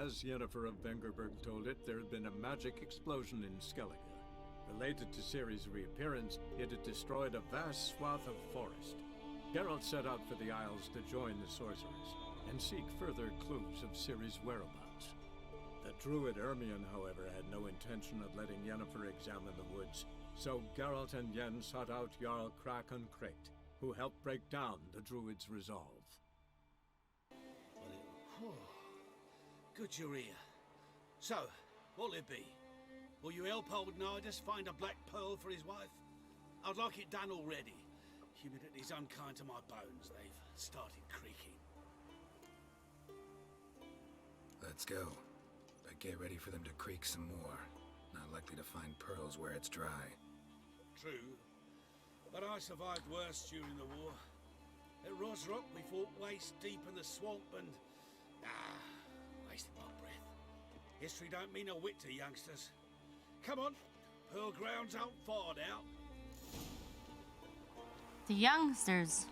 As Yennefer of Vengerberg told it, there had been a magic explosion in Skellige. Related to Ciri's reappearance, it had destroyed a vast swath of forest. Geralt set out for the Isles to join the sorcerers, and seek further clues of Ciri's whereabouts. The druid Ermion, however, had no intention of letting Yennefer examine the woods, so Geralt and Yen sought out Jarl Krakon Krayt, who helped break down the druid's resolve. Good you're here. So, what'll it be? Will you help old Nidus find a black pearl for his wife? I'd like it done already. Humidity's unkind to my bones. They've started creaking. Let's go. But get ready for them to creak some more. Not likely to find pearls where it's dry. True. But I survived worse during the war. At Rosrock, we fought waist deep in the swamp and... wasted my breath. History don't mean a whit to youngsters. Come on, Pearl Grounds aren't far now. The youngsters.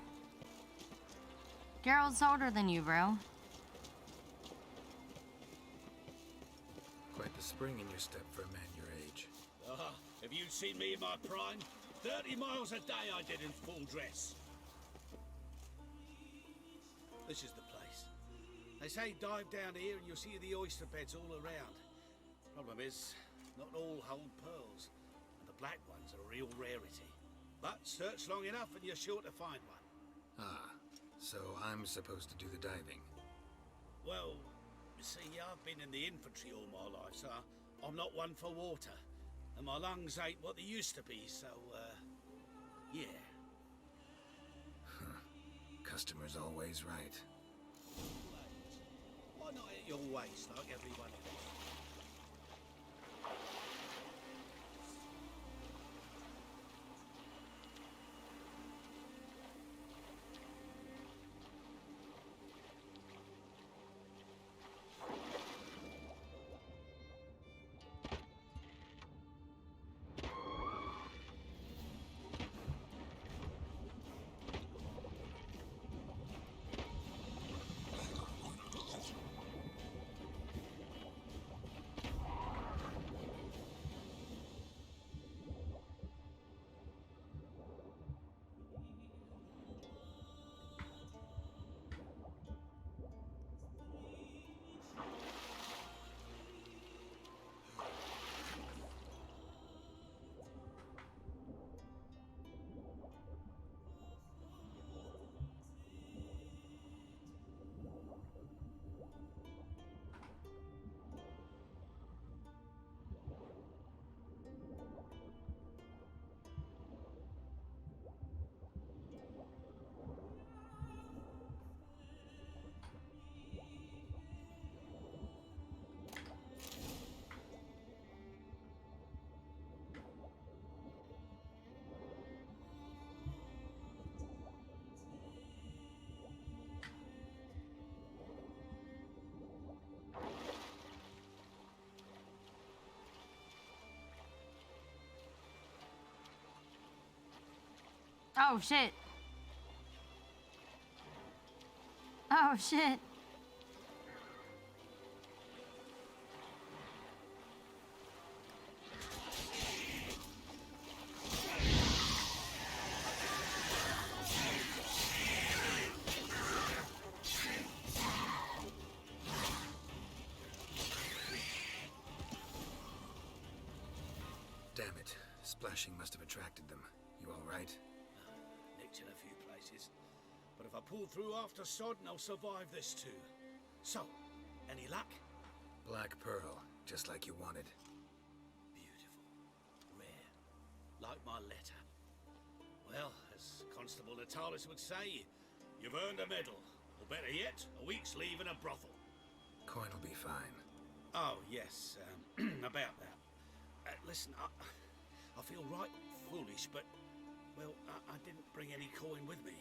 Geralt's older than you, bro. Quite the spring in your step for a man your age. Have you seen me in my prime? 30 miles a day I did in full dress. This is the place. They say dive down here and you'll see the oyster beds all around. Problem is, not all hold pearls, and the black ones are a real rarity. But search long enough and you're sure to find one. So I'm supposed to do the diving. Well, you see, I've been in the infantry all my life, so I'm not one for water. And my lungs ain't what they used to be, so, yeah. Customer's always right. Why not at your waist like everyone else? Oh, shit. Oh, shit. Damn it. Splashing must have attracted them. You all right? In a few places, but if I pull through after Sodden, I'll survive this too. So, any luck? Black pearl, just like you wanted. Beautiful. Rare. Like my letter. Well, as Constable Natalis would say, you've earned a medal. Or better yet, a week's leave in a brothel. Coin will be fine. Oh, yes, about that. Listen, I feel right foolish, but... well, I didn't bring any coin with me.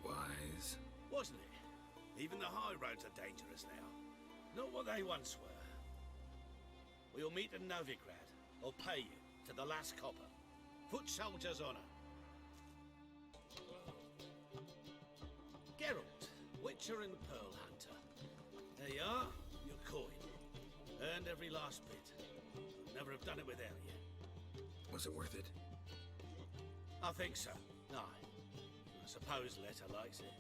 Wise. Wasn't it? Even the high roads are dangerous now. Not what they once were. We'll meet in Novigrad. I'll pay you to the last copper. Foot soldier's honor. adventuring pearl hunter. There you are, your coin. Earned every last bit. Never have done it without you. Was it worth it? I think so. Aye. I suppose Letter likes it.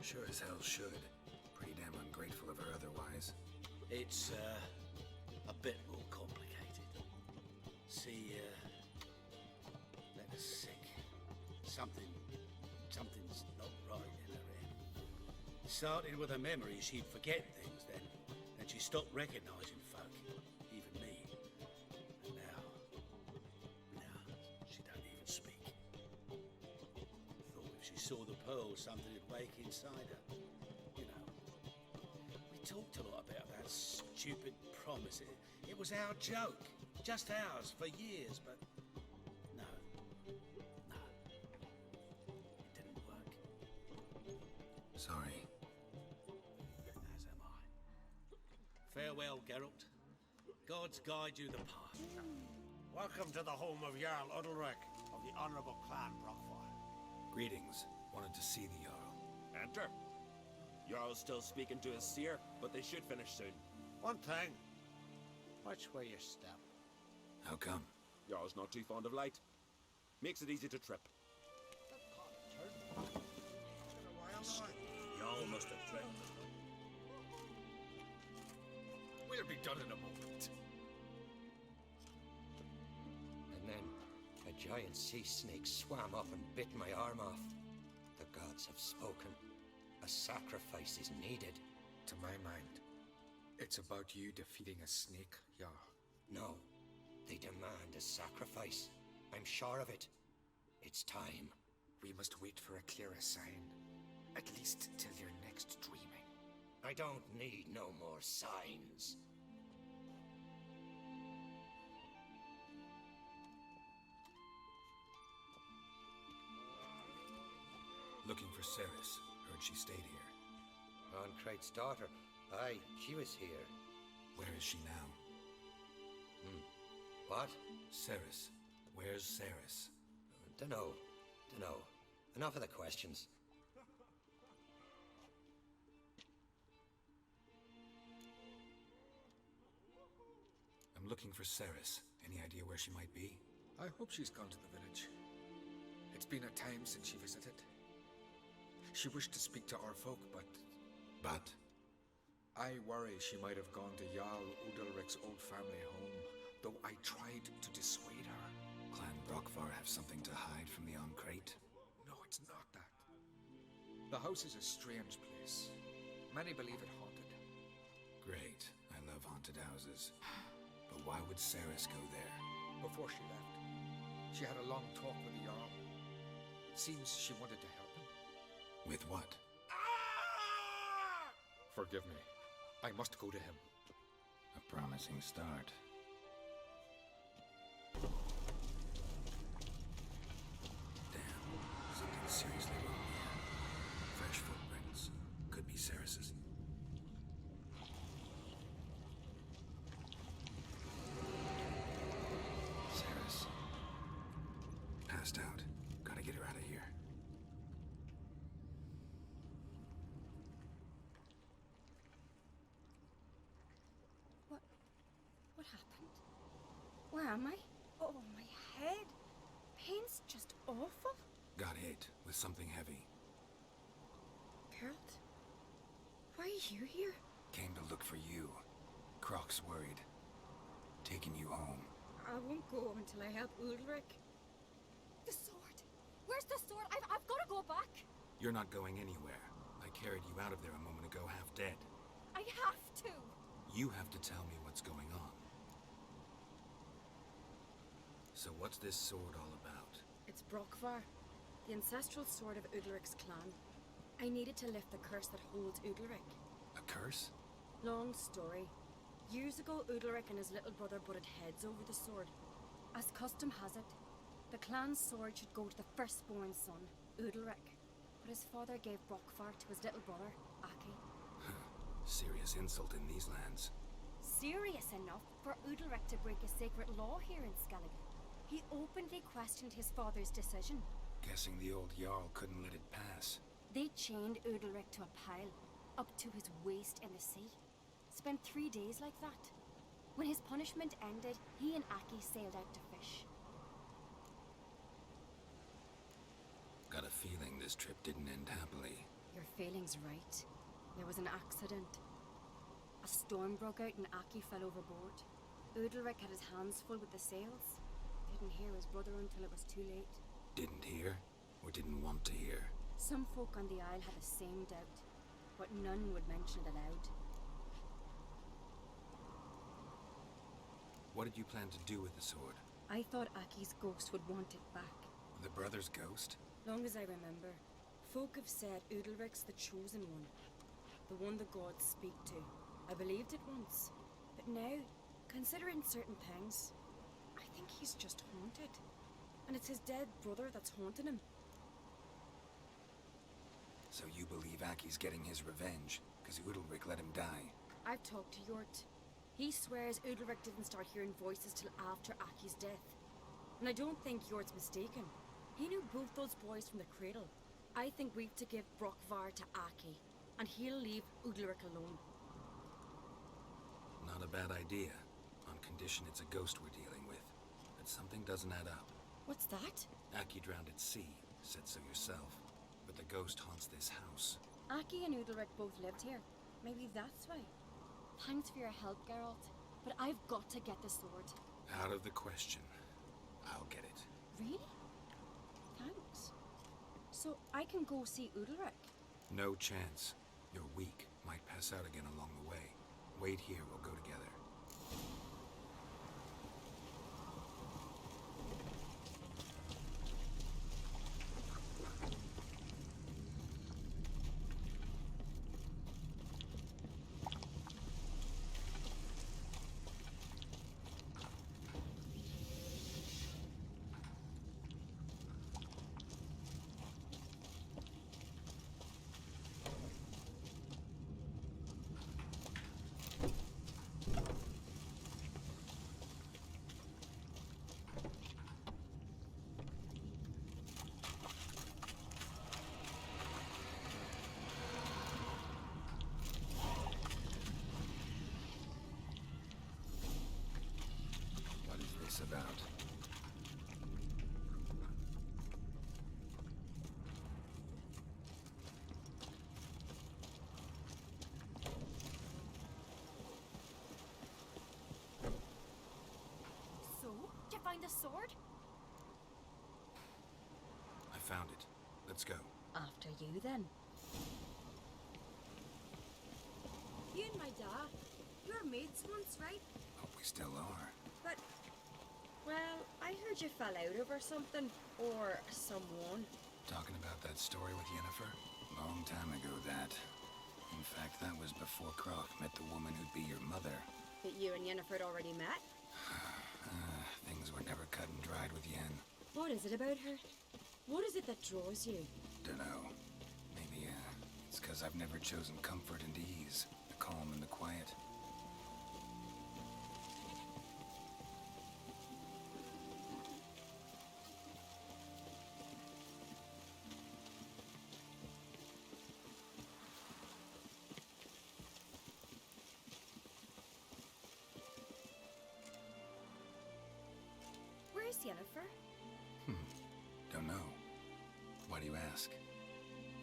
Sure as hell should. Pretty damn ungrateful of her otherwise. It's, a bit more complicated. See, Letter's sick. Something's not right in her head. It started with her memory. She'd forget things then. And she stopped recognising folk. Even me. And now she don't even speak. Thought if she saw the pearl, something would wake inside her. You know. We talked a lot about that stupid promise. It was our joke. Just ours for years, but no. It didn't work. Sorry. As am I. Farewell, Geralt. Gods guide you the path. Welcome to the home of Jarl Udalric of the Honourable Clan Brockfire. Greetings. Wanted to see the Jarl. Enter. Jarl's still speaking to his seer, but they should finish soon. One thing. Watch where you step. How come? Jarl's not too fond of light. Makes it easy to trip. Y'all must have tripped. We'll be done in a moment. And then a giant sea snake swam up and bit my arm off. The gods have spoken. A sacrifice is needed. To my mind, it's about you defeating a snake, Jarl. No, they demand a sacrifice. I'm sure of it. It's time. We must wait for a clearer sign. At least till your next dreaming. I don't need no more signs. Looking for Ceres. Heard she stayed here. Ancrate's daughter. Aye, she was here. Where is she now? What? Ceres. Where's Ceres? Dunno. Enough of the questions. I'm looking for Ceres. Any idea where she might be? I hope she's gone to the village. It's been a time since she visited. She wished to speak to our folk, but But? I worry she might have gone to Jarl Udalric's old family home, though I tried to dissuade her. Clan Brockfar have something to hide from the Ancrate? No, it's not that. The house is a strange place. Many believe it haunted. Great. I love haunted houses. But why would Ceres go there? Before she left, she had a long talk with the Jarl. It seems she wanted to help him. With what? Forgive me. I must go to him. A promising start. Damn. Something seriously wrong here. Fresh footprints. Could be Ceres's. Ceres. Passed out. Gotta get her out of here. What happened? Where am I? Oh, my head. Pain's just awful. Got hit with something heavy. Geralt, why are you here? Came to look for you. Croc's worried. Taking you home. I won't go until I help Udalric. The sword. Where's the sword? I've got to go back. You're not going anywhere. I carried you out of there a moment ago half dead. I have to. You have to tell me what's going on. So what's this sword all about? It's Brockfar, the ancestral sword of Udalric's clan. I needed to lift the curse that holds Udalric. A curse? Long story. Years ago, Udalric and his little brother butted heads over the sword. As custom has it, the clan's sword should go to the firstborn son, Udalric. But his father gave Brockfar to his little brother, Aki. Serious insult in these lands. Serious enough for Udalric to break a sacred law here in Skellige. He openly questioned his father's decision. Guessing the old Jarl couldn't let it pass. They chained Udalric to a pile, up to his waist in the sea. Spent 3 days like that. When his punishment ended, he and Aki sailed out to fish. Got a feeling this trip didn't end happily. Your feeling's right. There was an accident. A storm broke out and Aki fell overboard. Udalric had his hands full with the sails. Didn't hear his brother until it was too late. Didn't hear? Or didn't want to hear? Some folk on the Isle had the same doubt, but none would mention it aloud. What did you plan to do with the sword? I thought Aki's ghost would want it back. The brother's ghost? Long as I remember, folk have said Udalric's the chosen one. The one the gods speak to. I believed it once. But now, considering certain things, I think he's just haunted. And it's his dead brother that's haunting him. So you believe Aki's getting his revenge, because Udalric let him die? I've talked to Yort. He swears Udalric didn't start hearing voices till after Aki's death. And I don't think Yort's mistaken. He knew both those boys from the cradle. I think we've to give Brockvar to Aki, and he'll leave Udalric alone. Not a bad idea, on condition it's a ghost we're dealing with. But something doesn't add up. What's that? Aki drowned at sea, said so yourself. But the ghost haunts this house. Aki and Udalric both lived here. Maybe that's why. Thanks for your help, Geralt. But I've got to get the sword. Out of the question. I'll get it. Really? Thanks. So I can go see Udalric? No chance. You're weak. Might pass out again along the way. Wait here, we'll go together. About. So, did you find the sword? I found it. Let's go. After you, then. You and my dad, you were mates once, right? Hope we still are. But, well, I heard you fell out over something, or someone. Talking about that story with Yennefer? Long time ago, that. In fact, that was before Croft met the woman who'd be your mother. But you and Yennefer had already met? Things were never cut and dried with Yen. What is it about her? What is it that draws you? Dunno. Maybe, it's because I've never chosen comfort and ease. The calm and the quiet. Where's Yennefer? Don't know. Why do you ask?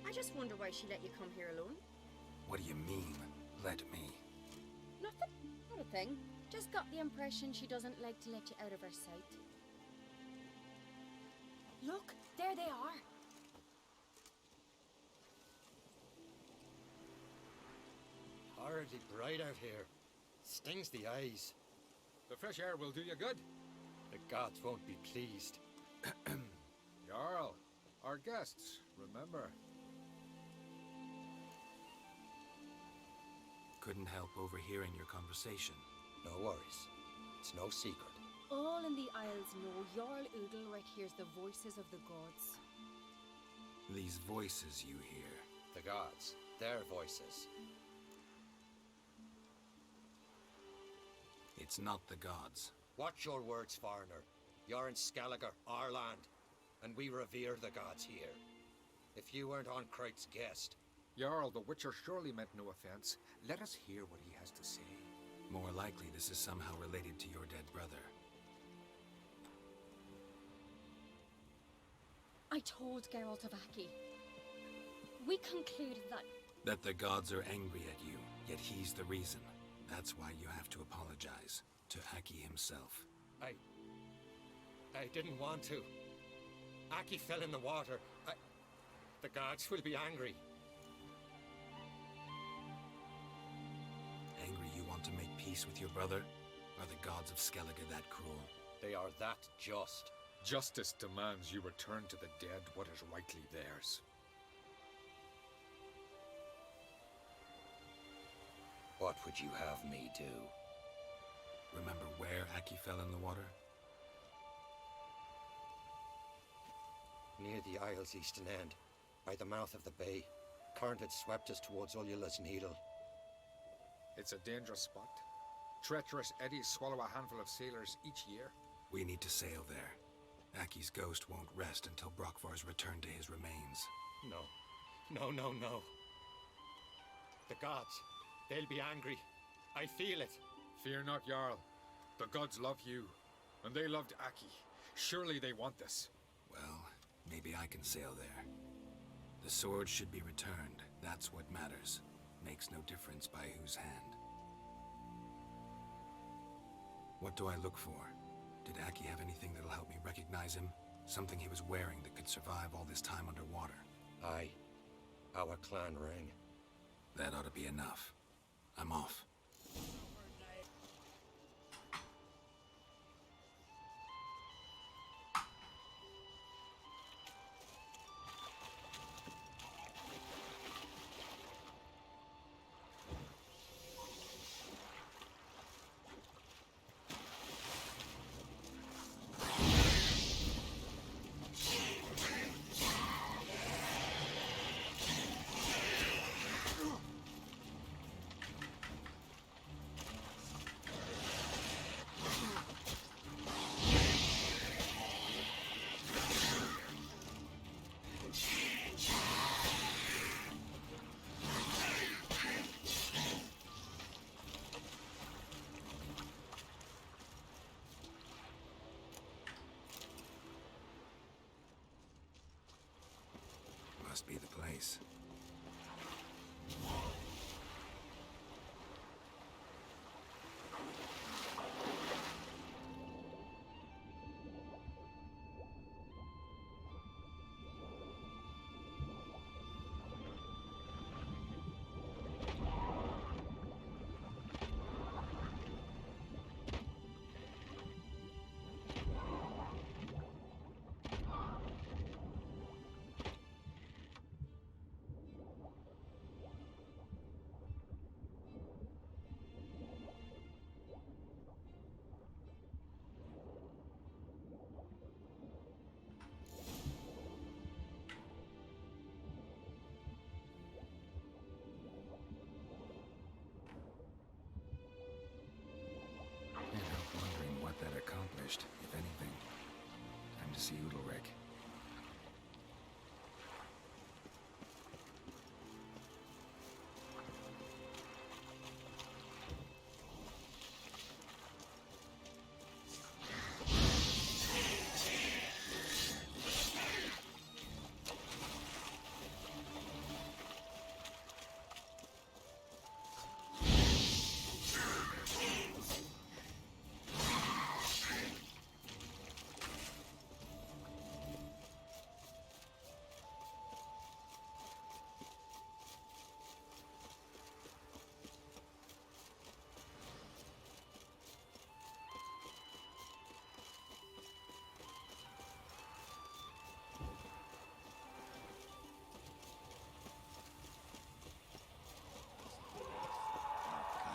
I just wonder why she let you come here alone. What do you mean, let me? Nothing. Not a thing. Just got the impression she doesn't like to let you out of her sight. Look, there they are. Horribly bright out here. Stings the eyes. The fresh air will do you good. The gods won't be pleased. Jarl, our guests, remember. Couldn't help overhearing your conversation. No worries. It's no secret. All in the Isles know Jarl Udalric hears the voices of the gods. These voices you hear. The gods. Their voices. It's not the gods. Watch your words, foreigner. You're in Skellige, our land, and we revere the gods here. If you weren't on Kright's guest... Jarl, the Witcher surely meant no offense. Let us hear what he has to say. More likely this is somehow related to your dead brother. I told Geralt of Aki. We concluded that... That the gods are angry at you, yet he's the reason. That's why you have to apologize to Aki himself. I didn't want to. Aki fell in the water. The gods will be angry. Angry you want to make peace with your brother? Are the gods of Skellige that cruel? They are that just. Justice demands you return to the dead what is rightly theirs. What would you have me do? Remember where Aki fell in the water? Near the Isle's eastern end, by the mouth of the bay. Current had swept us towards Ullula's Needle. It's a dangerous spot. Treacherous eddies swallow a handful of sailors each year. We need to sail there. Aki's ghost won't rest until Brokvar's returned to his remains. No. The gods, they'll be angry. I feel it. Fear not, Jarl. The gods love you, and they loved Aki. Surely they want this. Well, maybe I can sail there. The sword should be returned. That's what matters. Makes no difference by whose hand. What do I look for? Did Aki have anything that'll help me recognize him? Something he was wearing that could survive all this time underwater? Aye. Our clan ring. That ought to be enough. I'm off. Must be the place. If anything. Time to see Udalric.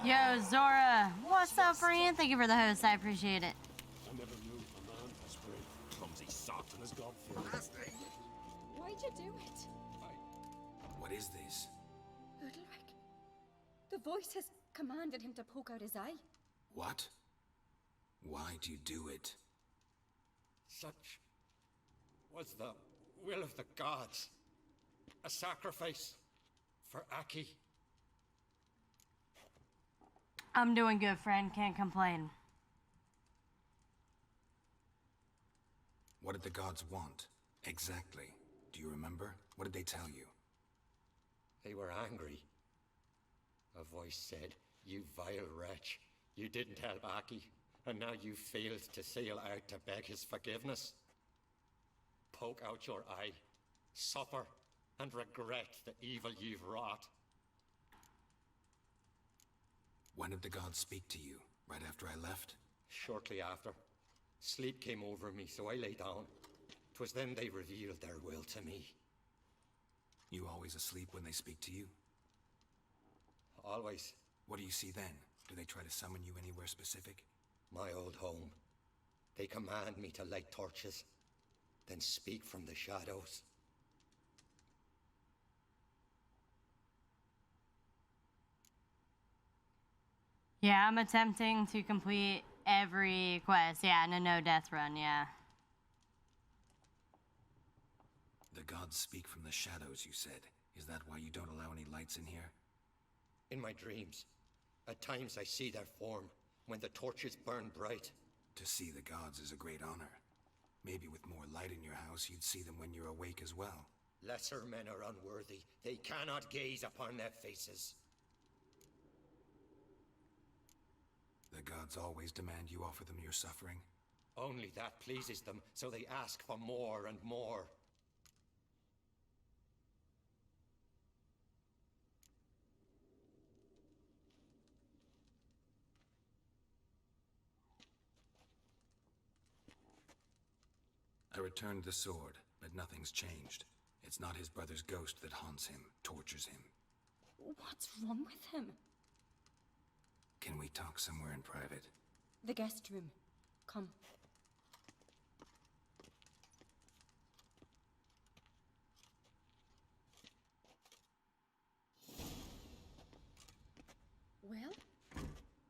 Yo, Zora. What's up, friend? Thank you for the host. I appreciate it. I never knew a man as brave, clumsy sot and as God-fearing. Why'd you do it? What is this? Udalric. The voice has commanded him to poke out his eye. What? Why do you do it? Such was the will of the gods. A sacrifice for Aki. I'm doing good, friend. Can't complain. What did the gods want? Exactly. Do you remember? What did they tell you? They were angry. A voice said, "You vile wretch. You didn't help Aki, and now you failed to sail out to beg his forgiveness. Poke out your eye, suffer, and regret the evil you've wrought." When did the gods speak to you? Right after I left? Shortly after. Sleep came over me, so I lay down. 'Twas then they revealed their will to me. You always asleep when they speak to you? Always. What do you see then? Do they try to summon you anywhere specific? My old home. They command me to light torches, then speak from the shadows. Yeah, I'm attempting to complete every quest. Yeah, in a no-death run, yeah. The gods speak from the shadows, you said. Is that why you don't allow any lights in here? In my dreams, at times I see their form, when the torches burn bright. To see the gods is a great honor. Maybe with more light in your house, you'd see them when you're awake as well. Lesser men are unworthy. They cannot gaze upon their faces. The gods always demand you offer them your suffering? Only that pleases them, so they ask for more and more. I returned the sword, but nothing's changed. It's not his brother's ghost that haunts him, tortures him. What's wrong with him? Can we talk somewhere in private? The guest room. Come. Well,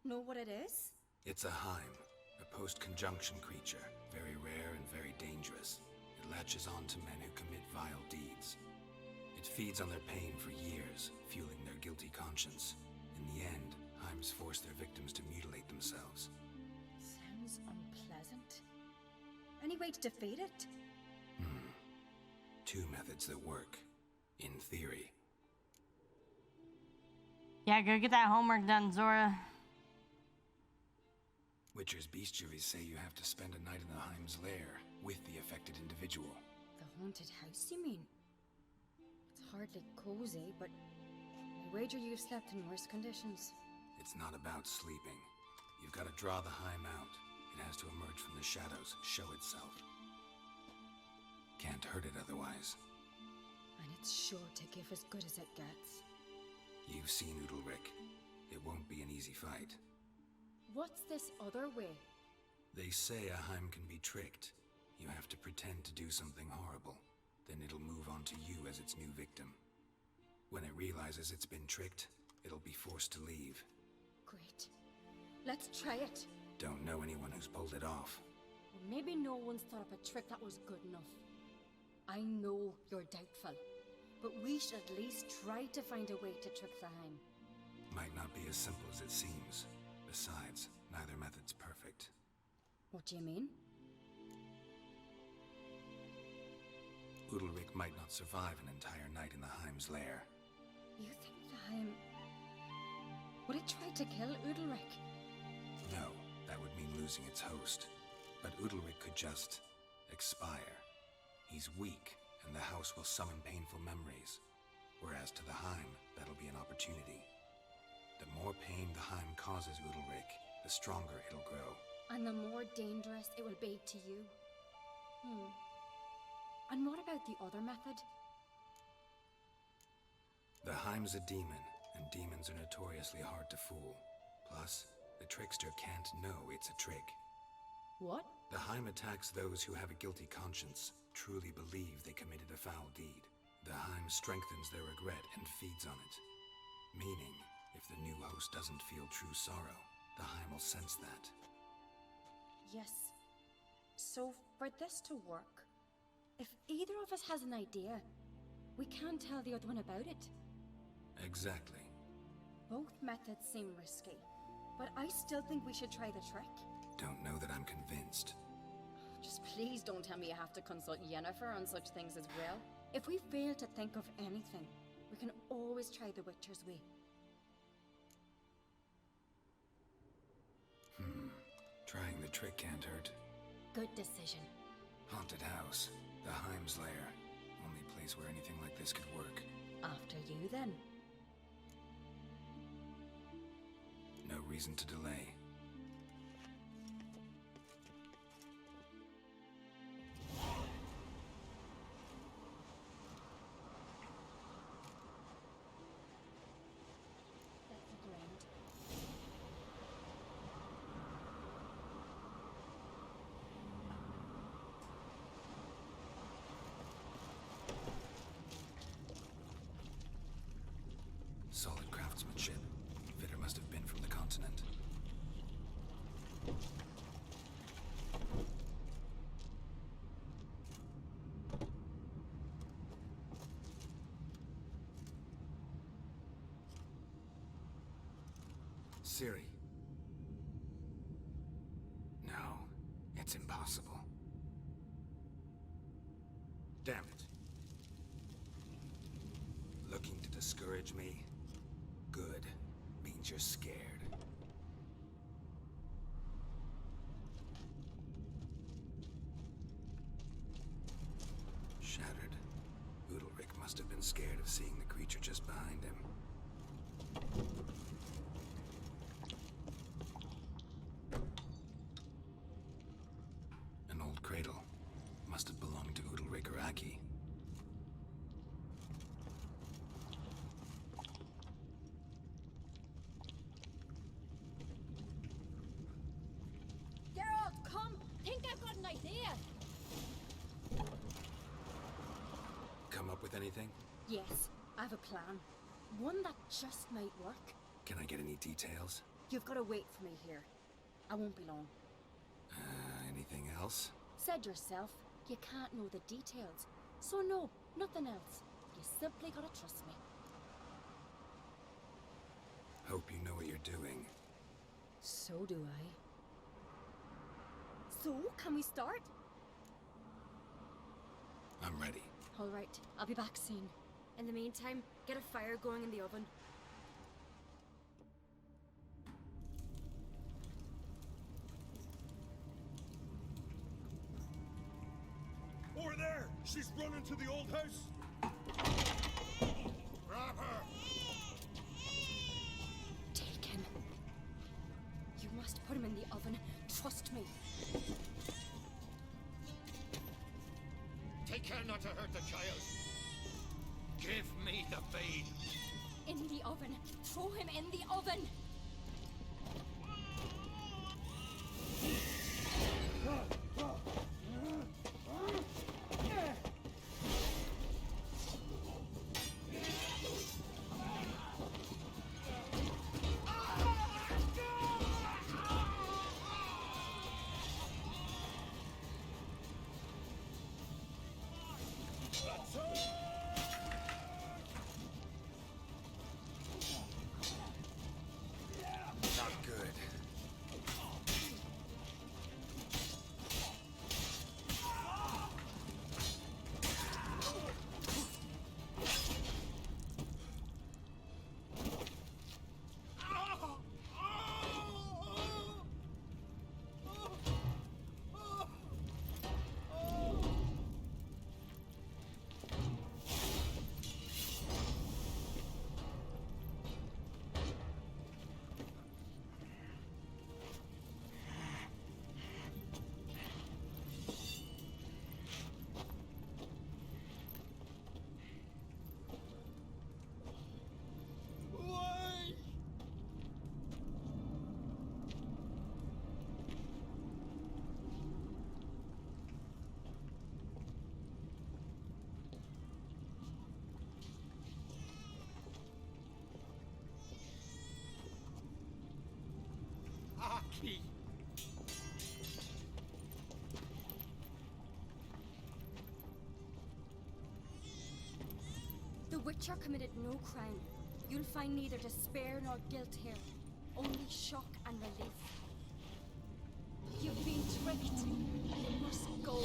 know what it is? It's a Heim, a post-conjunction creature, very rare and very dangerous. It latches on to men who commit vile deeds. It feeds on their pain for years, fueling their guilty conscience. In the end, Heims force their victims to mutilate themselves. Sounds unpleasant. Any way to defeat it? Two methods that work. In theory. Yeah, go get that homework done, Zora. Witcher's bestiaries say you have to spend a night in the Heim's lair with the affected individual. The haunted house, you mean? It's hardly cozy, but I wager you've slept in worse conditions. It's not about sleeping. You've got to draw the Heim out. It has to emerge from the shadows, show itself. Can't hurt it otherwise. And it's sure to give as good as it gets. You've seen Udalric. It won't be an easy fight. What's this other way? They say a Heim can be tricked. You have to pretend to do something horrible. Then it'll move on to you as its new victim. When it realizes it's been tricked, it'll be forced to leave. Great. Let's try it. Don't know anyone who's pulled it off. Well, maybe no one's thought up a trick that was good enough. I know you're doubtful, but we should at least try to find a way to trick the Heim. Might not be as simple as it seems. Besides, neither method's perfect. What do you mean? Udalric might not survive an entire night in the Heim's lair. You think the Heim... Would it try to kill Udalric? No, that would mean losing its host. But Udalric could just... expire. He's weak, and the house will summon painful memories. Whereas to the Heim, that'll be an opportunity. The more pain the Heim causes Udalric, the stronger it'll grow. And the more dangerous it will be to you. And what about the other method? The Heim's a demon, and demons are notoriously hard to fool. Plus, the trickster can't know it's a trick. What? The Heim attacks those who have a guilty conscience, truly believe they committed a foul deed. The Heim strengthens their regret and feeds on it. Meaning, if the new host doesn't feel true sorrow, the Heim will sense that. Yes. So, for this to work, if either of us has an idea, we can't tell the other one about it. Exactly. Both methods seem risky, but I still think we should try the trick. Don't know that I'm convinced. Just please don't tell me you have to consult Yennefer on such things as well. If we fail to think of anything, we can always try the Witcher's way. Trying the trick can't hurt. Good decision. Haunted house. The Heim's lair. Only place where anything like this could work. After you, then. No reason to delay. That's the ground. Solid craftsmanship. Fitter must have been from the continent. Ciri. No, it's impossible. Damn it. Looking to discourage me? Good. Means you're scared. Shattered. Udalric must have been scared of seeing the creature just behind him. An old cradle. Must have belonged to Udalric or Aki. Geralt, come! Think I've got an idea! Come up with anything? Yes, I have a plan. One that just might work. Can I get any details? You've got to wait for me here. I won't be long. Anything else? Said yourself, you can't know the details. So no, nothing else. You simply gotta trust me. Hope you know what you're doing. So do I. So, can we start? I'm ready. All right, I'll be back soon. In the meantime, get a fire going in the oven. Over there! She's running to the old house! Grab her! Take him. You must put him in the oven. Trust me. Take care not to hurt the child. Give me the babe. In the oven. Throw him in the oven. Not good. Aki! Witcher committed no crime. You'll find neither despair nor guilt here. Only shock and relief. You've been tricked. You must go.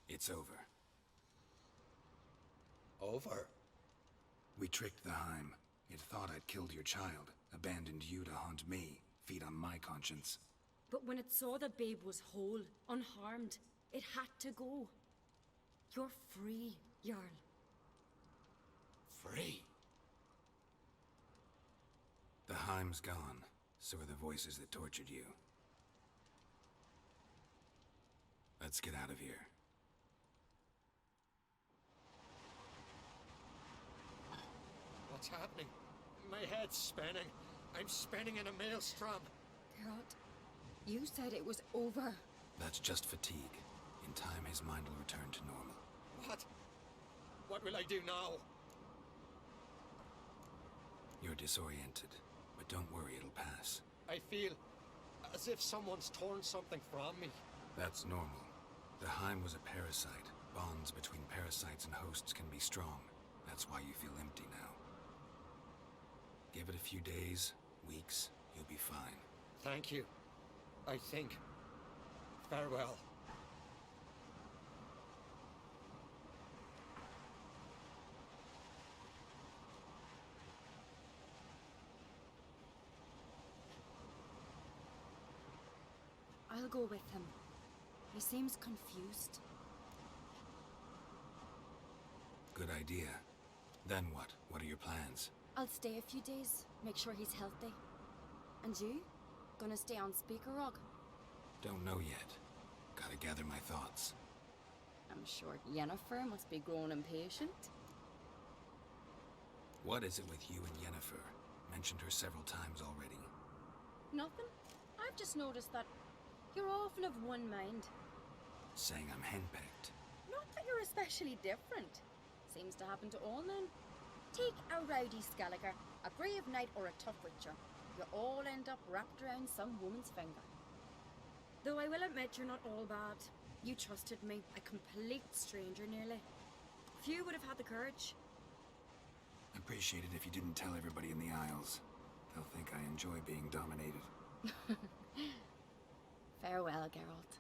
It's over. Over? We tricked the Heim. It thought I'd killed your child, abandoned you to haunt me, feed on my conscience. But when it saw the babe was whole, unharmed, it had to go. You're free, Jarl. Free? The Heim's gone, so are the voices that tortured you. Let's get out of here. What's happening? My head's spinning. I'm spinning in a maelstrom. Geralt, you said it was over. That's just fatigue. In time, his mind will return to normal. What? What will I do now? You're disoriented, but don't worry, it'll pass. I feel as if someone's torn something from me. That's normal. The Heim was a parasite. Bonds between parasites and hosts can be strong. That's why you feel empty now. Give it a few days, weeks, you'll be fine. Thank you. I think. Farewell. I'll go with him. He seems confused. Good idea. Then what? What are your plans? I'll stay a few days, make sure he's healthy. And you? Gonna stay on Speaker Rog? Don't know yet. Gotta gather my thoughts. I'm sure Yennefer must be growing impatient. What is it with you and Yennefer? Mentioned her several times already. Nothing. I've just noticed that you're often of one mind. Saying I'm henpecked. Not that you're especially different. Seems to happen to all men. Take a rowdy Skellige, a brave knight or a tough witcher. You all end up wrapped around some woman's finger. Though I will admit you're not all bad. You trusted me, a complete stranger nearly. Few would have had the courage. Appreciate it if you didn't tell everybody in the Isles. They'll think I enjoy being dominated. Farewell, Geralt.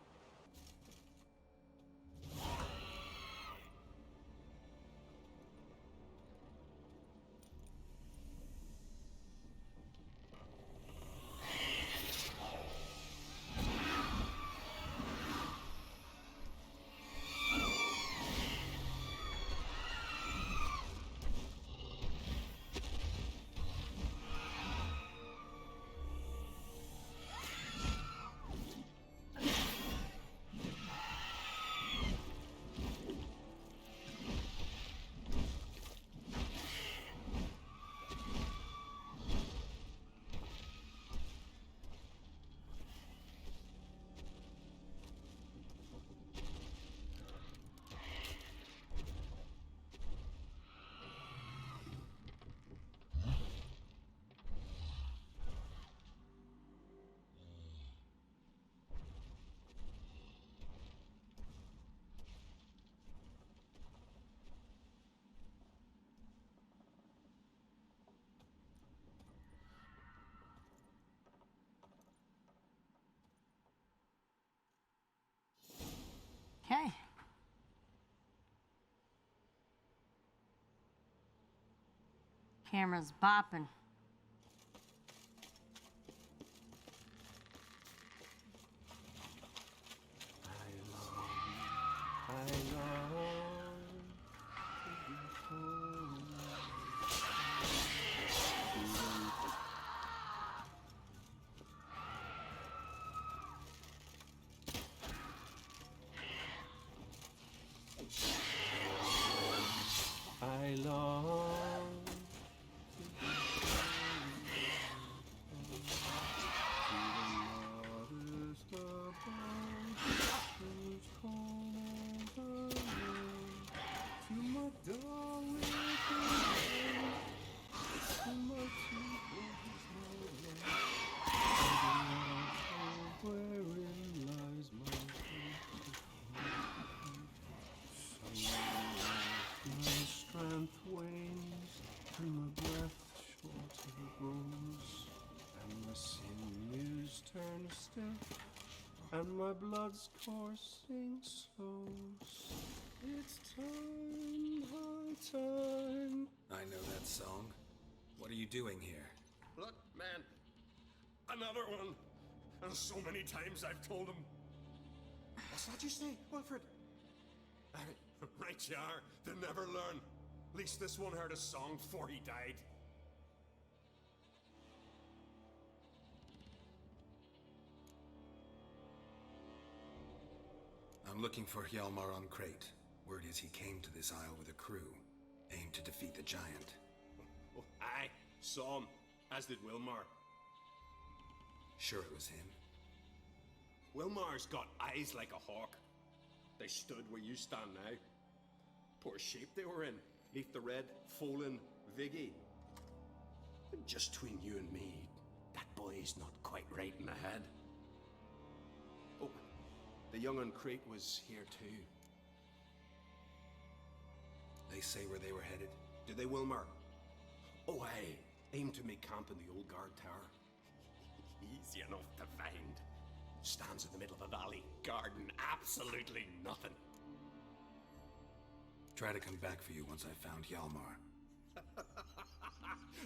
Okay. Camera's bopping. I long to the still, and my blood's coursing slow. It's time, high time. I know that song. What are you doing here? Look, man. Another one. And so many times I've told him. What's that you say, Wilfred? Right you are. They never learn. At least this one heard a song before he died. I'm looking for Hjalmar on Crate. Word is he came to this isle with a crew, aimed to defeat the giant. Oh, aye, saw him, as did Wilmar. Sure it was him? Wilmar's got eyes like a hawk. They stood where you stand now. Poor shape they were in, neath the red, Folin Viggy. Just between you and me, that boy's not quite right in the head. Oh, the young on Crate was here too. They say where they were headed? Did they, Wilmar? Oh, aye. Aim to make camp in the old guard tower. Easy enough to find. Stands in the middle of a valley. Garden, absolutely nothing. Try to come back for you once I found Hjalmar.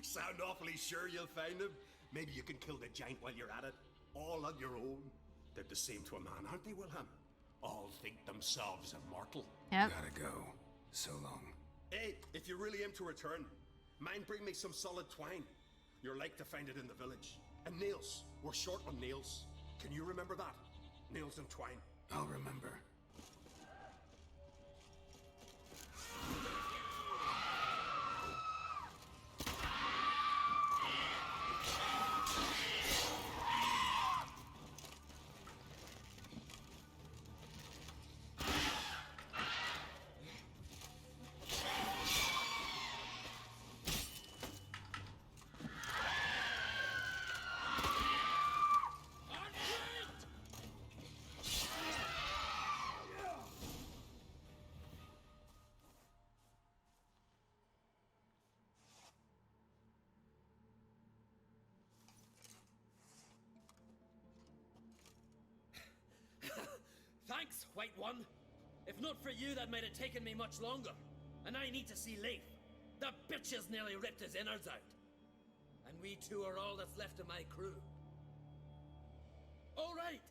Sound awfully sure you'll find him? Maybe you can kill the giant while you're at it. All on your own. Did the same to a man, aren't they, Wilhelm? All think themselves immortal. Yep. Gotta go. So long. Hey, if you really aim to return, mind bring me some solid twine. You're like to find it in the village. And nails. We're short on nails. Can you remember that? Nails and twine. I'll remember. Thanks, White One. If not for you, that might have taken me much longer. And I need to see Leif. The bitch has nearly ripped his innards out. And we two are all that's left of my crew. All right.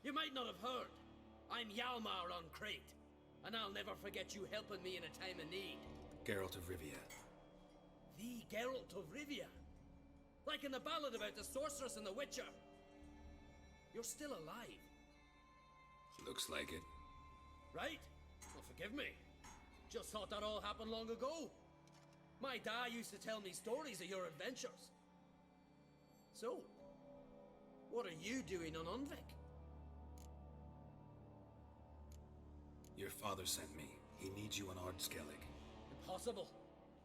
You might not have heard. I'm Hjalmar on Crate. And I'll never forget you helping me in a time of need. Geralt of Rivia. The Geralt of Rivia. Like in the ballad about the sorceress and the witcher. You're still alive. Looks like it. Right? Well, forgive me. Just thought that all happened long ago. My dad used to tell me stories of your adventures. So, what are you doing on Unvik? Your father sent me. He needs you on Ard Skellige. Impossible.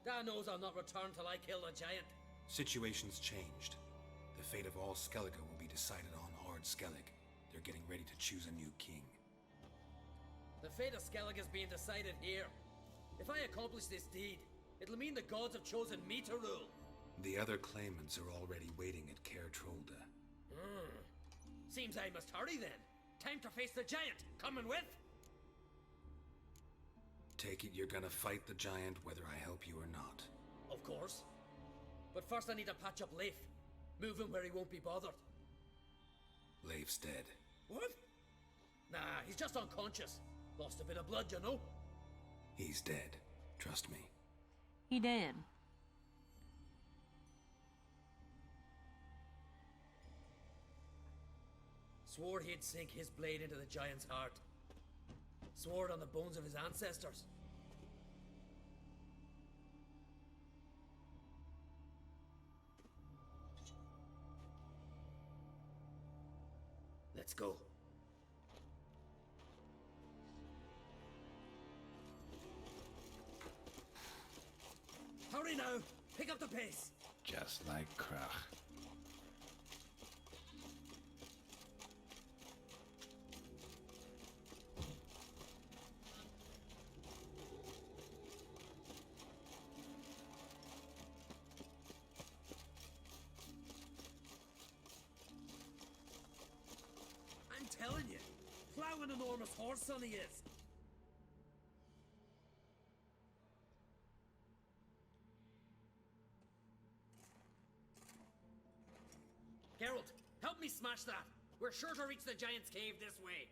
Dad knows I'll not return till I kill the giant. Situation's changed. The fate of all Skellige will be decided on Ard Skellige. They're getting ready to choose a new king. The fate of Skellige is being decided here. If I accomplish this deed, it'll mean the gods have chosen me to rule. The other claimants are already waiting at Caer Trolde. Seems I must hurry then. Time to face the giant. Coming with? Take it you're gonna fight the giant whether I help you or not. Of course. But first I need to patch up Leif. Move him where he won't be bothered. Leif's dead. What? Nah, he's just unconscious. Lost a bit of blood, you know. He's dead. Trust me. He did. Swore he'd sink his blade into the giant's heart. Swore it on the bones of his ancestors. Let's go. Hurry now! Pick up the pace! Just like Krach. of an enormous horse son he is. Geralt, help me smash that. We're sure to reach the giant's cave this way.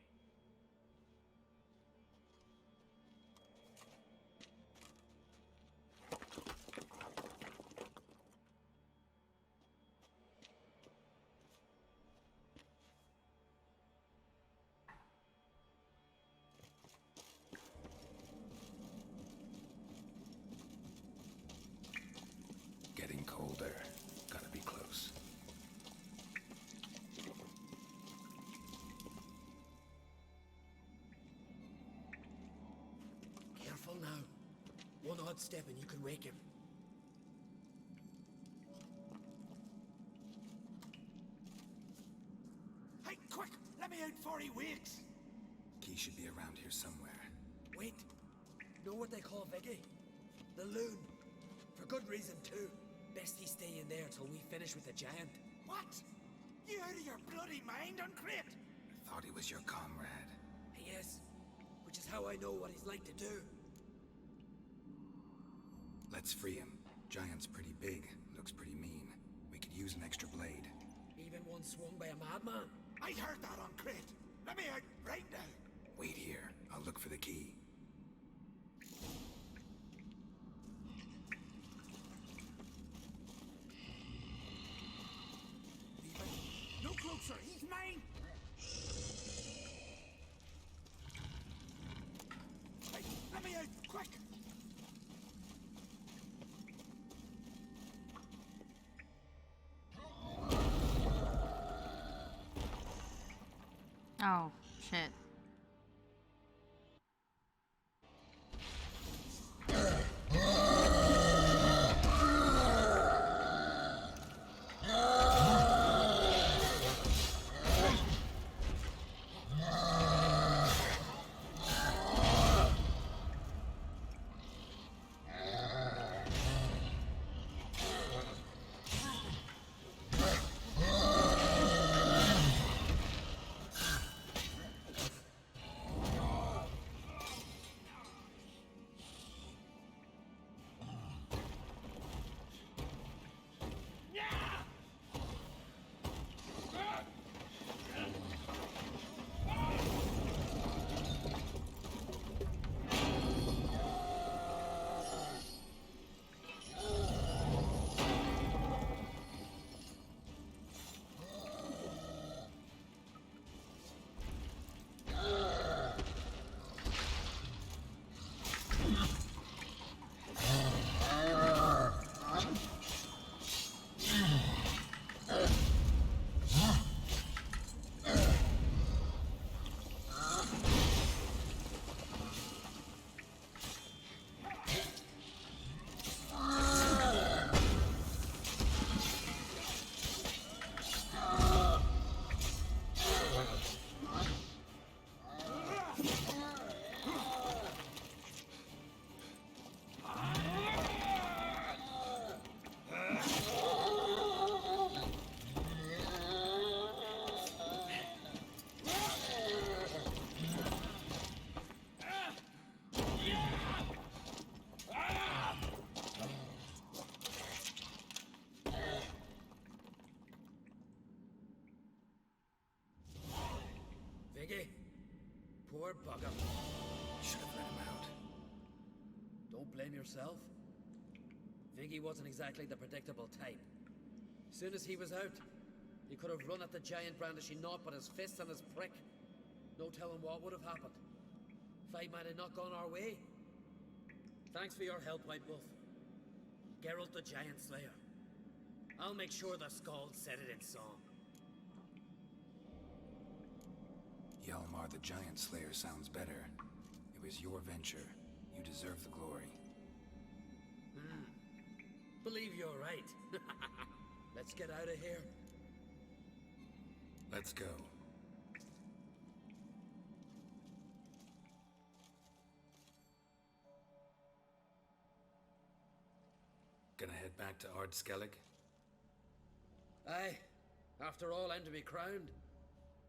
Getting colder. Gotta be close. Careful now. One odd step and you can wake him. Hey, quick! Let me out before he wakes! Key should be around here somewhere. Wait. Know what they call Vicky? The loon. For good reason, too. Best he stay in there till we finish with the giant. What? You out of your bloody mind, Uncrate? I thought he was your comrade. He is. Which is how I know what he's like to do. Let's free him. Giant's pretty big. Looks pretty mean. We could use an extra blade. Even one swung by a madman. I heard that, Uncrate. Let me out right now. Wait here. I'll look for the key. No closer, he's mine! Hey, let me out, quick! Oh, shit. Vicky, poor bugger. Should have let him out. Don't blame yourself. Viggy wasn't exactly the predictable type. Soon as he was out, he could have run at the giant brandishing naught but his fist and his prick. No telling what would have happened. Fight might have not gone our way. Thanks for your help, White Wolf. Geralt the Giant Slayer. I'll make sure the Skalds said it in song. Hjalmar the Giant Slayer sounds better. It was your venture. You deserve the glory. Believe you're right. Let's get out of here. Let's go. Gonna head back to Skellige? Aye. After all, I'm to be crowned.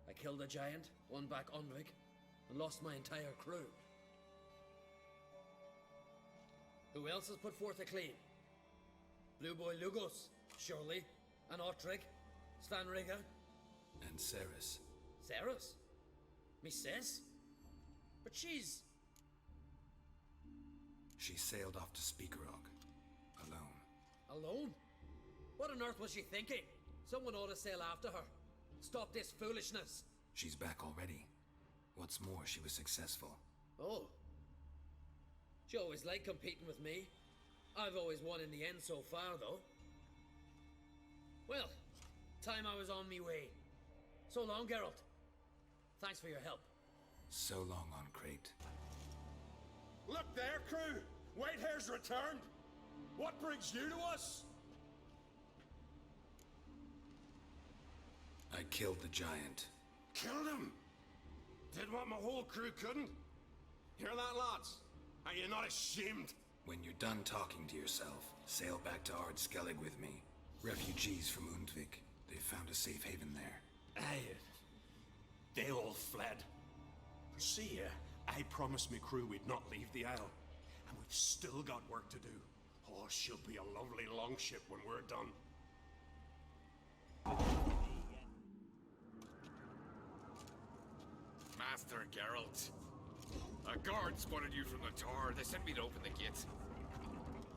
I killed a giant, won back Unrig. and lost my entire crew. Who else has put forth a claim? Blue Boy Lugos, surely, and Ottrig, Svanrigga. And Ceres. Ceres? Me sis? But she's... She sailed off to Speakerog. Alone. Alone? What on earth was she thinking? Someone ought to sail after her. Stop this foolishness. She's back already. What's more, she was successful. Oh. She always liked competing with me. I've always won in the end so far, though. Well, time I was on me way. So long, Geralt. Thanks for your help. So long on Crate. Look there, crew! Whitehair's returned! What brings you to us? I killed the giant. Killed him? Did what my whole crew couldn't? Hear that, lads? Are you not ashamed? When you're done talking to yourself, sail back to Ard Skellige with me. Refugees from Undvik. They found a safe haven there. Aye. They all fled. See ya, I promised me crew we'd not leave the Isle. And we've still got work to do. Oh, she'll be a lovely longship when we're done. Master Geralt. A guard spotted you from the tower. They sent me to open the gate.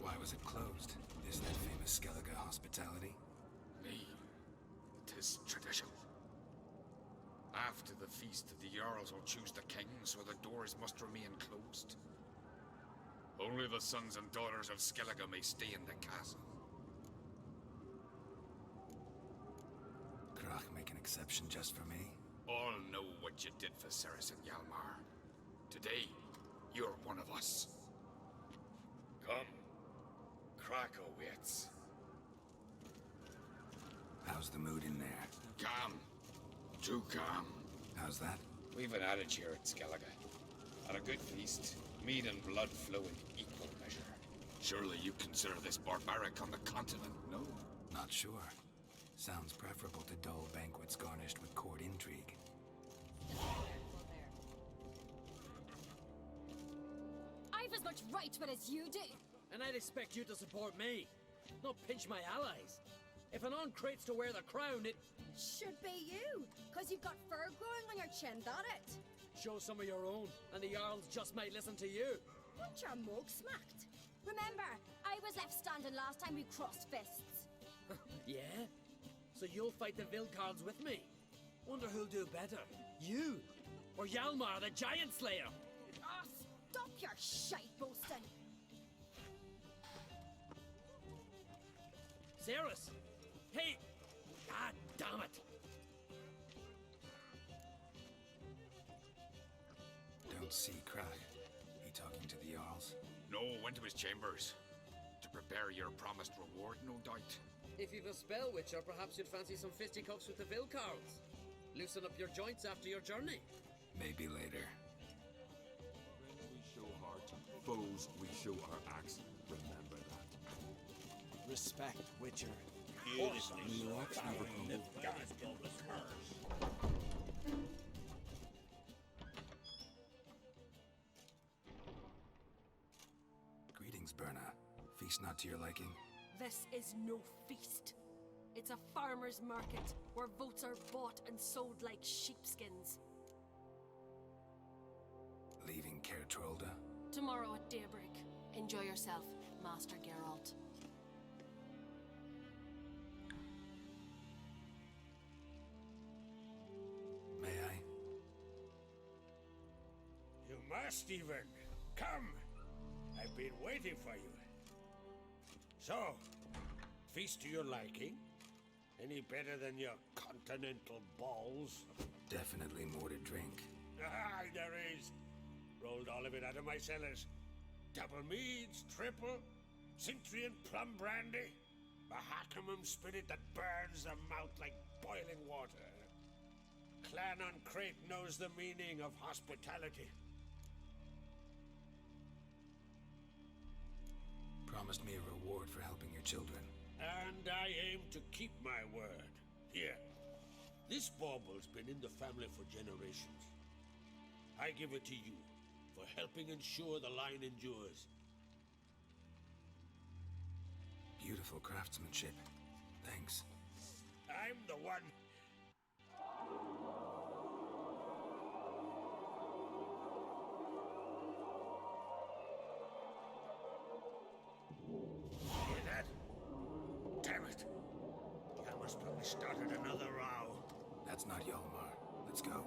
Why was it closed? Is that famous Skellige hospitality? Me. 'Tis tradition. After the feast, the Jarls will choose the king, so the doors must remain closed. Only the sons and daughters of Skellige may stay in the castle. Krach make an exception just for me? All know what you did for Ceres and Hjalmar. Today, you're one of us. Come. Krakow waits. How's the mood in there? Calm. Too calm. How's that? We've an adage here at Skellige. At a good feast, mead and blood flow in equal measure. Surely you consider this barbaric on the continent, no? Not sure. Sounds preferable to dull banquets garnished with court intrigue. I've as much right to it as you do. And I'd expect you to support me, not pinch my allies. If an on-crate's to wear the crown, it... Should be you, because you've got fur growing on your chin, that it? Show some of your own, and the Jarls just might listen to you. Want your mug smacked? Remember, I was left standing last time we crossed fists. Yeah? So you'll fight the Vilcards with me? Wonder who'll do better, you or Hjalmar the Giant Slayer? Oh, stop your shite boasting. Ceres! Hey! God damn it! Don't see Krach. He talking to the Jarls? No, went to his chambers. To prepare your promised reward, no doubt. If you've a spell witcher, perhaps you'd fancy some fisticuffs with the Vilcards. Loosen up your joints after your journey. Maybe later. When we show heart, foes we show our axe. Remember that. Respect, Witcher. Greetings, Berna. Feast not to your liking? This is no feast. It's a farmer's market where votes are bought and sold like sheepskins. Leaving Caer Trolda? Tomorrow at daybreak. Enjoy yourself, Master Geralt. May I? You must even. Come. I've been waiting for you. So, feast to your liking? Any better than your continental balls? Definitely more to drink. Aye, there is. Rolled all of it out of my cellars. Double meads, triple, Cintrian plum brandy, Mahakimum spirit that burns the mouth like boiling water. Clan on Crate knows the meaning of hospitality. Promised me a reward for helping your children. And I aim to keep my word. Here, this bauble's been in the family for generations. I give it to you for helping ensure the line endures. Beautiful craftsmanship. Thanks. I'm the one. Hear that? Damn it. Yalmar's probably started another row. That's not Yalmar. Let's go.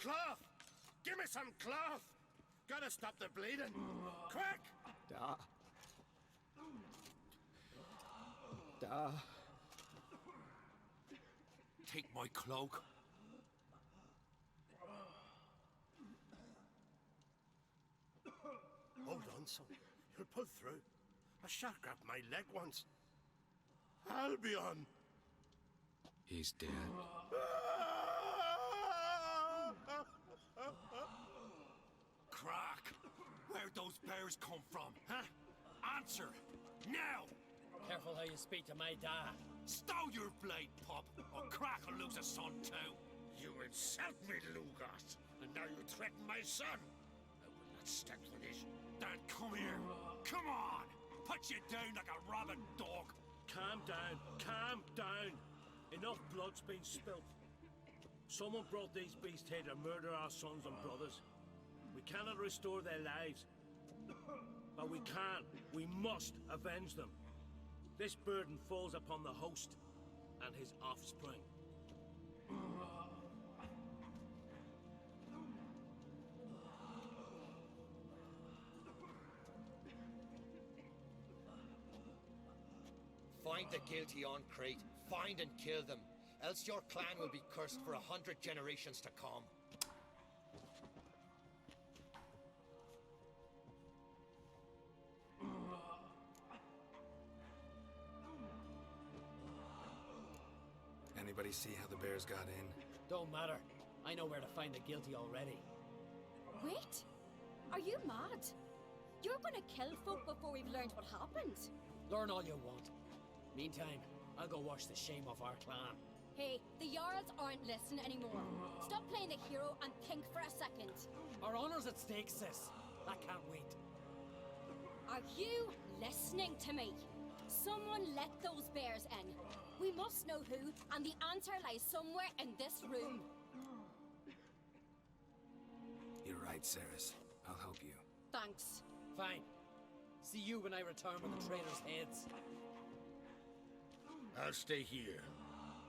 Cloth! Give me some cloth! Gotta stop the bleeding! Quick! Take my cloak. Hold on, son. You'll pull through. A shark grabbed my leg once. Albion! He's dead. Crack! Where'd those bears come from, huh? Answer! Now! Careful how you speak to my dad. Stow your blade, pup, or Crack will lose a son too. You insult me, Lugas, and now you threaten my son. I will not stand for this. Dan, come here. Come on! Put you down like a rabid dog. Calm down. Calm down. Enough blood's been spilt. Someone brought these beasts here to murder our sons and brothers. We cannot restore their lives. But we can. We must avenge them. This burden falls upon the host and his offspring. Find the guilty on Crete. Find and kill them. Else your clan will be cursed for 100 generations to come. Anybody see how the bears got in? Don't matter. I know where to find the guilty already. Wait! Are you mad? You're gonna kill folk before we've learned what happened. Learn all you want. Meantime, I'll go wash the shame off our clan. Hey, the Jarls aren't listening anymore. Stop playing the hero and think for a second. Our honor's at stake, sis. I can't wait. Are you listening to me? Someone let those bears in. We must know who, and the answer lies somewhere in this room. You're right, Ceres. I'll help you. Thanks. Fine. See you when I return with the traitors' heads. I'll stay here.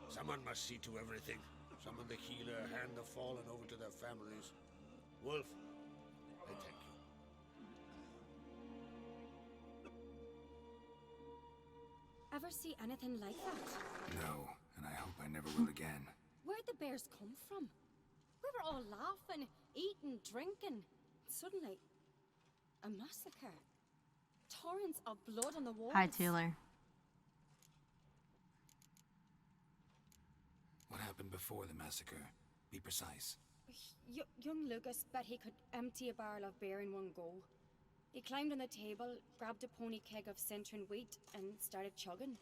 Someone must see to everything. Summon the healer, hand the fallen over to their families. Wolf, I thank you. Ever see anything like that? No, and I hope I never will again. Where'd the bears come from? We were all laughing, eating, drinking. Suddenly, a massacre. Torrents of blood on the walls. Hi, Taylor. What happened before the massacre? Be precise. Young Lucas bet he could empty a barrel of beer in one go. He climbed on the table, grabbed a pony keg of Cintron wheat, and started chugging.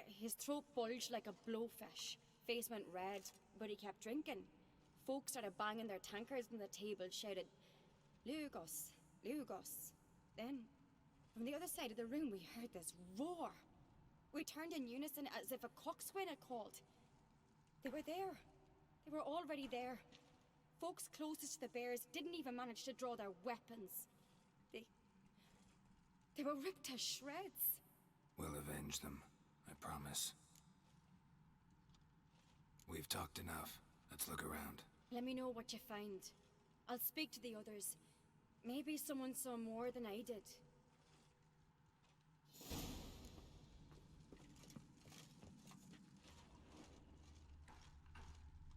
His throat bulged like a blowfish, face went red, but he kept drinking. Folks started banging their tankards on the table, shouted, "Lugos, Lugos." Then, from the other side of the room, we heard this roar. We turned in unison as if a coxswain had called. They were there. They were already there. Folks closest to the bears didn't even manage to draw their weapons. They were ripped to shreds. We'll avenge them, I promise. We've talked enough. Let's look around. Let me know what you find. I'll speak to the others. Maybe someone saw more than I did.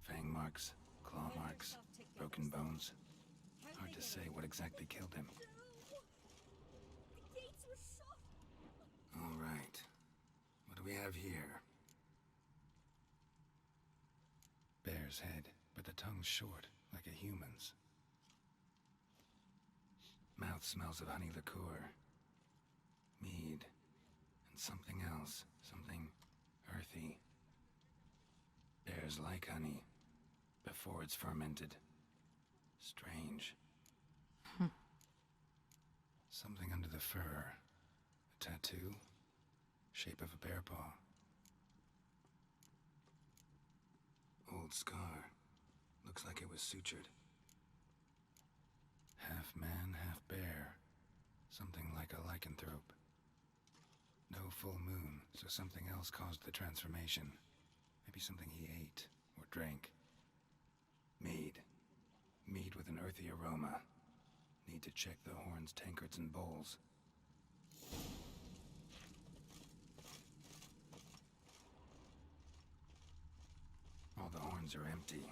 Fang marks, claw marks, broken bones. Hard to say what exactly killed him. The gates were shut. All right. What do we have here? Bear's head, but the tongue's short, like a human's. Mouth smells of honey liqueur. Mead. And something else. Something earthy. Bears like honey. Before it's fermented. Strange. Something under the fur. A tattoo. Shape of a bear paw. Old scar. Looks like it was sutured. Half man, half bear. Something like a lycanthrope. No full moon, so something else caused the transformation. Maybe something he ate or drank. Mead. Mead with an earthy aroma. Need to check the horns, tankards, and bowls. All the horns are empty.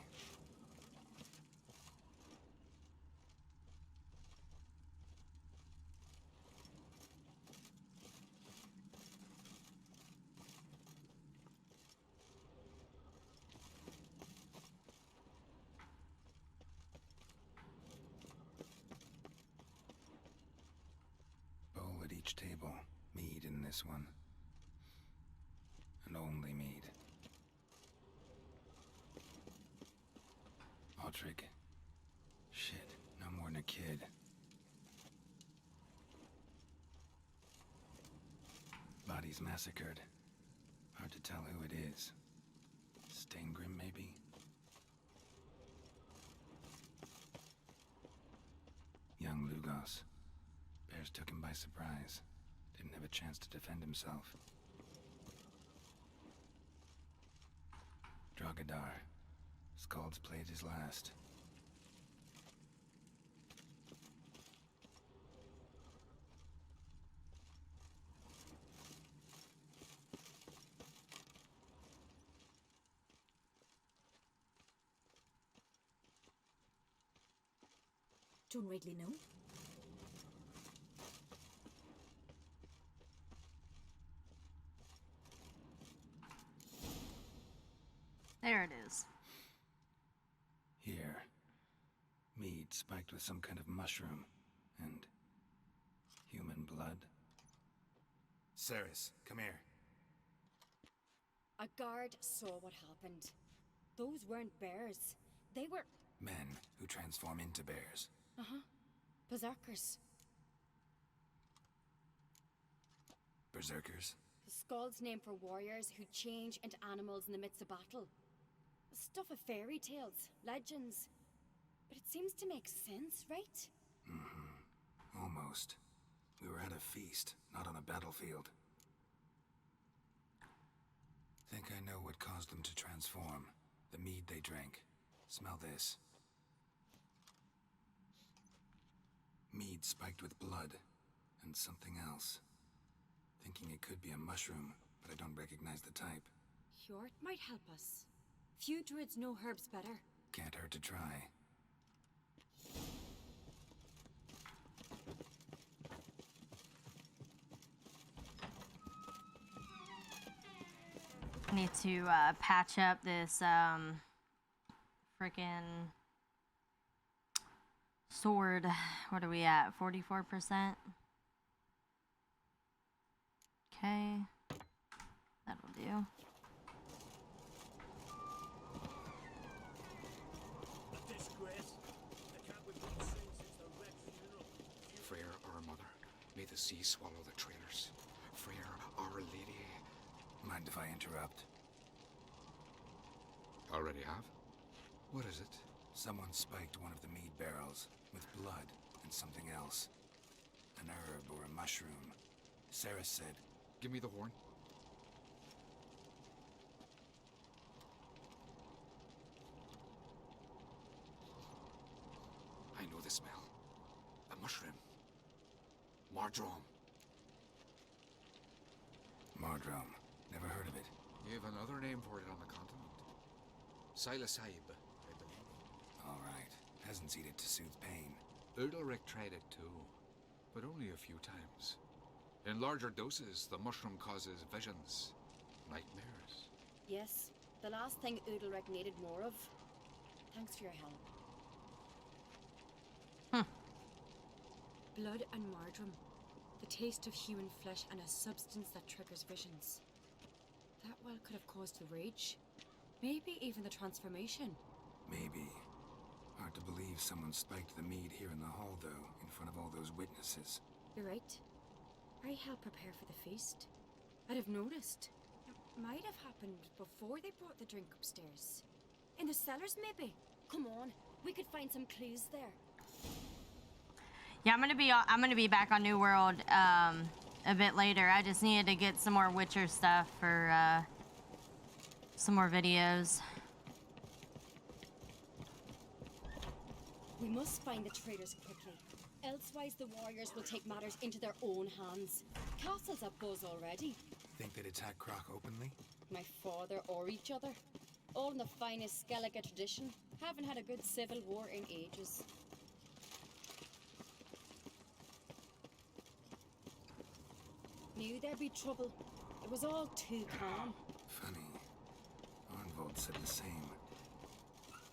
Bowl at each table. Mead in this one. And only mead. Aldrich. Shit, no more than a kid. Bodies massacred. Hard to tell who it is. Steingrim, maybe? Young Lugos. Bears took him by surprise. Didn't have a chance to defend himself. Drogadar. Skald's played his last. Don't rightly know. There it is. Here. Mead spiked with some kind of mushroom. And human blood. Ceres, come here. A guard saw what happened. Those weren't bears. They were... Men who transform into bears. Uh-huh. Berserkers. Berserkers? The Skald's name for warriors who change into animals in the midst of battle. Stuff of fairy tales, legends. But it seems to make sense, right? Mm-hmm. Almost. We were at a feast, not on a battlefield. Think I know what caused them to transform. The mead they drank. Smell this. Mead spiked with blood. And something else. Thinking it could be a mushroom, but I don't recognize the type. Hjort might help us. Few druids know herbs better. Can't hurt to try. Need to patch up this freaking sword. What are we at? 44%. Okay, that'll do. Freyr, our mother, may the sea swallow the traitors. Freyr, our lady. Mind if I interrupt? Already have? What is it? Someone spiked one of the mead barrels with blood and something else. An herb or a mushroom. Sarah said... Give me the horn. I know the smell. A mushroom. Mardrome. Mardrome. Never heard of it. You have another name for it on the continent. Psilocybe, I believe. All right. Peasants eat it to soothe pain. Udalric tried it too, but only a few times. In larger doses, the mushroom causes visions, nightmares. Yes, the last thing Udalric needed more of. Thanks for your help. Blood and Mardrome. The taste of human flesh and a substance that triggers visions. That well could have caused the rage. Maybe even the transformation. Maybe. Hard to believe someone spiked the mead here in the hall, though, in front of all those witnesses. You're right. I helped prepare for the feast. I'd have noticed. It might have happened before they brought the drink upstairs. In the cellars, maybe. Come on, we could find some clues there. Yeah, I'm gonna be back on New World a bit later. I just needed to get some more Witcher stuff for some more videos. We must find the traitors quickly. Elsewise, the warriors will take matters into their own hands. Castle's abuzz already. Think they'd attack Croc openly? My father or each other. All in the finest Skellige tradition. Haven't had a good civil war in ages. Knew there'd be trouble. It was all too calm. Funny. Arnvold said the same.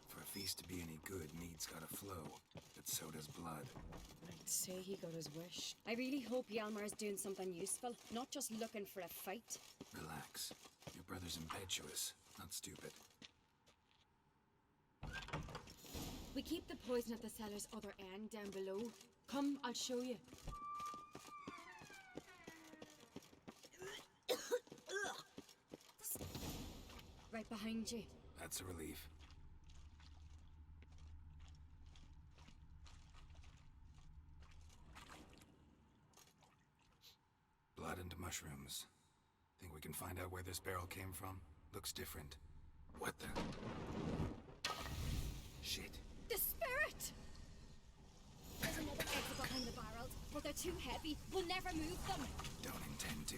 For a feast to be any good, mead's gotta flow, but so does blood. I'd say he got his wish. I really hope Hjalmar's doing something useful, not just looking for a fight. Relax. Your brother's impetuous, not stupid. We keep the poison at the cellar's other end down below. Come, I'll show you. Right behind you. That's a relief. Blood and mushrooms. Think we can find out where this barrel came from? Looks different. What the? Shit. The spirit! There's another exit behind the barrels, but they're too heavy. We'll never move them. Don't intend to.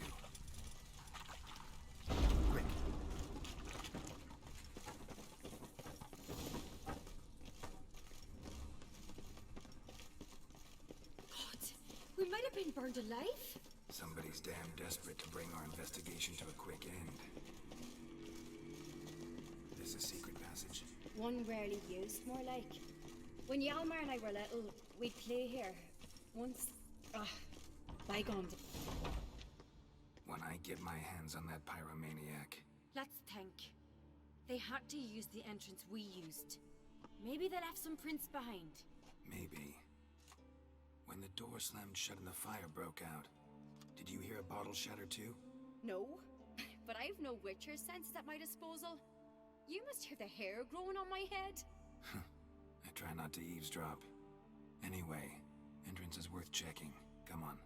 We might have been burned alive. Somebody's damn desperate to bring our investigation to a quick end. There's a secret passage. One rarely used, more like. When Hjalmar and I were little, we'd play here. Once... bygones. When I get my hands on that pyromaniac. Let's think. They had to use the entrance we used. Maybe they left some prints behind. Maybe. When the door slammed shut and the fire broke out, did you hear a bottle shatter too? No, but I've no Witcher sense at my disposal. You must hear the hair growing on my head. I try not to eavesdrop. Anyway, entrance is worth checking. Come on.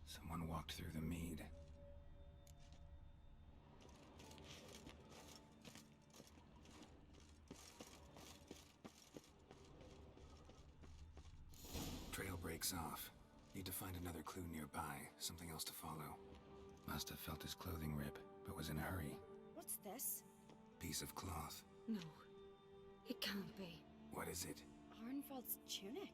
Someone walked through the mead. Trail breaks off. Need to find another clue nearby, something else to follow. Must have felt his clothing rip, but was in a hurry. What's this? Piece of cloth. No, it can't be. What is it? Arnvald's tunic.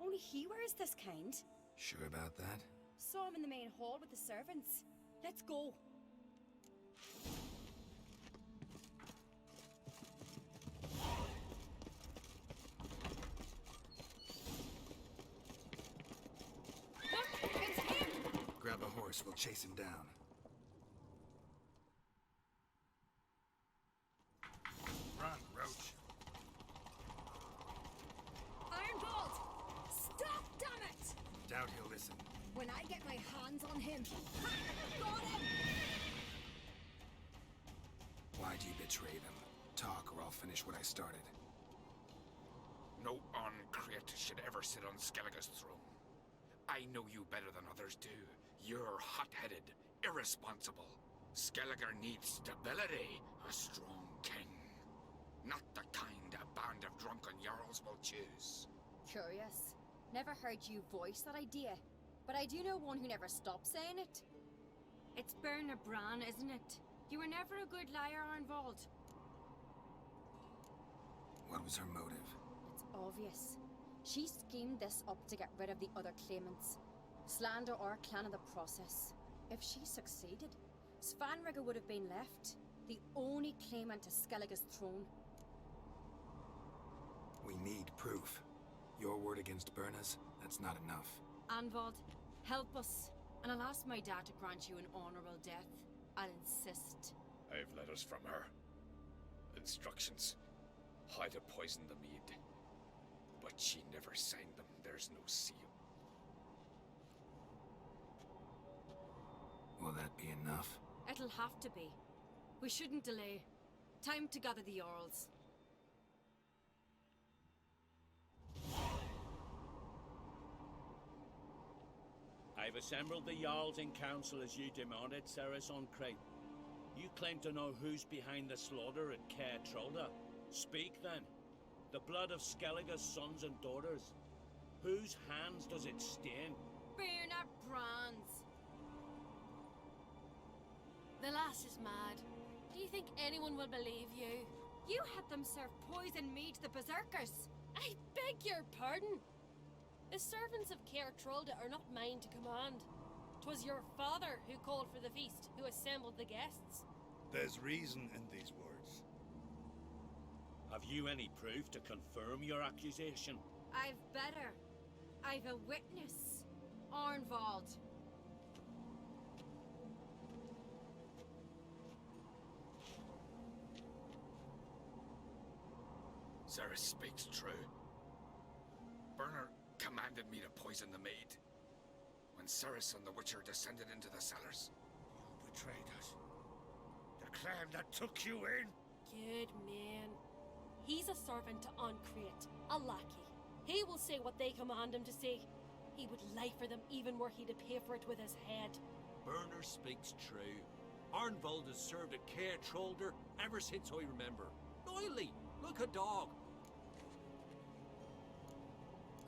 Only he wears this kind. Sure about that? Saw him in the main hall with the servants. Let's go. Look, it's him! Grab a horse, we'll chase him down. Run, Roach. Ironbolt! Stop, damn it! Doubt he'll listen. When I get my hands on him, ha! Got him! Why'd you betray them? Talk, or I'll finish what I started. No Uncreate should ever sit on Skellige's throne. I know you better than others do. You're hot-headed, irresponsible. Skellige needs stability, a strong king. Not the kind a band of drunken jarls will choose. Curious. Never heard you voice that idea. But I do know one who never stops saying it. It's Berna Bran, isn't it? You were never a good liar, Arnvald. What was her motive? It's obvious. She schemed this up to get rid of the other claimants. Slander our clan in the process. If she succeeded, Svanrige would have been left, the only claimant to Skellige's throne. We need proof. Your word against Berna's, that's not enough. Arnvald, help us, and I'll ask my dad to grant you an honorable death. I'll insist. I have letters from her. Instructions. How to poison the mead. But she never signed them. There's no seal. Will that be enough? It'll have to be. We shouldn't delay. Time to gather the Jarls. I've assembled the Jarls in council as you demanded, Ceres on Crate. You claim to know who's behind the slaughter at Caer Trolda. Speak then. The blood of Skellige's sons and daughters. Whose hands does it stain? Berna Bran's. The lass is mad. Do you think anyone will believe you? You had them serve poison mead to the berserkers. I beg your pardon. The servants of Caer Trolda are not mine to command. 'Twas your father who called for the feast, who assembled the guests. There's reason in these words. Have you any proof to confirm your accusation? I've better. I've a witness. Arnvald. Ceres speaks true. Berna commanded me to poison the maid. When Ceres and the Witcher descended into the cellars. You betrayed us. The clan that took you in. Good man. He's a servant to Uncreate, a lackey. He will say what they command him to say. He would lie for them even were he to pay for it with his head. Berner speaks true. Arnvald has served at Caer Trolder ever since I remember. Noily, look a dog.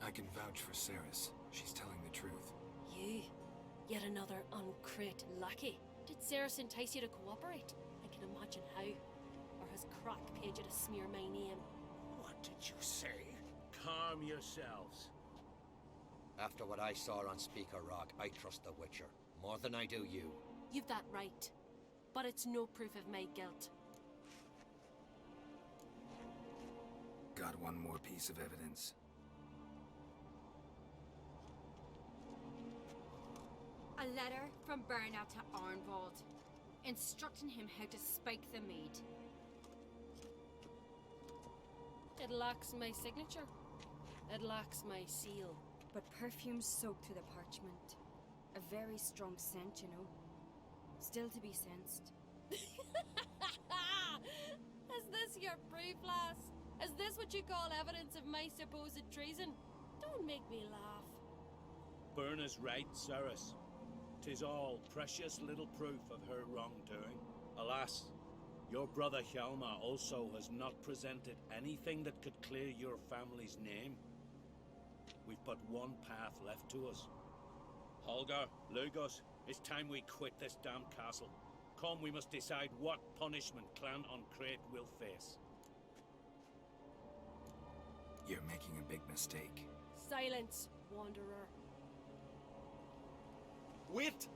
I can vouch for Ceres. She's telling the truth. You? Yet another Uncreate lackey? Did Ceres entice you to cooperate? I can imagine how. Or has Crack paid you to smear my name? What did you say? Calm yourselves. After what I saw on Speaker Rock, I trust the Witcher. More than I do you. You've that right. But it's no proof of my guilt. Got one more piece of evidence. A letter from Berna to Arnvald, instructing him how to spike the mead. It lacks my signature. It lacks my seal. But perfume soaked through the parchment. A very strong scent, you know. Still to be sensed. Is this your proof, lass? Is this what you call evidence of my supposed treason? Don't make me laugh. Berna's right, Ceres. 'Tis all precious little proof of her wrongdoing. Alas, your brother Hjalmar also has not presented anything that could clear your family's name. we've but one path left to us. Holger, Lugos, it's time we quit this damn castle. Come, we must decide what punishment Clan on Crete will face. You're making a big mistake. Silence, Wanderer. Wait!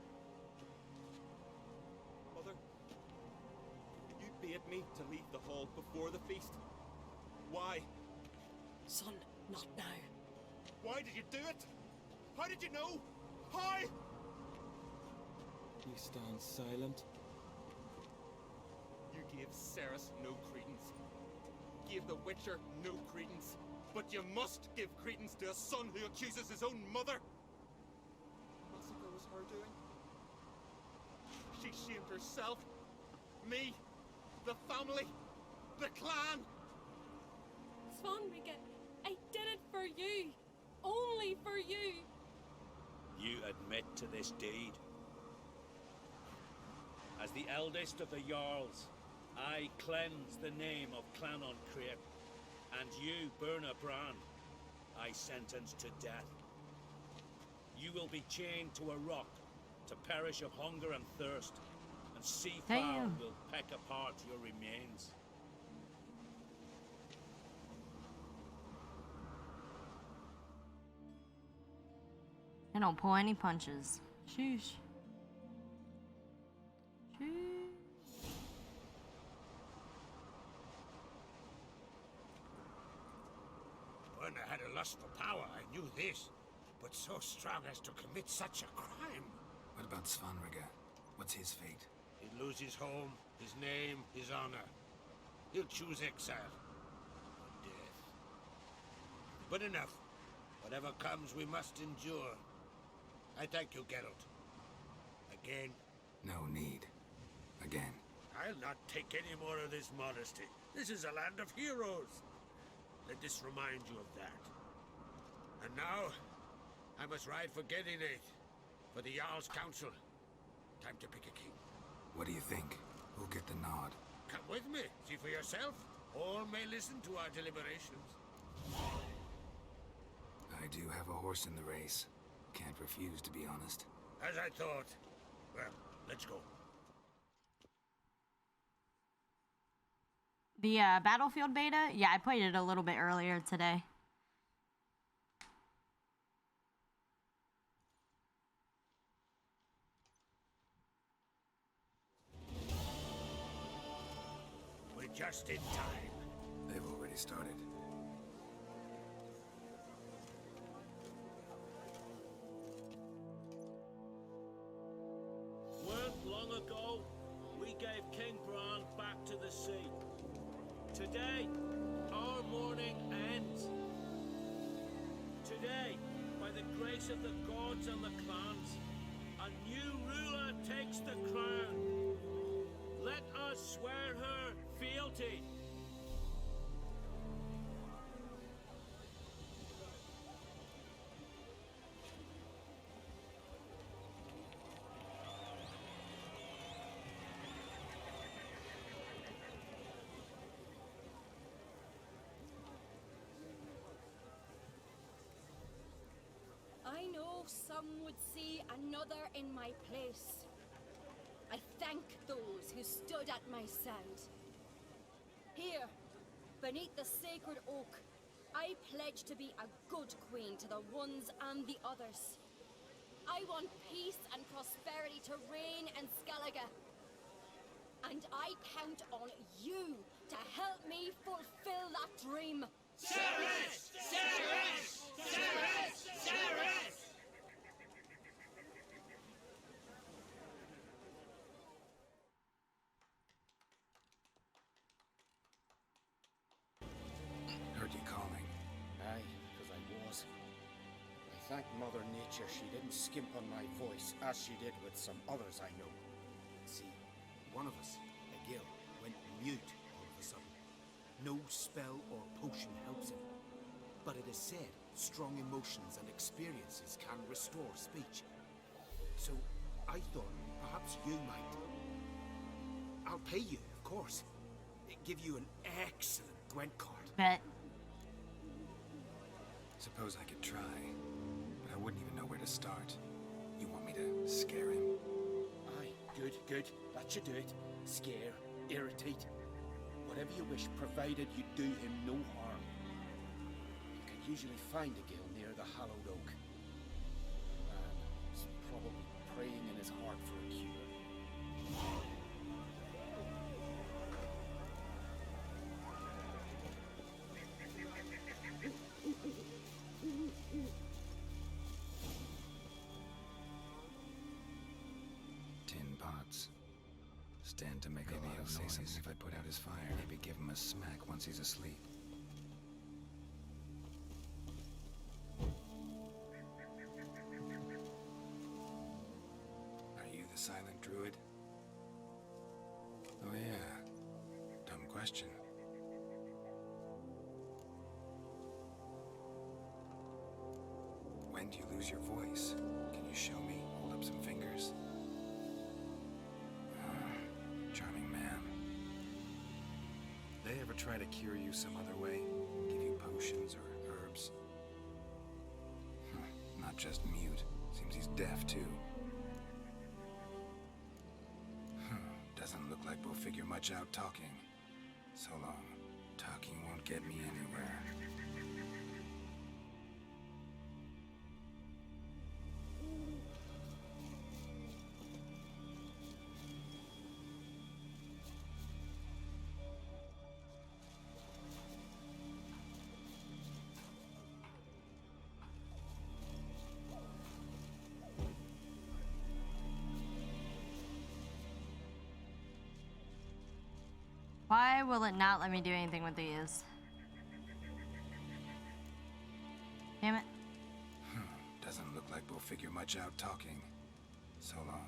Mother, you bade me to leave the hall before the feast. Why? Son, not now. Why did you do it? How did you know? How? You stand silent. You gave Ceres no credence. Gave the Witcher no credence. But you must give credence to a son who accuses his own mother. Massacre was her doing. She shamed herself, me, the family, the clan. Svanrige, I did it for you. Only for you. You admit to this deed. As the eldest of the Jarls, I cleanse the name of Clan on Crete, and you, Berna Bran, I sentence to death. You will be chained to a rock to perish of hunger and thirst, and sea fowl will peck apart your remains. They don't pull any punches. Sheesh. Berna had a lust for power, I knew this. But so strong as to commit such a crime. What about Svanrige? What's his fate? He'll lose his home, his name, his honor. He'll choose exile. Or death. But enough. Whatever comes, we must endure. I thank you, Geralt. Again. No need. Again. I'll not take any more of this modesty. This is a land of heroes. Let this remind you of that. And now, I must ride for Gedinate, for the Jarl's Council. Time to pick a king. What do you think? Who'll get the nod? Come with me, see for yourself. All may listen to our deliberations. I do have a horse in the race. Can't refuse, to be honest. As I thought. Well, let's go. The Battlefield beta? Yeah, I played it a little bit earlier today. We're just in time. They've already started. Weren't long ago, we gave King Bran back to the sea. Today, our mourning ends. Today, by the grace of the gods and the clans, a new ruler takes the crown. Let us swear her fealty. I know some would see another in my place. I thank those who stood at my side. Here, beneath the sacred oak, I pledge to be a good queen to the ones and the others. I want peace and prosperity to reign in Skellige. And I count on you to help me fulfill that dream. Ceres! Ceres! Ceres! Ceres! Heard you calling. Aye, because I was. I thank Mother Nature she didn't skimp on my voice, as she did with some others I know. See, one of us, a Gil, went mute all of a sudden. No spell or potion helps him. But it is said strong emotions and experiences can restore speech. So I thought perhaps you might. I'll pay you, of course. Give you an excellent Gwent card. Bet. suppose I could try, but I wouldn't even know where to start. You want me to scare him? Aye, good, good. That should do it. Scare, irritate. Whatever you wish, provided you do him no harm. You can usually find a gill near the hallowed oak. Man is probably praying in his heart for a cure. 10 pots. Stand to make maybe he'll say something if I put out his fire. Maybe give him a smack once he's asleep. Are you the silent druid? Oh yeah. Dumb question. When do you lose your voice? Can you show me? Hold up some fingers. Charming man. They ever try to cure you some other way? Give you potions or herbs? Not just mute. Seems he's deaf too. Doesn't look like we'll figure much out talking. So long. Talking won't get me anywhere. Why will it not let me do anything with these? Damn it. Doesn't look like we'll figure much out talking. So long.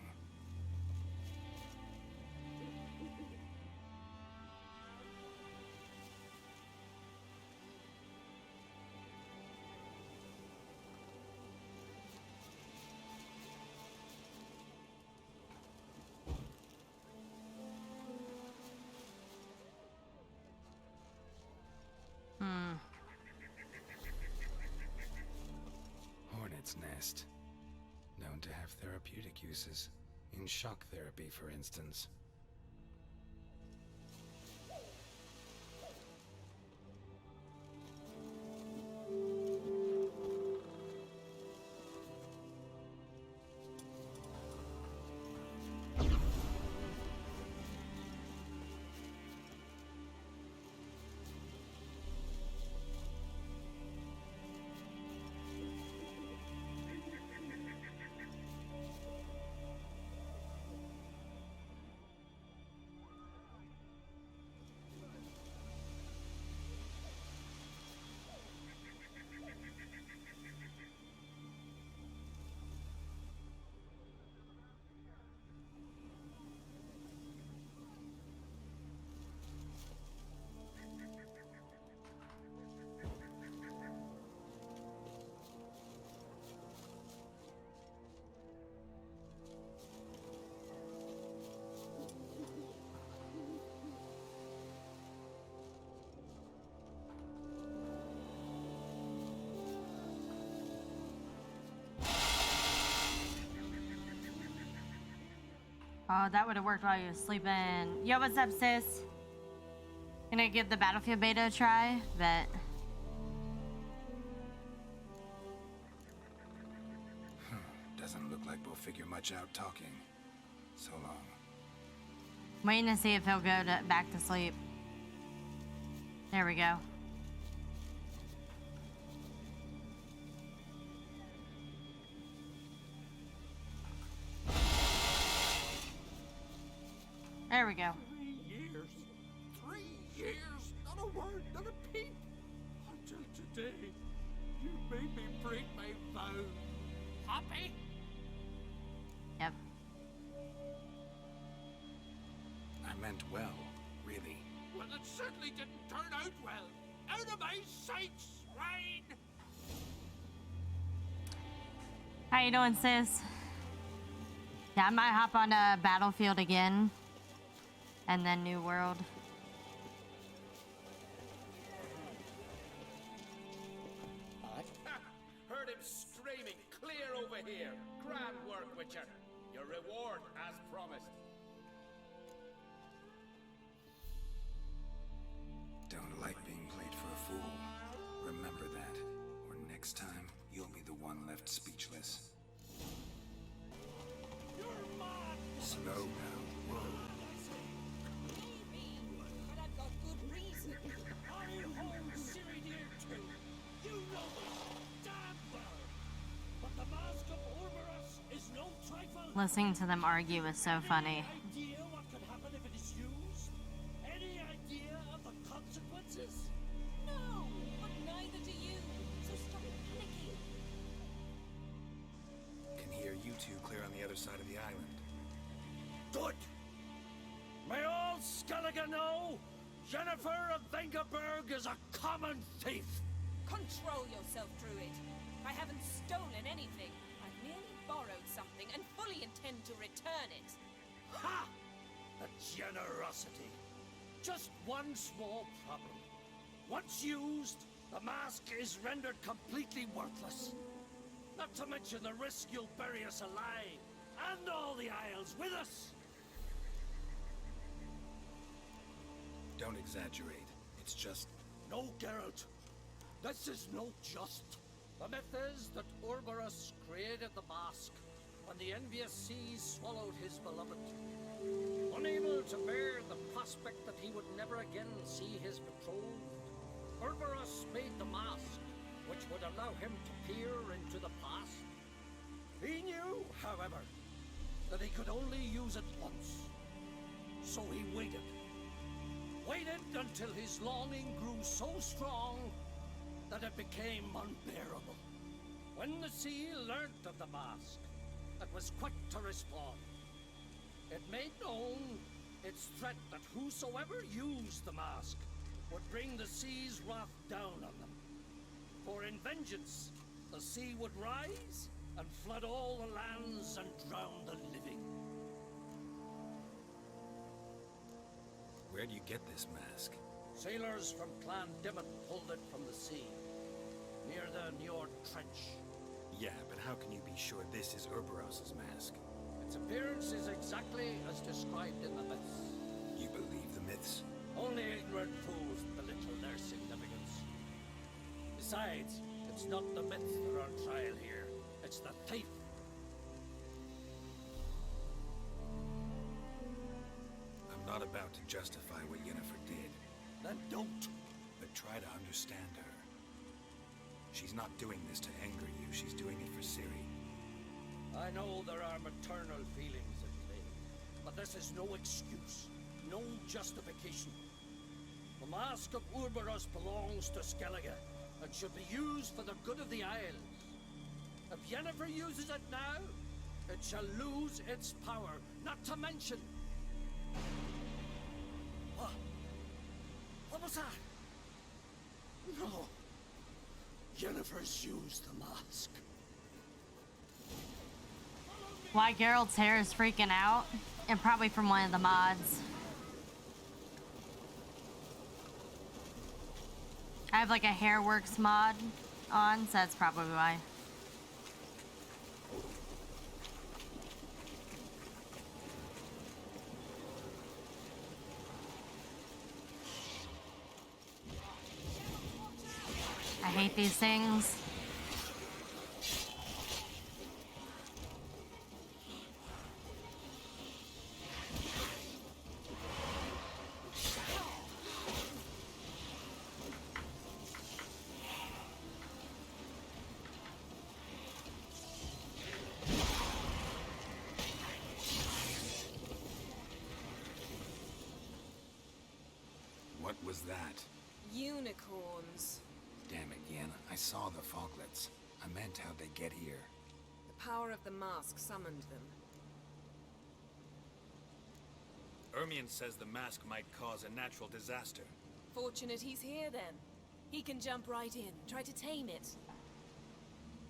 Hornet's nest. Known to have therapeutic uses. In shock therapy, for instance. Oh, that would have worked while you were sleeping. Yo, what's up, sis? Gonna give the Battlefield beta a try, but... Doesn't look like we'll figure much out talking. So long. Waiting to see if he'll go back to sleep. There we go. There we go. 3 years, not a word, not a peep. Until today, you made me break my vow. Happy? Yep. I meant well, really. Well, it certainly didn't turn out well. Out of my sight, swine! How you doing, sis? Yeah, I might hop on a Battlefield again. And then New World. here. Grand work, Witcher. Your reward as promised. Don't like being played for a fool. Remember that, or next time, you'll be the one left speechless. Slow now. Whoa. Maybe, but I've got good reason. I'll hold Ciri dear too. You know this damn well. But the Mask of Orberus is no trifle. Listening to them argue is so funny. Any idea what could happen if it is used? Any idea of the consequences? No, but neither do you. So stop panicking. Can hear you two clear on the other side of the island. Good. May all Skellige know, Yennefer of Vengerberg is a common thief. Control yourself, Druid. I haven't stolen anything. I've merely borrowed something and fully intend to return it. Ha! The generosity. Just one small problem. Once used, the mask is rendered completely worthless. Not to mention the risk you'll bury us alive, and all the Isles with us. Don't exaggerate. It's just... No, Geralt. This is no just. The myth is that Orberus created the mask when the envious seas swallowed his beloved. Unable to bear the prospect that he would never again see his betrothed, Orberus made the mask, which would allow him to peer into the past. He knew, however, that he could only use it once. So he waited. Waited until his longing grew so strong that it became unbearable. When the sea learnt of the mask, it was quick to respond. It made known its threat that whosoever used the mask would bring the sea's wrath down on them. For in vengeance, the sea would rise and flood all the lands and drown the living. Where do you get this mask? Sailors from Clan Dimmet pulled it from the sea, near the Njord Trench. Yeah, but how can you be sure this is Orberos's mask? Its appearance is exactly as described in the myths. You believe the myths? Only ignorant fools belittle their significance. Besides, it's not the myths that are on trial here. It's the thief. I'm not about to justify what Yennefer did. Then don't. But try to understand her. She's not doing this to anger you. She's doing it for Ciri. I know there are maternal feelings at play, but this is no excuse, no justification. The Mask of Orberus belongs to Skellige, and should be used for the good of the Isles. If Yennefer uses it now, it shall lose its power, not to mention... What was that? No. Yennefer's used the mask. Why Geralt's hair is freaking out, and probably from one of the mods. I have like a Hairworks mod on, so that's probably why. I hate these things. What was that? Unicorns. Damn it, Yen. I saw the foglets. I meant how'd they get here. The power of the mask summoned them. Ermion says the mask might cause a natural disaster. Fortunate he's here then. He can jump right in, try to tame it.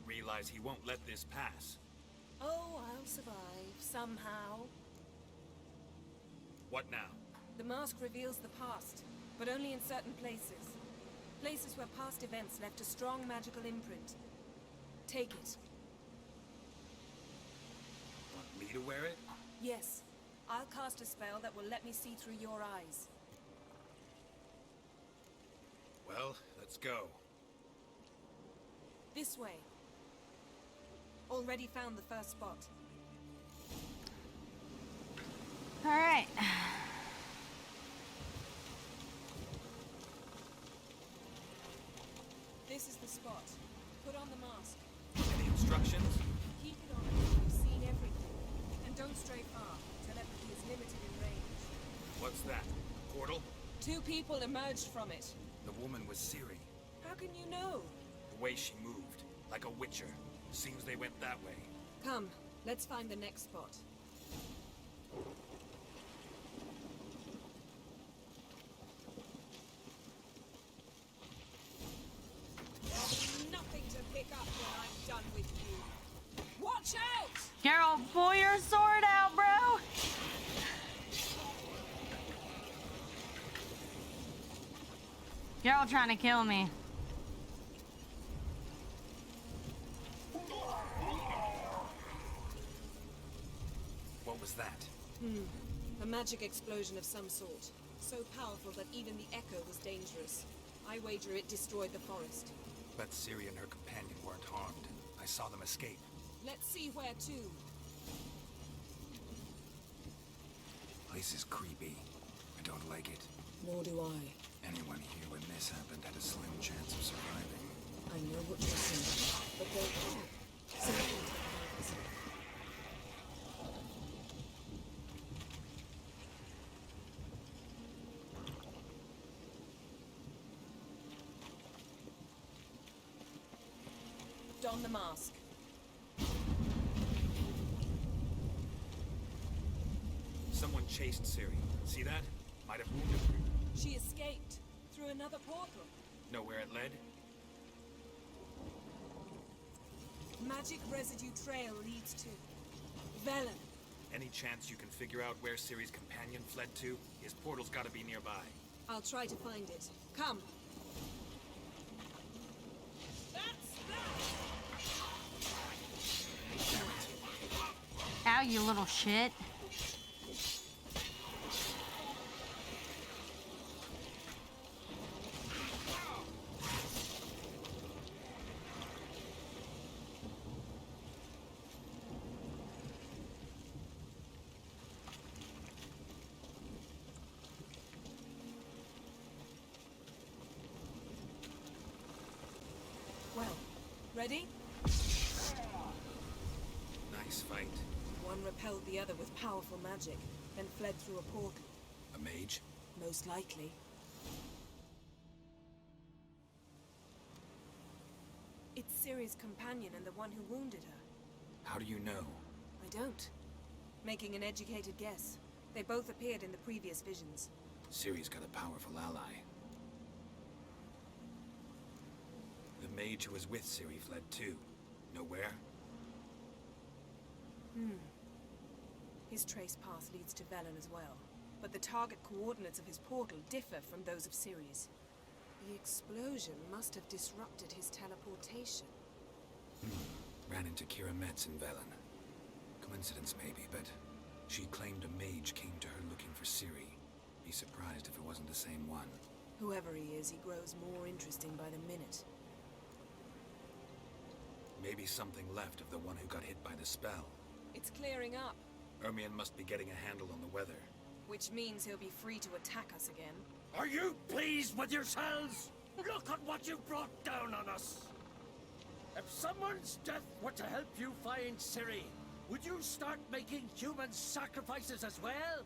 Realize he won't let this pass. Oh, I'll survive, somehow. What now? The mask reveals the past, but only in certain places. Places where past events left a strong magical imprint. Take it. me to wear it? Yes. I'll cast a spell that will let me see through your eyes. Well, let's go. This way. Already found the first spot. All right. This is the spot. Put on the mask. Any instructions? Keep it on until you've seen everything. And don't stray far. Telepathy is limited in range. What's that? Portal? 2 people emerged from it. The woman was Ciri. How can you know? The way she moved, like a witcher. Seems they went that way. Come, let's find the next spot. There's nothing to pick up when I'm done with you. Watch out! Geralt, pull your sword out, bro. Geralt trying to kill me. What was that? A magic explosion of some sort. So powerful that even the echo was dangerous. I wager it destroyed the forest. But Ciri and her companion weren't harmed. I saw them escape. Let's see where to. Place is creepy. I don't like it. Nor do I. Anyone here when this happened had a slim chance of surviving. I know what you're saying, but they have something to hide. Don the mask. Someone chased Ciri. See that? Might have wounded her. She escaped through another portal. Know where it led? Magic residue trail leads to Velen. Any chance you can figure out where Ciri's companion fled to? His portal's gotta be nearby. I'll try to find it. Come. Ow, you little shit. Well, ready? Nice fight. One repelled the other with powerful magic, then fled through a portal. A mage? Most likely. It's Ciri's companion and the one who wounded her. How do you know? I don't. Making an educated guess. They both appeared in the previous visions. Ciri's got a powerful ally. The mage who was with Ciri fled too. Know where? His trace path leads to Velen as well. But the target coordinates of his portal differ from those of Ciri's. The explosion must have disrupted his teleportation. Ran into Kira Metz in Velen. Coincidence maybe, but she claimed a mage came to her looking for Ciri. Be surprised if it wasn't the same one. Whoever he is, he grows more interesting by the minute. Maybe something left of the one who got hit by the spell. It's clearing up, Ermion must be getting a handle on the weather. which means he'll be free to attack us again. Are you pleased with yourselves? Look at what you brought down on us! If someone's death were to help you find Ciri, would you start making human sacrifices as well?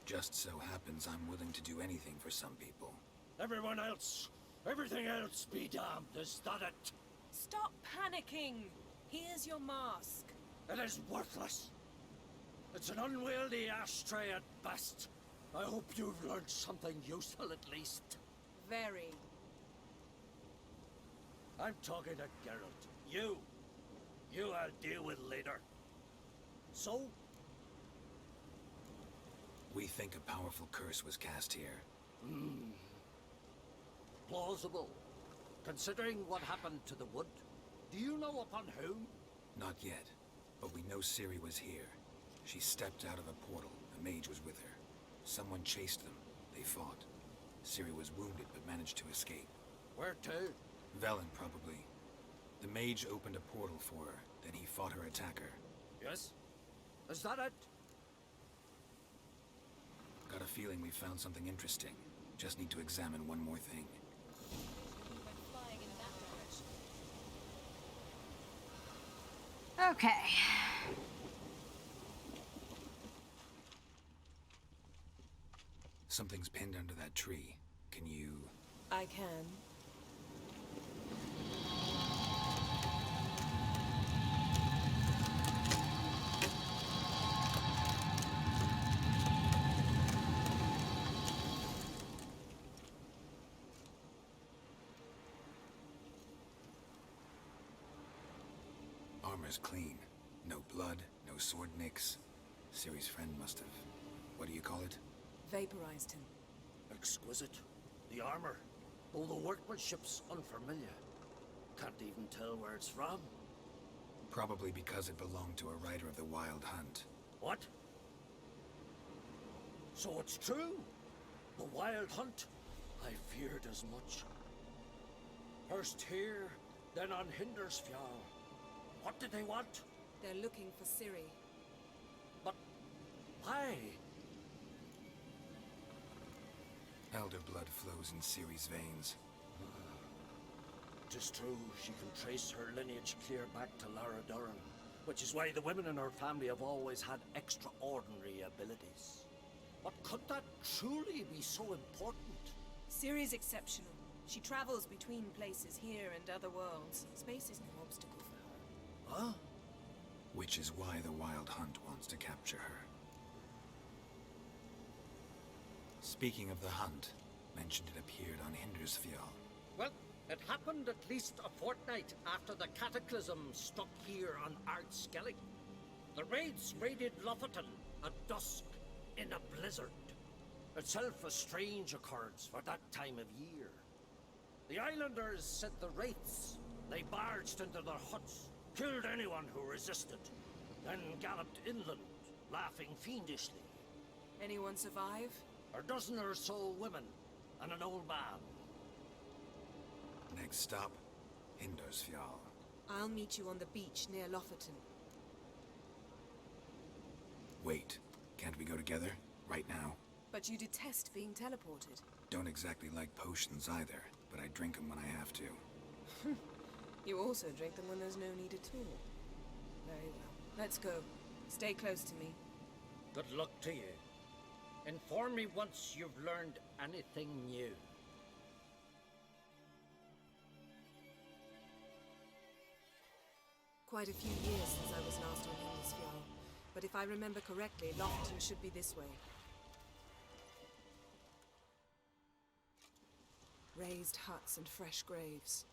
Just so happens I'm willing to do anything for some people. Everyone else, everything else be damned, is that it? Stop panicking! Here's your mask. It is worthless. It's an unwieldy ashtray at best. I hope you've learned something useful at least. Very. I'm talking to Geralt. You I'll deal with later. So? We think a powerful curse was cast here. Plausible. Considering what happened to the wood. Do you know upon whom? Not yet, but we know Ciri was here. She stepped out of a portal. A mage was with her. Someone chased them. They fought. Ciri was wounded, but managed to escape. Where to? Velen, probably. The mage opened a portal for her, then he fought her attacker. Yes? Is that it? Got a feeling we found something interesting. Just need to examine one more thing. Okay. Something's pinned under that tree. Can you... I can. Armor's clean. No blood, no sword nicks. Ciri's friend must have... What do you call it? Vaporized him. Exquisite. The armor, though the workmanship's unfamiliar. Can't even tell where it's from. Probably because it belonged to a rider of the Wild Hunt. What? So it's true? The Wild Hunt? I feared as much. First here, then on Hindersfjall. What did they want? They're looking for Ciri. But why? Elder blood flows in Ciri's veins. Tis true, she can trace her lineage clear back to Lara Duran, which is why the women in her family have always had extraordinary abilities. But could that truly be so important? Ciri's exceptional. She travels between places here and other worlds. Space is no obstacle for her. Huh? Which is why the Wild Hunt wants to capture her. Speaking of the hunt, mentioned it appeared on Hindersfjall. Well, it happened at least a fortnight after the cataclysm struck here on Skellige. The raids raided Lofoten at dusk in a blizzard. Itself a strange occurrence for that time of year. The islanders said the wraiths. They barged into their huts, killed anyone who resisted, then galloped inland, laughing fiendishly. Anyone survive? A dozen or so women, and an old man. Next stop, Hindersfjall. I'll meet you on the beach near Lofoten. Wait, can't we go together? Right now? But you detest being teleported. Don't exactly like potions either, but I drink them when I have to. You also drink them when there's no need at all. Very well. Let's go. Stay close to me. Good luck to you. Inform me once you've learned anything new. Quite a few years since I was last on Hindersfjall, but if I remember correctly, Lofoten should be this way. Raised huts and fresh graves.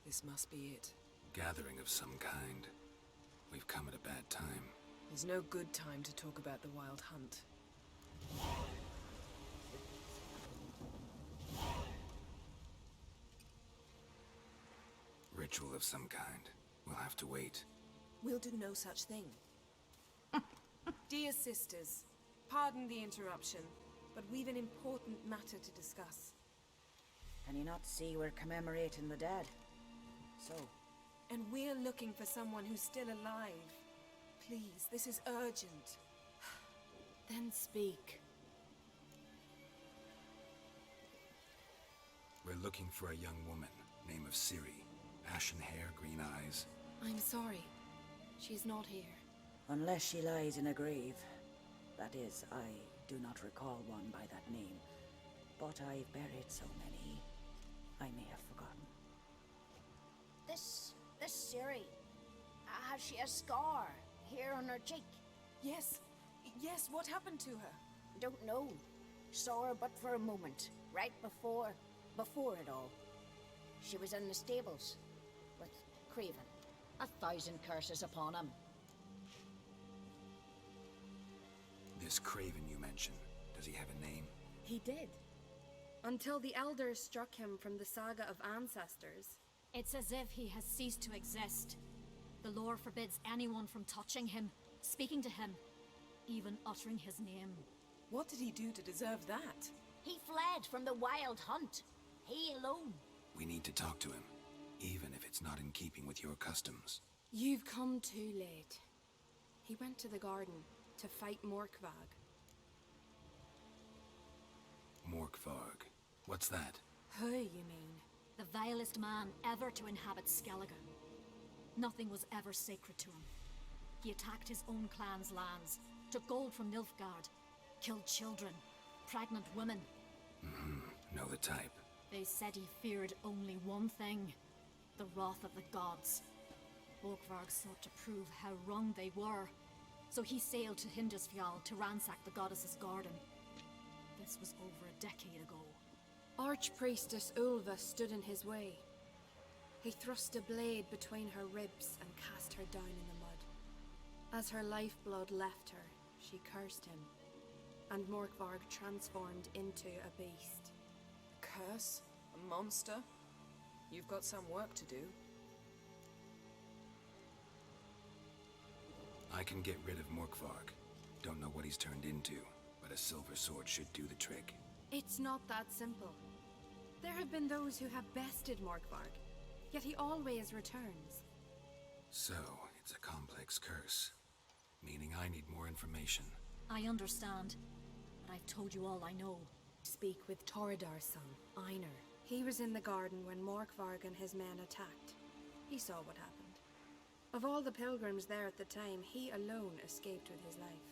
This must be it. Gathering of some kind. We've come at a bad time. There's no good time to talk about the Wild Hunt. Ritual of some kind. We'll have to wait. We'll do no such thing. Dear sisters, pardon the interruption, but we've an important matter to discuss. Can you not see we're commemorating the dead? So? And we're looking for someone who's still alive. Please, this is urgent. Then speak. We're looking for a young woman, name of Ciri. Ashen hair, green eyes. I'm sorry. She's not here. Unless she lies in a grave. That is, I do not recall one by that name. But I've buried so many, I may have forgotten. This Ciri, has she a scar here on her cheek? Yes, what happened to her? Don't know. Saw her but for a moment, right before it all. She was in the stables with Craven. 1,000 curses upon him. This Craven you mentioned, does he have a name? He did. Until the elders struck him from the saga of ancestors. It's as if he has ceased to exist. The lore forbids anyone from touching him, speaking to him, even uttering his name. What did he do to deserve that? He fled from the wild hunt. He alone. We need to talk to him, even if it's not in keeping with your customs. You've come too late. He went to the garden to fight Morkvag. Morkvarg. What's that? Who, you mean? The vilest man ever to inhabit Skellige. Nothing was ever sacred to him. He attacked his own clan's lands, took gold from Nilfgaard, killed children, pregnant women. Know the type. They said he feared only one thing, the wrath of the gods. Morkvarg sought to prove how wrong they were, so he sailed to Hindisfjall to ransack the goddess's garden. This was over a decade ago. Archpriestess Ulva stood in his way. He thrust a blade between her ribs and cast her down in the mud. As her lifeblood left her, she cursed him, and Morkvarg transformed into a beast. A curse? A monster? You've got some work to do. I can get rid of Morkvarg. Don't know what he's turned into, but a silver sword should do the trick. It's not that simple. There have been those who have bested Morkvarg, yet he always returns. So, it's a complex curse, meaning I need more information. I understand, but I've told you all I know. Speak with Toredar's son, Einar. He was in the garden when Morkvarg and his men attacked. He saw what happened. Of all the pilgrims there at the time, he alone escaped with his life.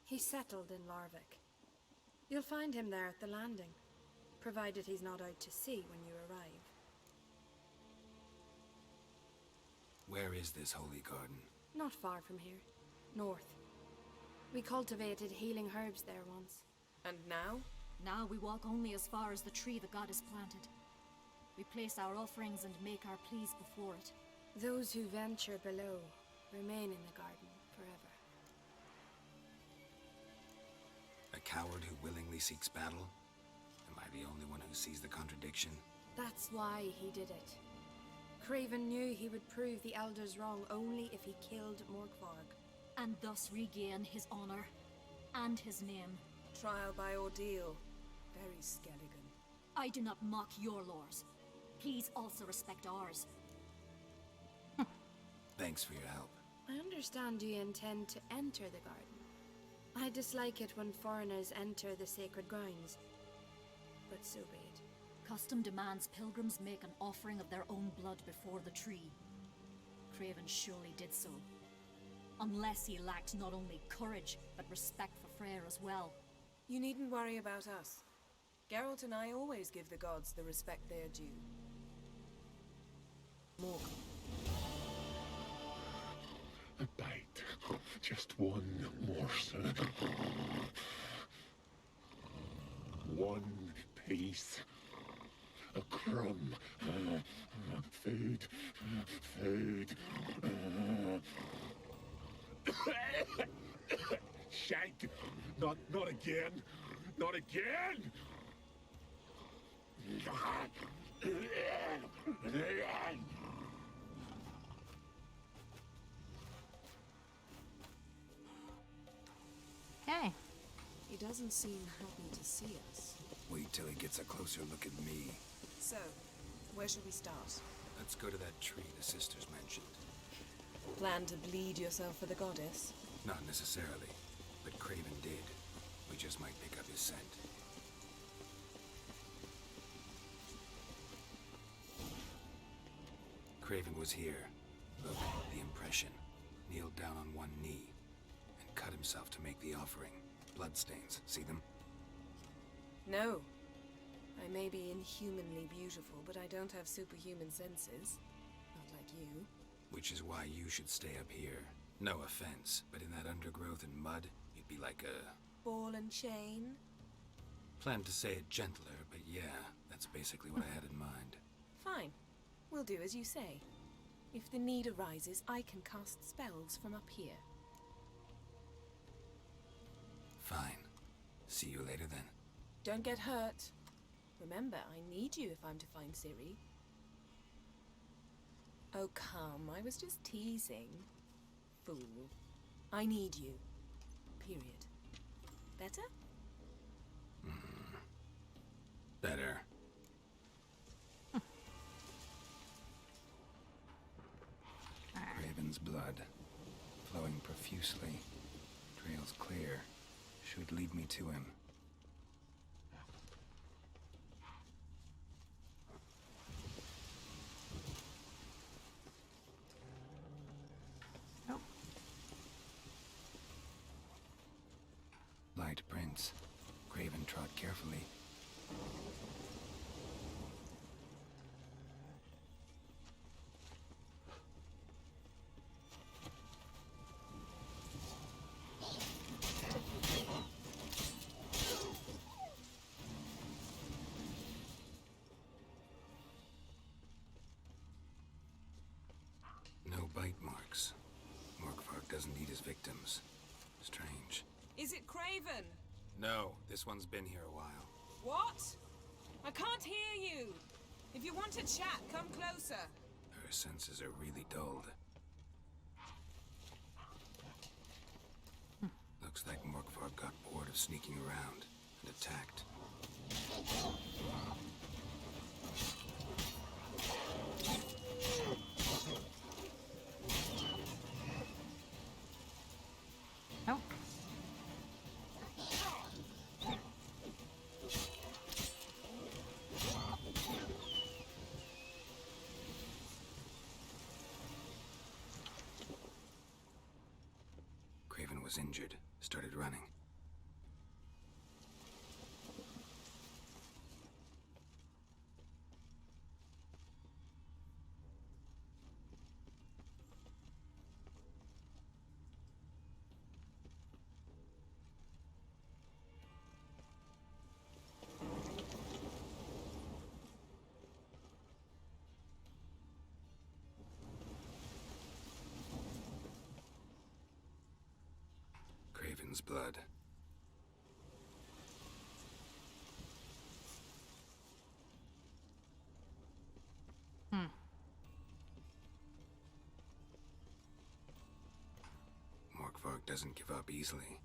He settled in Larvik. You'll find him there at the landing, provided he's not out to sea when you arrive. Where is this holy garden? Not far from here. North. We cultivated healing herbs there once. And now? Now we walk only as far as the tree the goddess planted. We place our offerings and make our pleas before it. Those who venture below remain in the garden forever. A coward who willingly seeks battle? Am I the only one who sees the contradiction? That's why he did it. Craven knew he would prove the elders wrong only if he killed Morkvarg. And thus regain his honor and his name. Trial by ordeal. Very Skelligan. I do not mock your laws. Please also respect ours. Thanks for your help. I understand you intend to enter the garden. I dislike it when foreigners enter the sacred grounds, but so be it. Custom demands pilgrims make an offering of their own blood before the tree. Craven surely did so. Unless he lacked not only courage, but respect for Freyr as well. You needn't worry about us. Geralt and I always give the gods the respect they're due. Mork. A bite. Just one morsel. One piece. A crumb. Food. Food. Shank. Not again. Not again. Okay. He doesn't seem happy to see us. Wait till he gets a closer look at me. So, where should we start? Let's go to that tree the sisters mentioned. Plan to bleed yourself for the goddess? Not necessarily, but Craven did. We just might pick up his scent. Craven was here. Look, the impression. Kneeled down on one knee and cut himself to make the offering. Bloodstains, see them? No. I may be inhumanly beautiful, but I don't have superhuman senses. Not like you. Which is why you should stay up here. No offense, but in that undergrowth and mud, you'd be like a... Ball and chain? Planned to say it gentler, but yeah, that's basically what I had in mind. Fine. We'll do as you say. If the need arises, I can cast spells from up here. Fine. See you later then. Don't get hurt. Remember, I need you if I'm to find Ciri. Oh, come. I was just teasing. Fool. I need you. Period. Better? Better. Raven's blood, flowing profusely. Trails clear. Should lead me to him. Nope. Light prints. Craven trod carefully. No bite marks. Morkvark doesn't eat his victims. Strange. Is it Craven? No, this one's been here a while. What? I can't hear you. If you want to chat, come closer. Her senses are really dulled. Looks like Morkvark got bored of sneaking around and attacked. Nope. Craven was injured, started running. Craven's blood. Morkvark doesn't give up easily.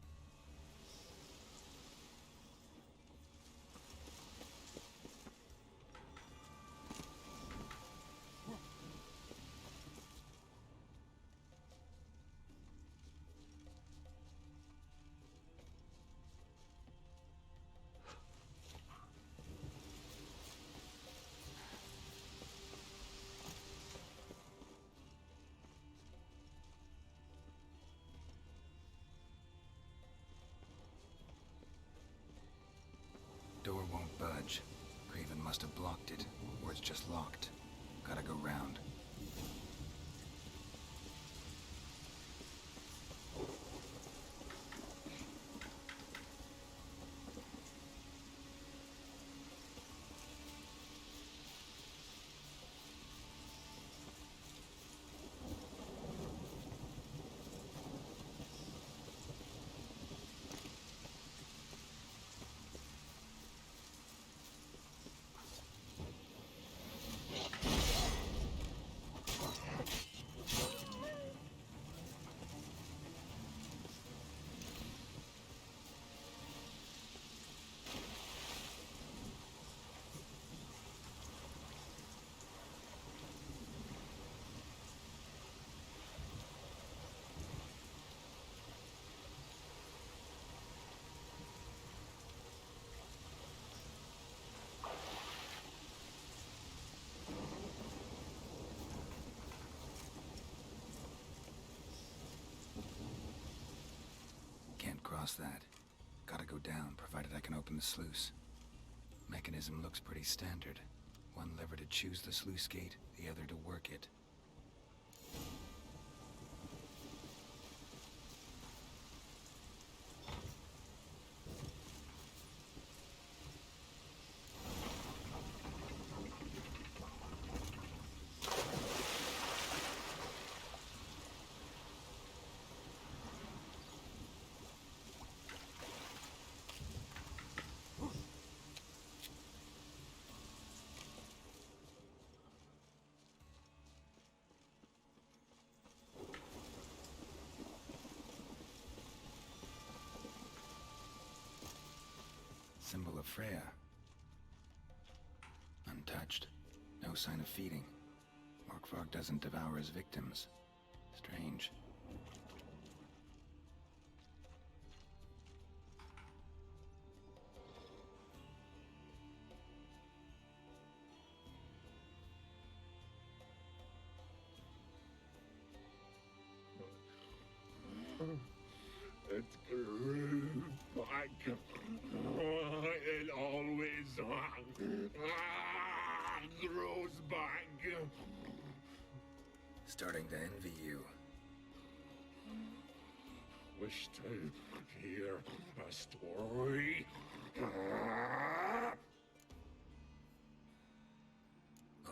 Door won't budge. Craven must have blocked it, or it's just locked. Gotta go round. Can't cross that. Gotta go down, provided I can open the sluice. Mechanism looks pretty standard. One lever to choose the sluice gate, the other to work it. symbol of Freya. Untouched. No sign of feeding. Morkvarg doesn't devour his victims. Strange. It grew back. It always grows back. Starting to envy you. Wish to hear a story.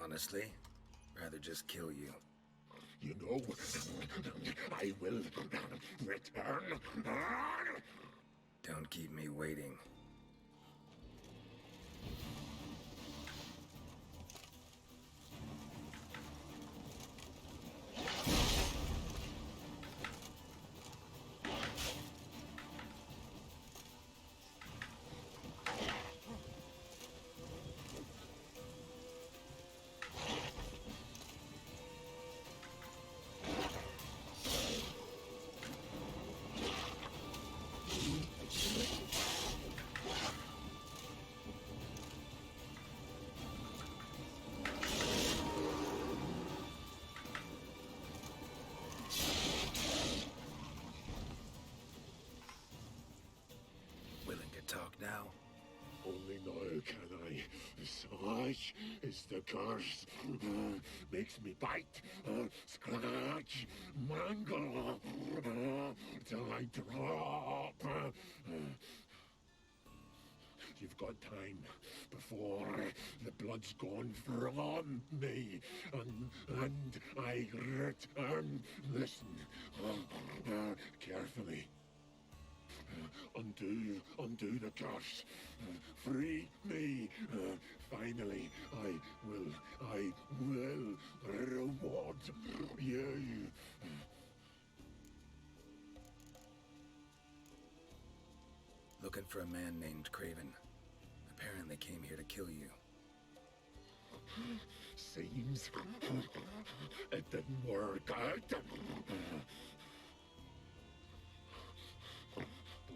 Honestly, rather just kill you. You know, I will return. Don't keep me waiting. Talk now. Only now can I. Such is the curse. Makes me bite, scratch, mangle, till I drop. You've got time before the blood's gone from me, and I return. Listen, carefully. Undo the curse. Free me. Finally, I will reward you. Looking for a man named Craven. Apparently came here to kill you. Seems it didn't work out.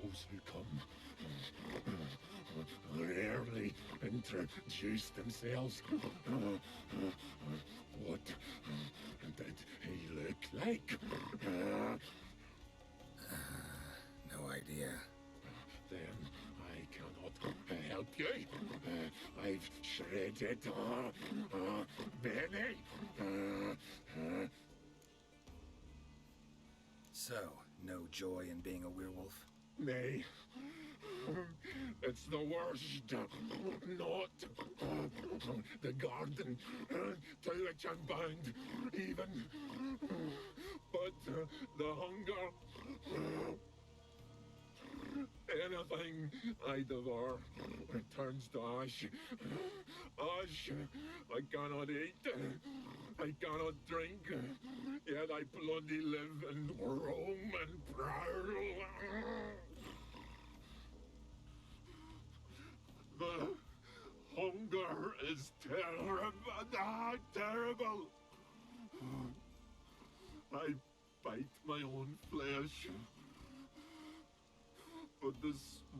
Those who come rarely introduce themselves. What did he look like? No idea. Then I cannot help you. I've shredded many. So, no joy in being a werewolf? Nay. It's the worst. Not the garden to which I'm bound, even. But the hunger. Anything I devour returns to ash. Ash I cannot eat. I cannot drink. Yet I bloody live and roam and prowl. The hunger is terrible. I bite my own flesh. But the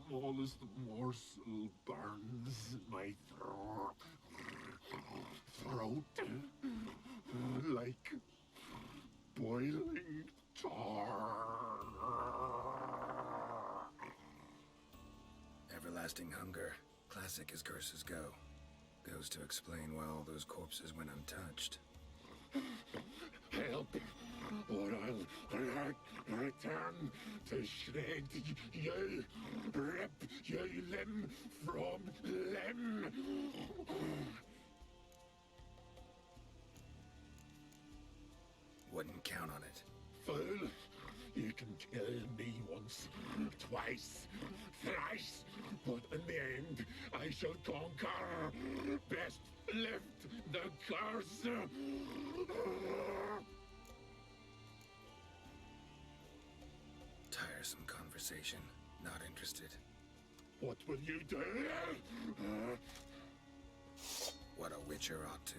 smallest morsel burns my throat like boiling tar. Everlasting hunger. Classic as curses go. Goes to explain why all those corpses went untouched. Help, or I'll return to shred you, rip you limb from limb. Wouldn't count on it. Fool, you can kill me once, twice, thrice, but in the end, I shall conquer. Best lift the curse. Tiresome conversation. Not interested. What will you do? What a witcher ought to.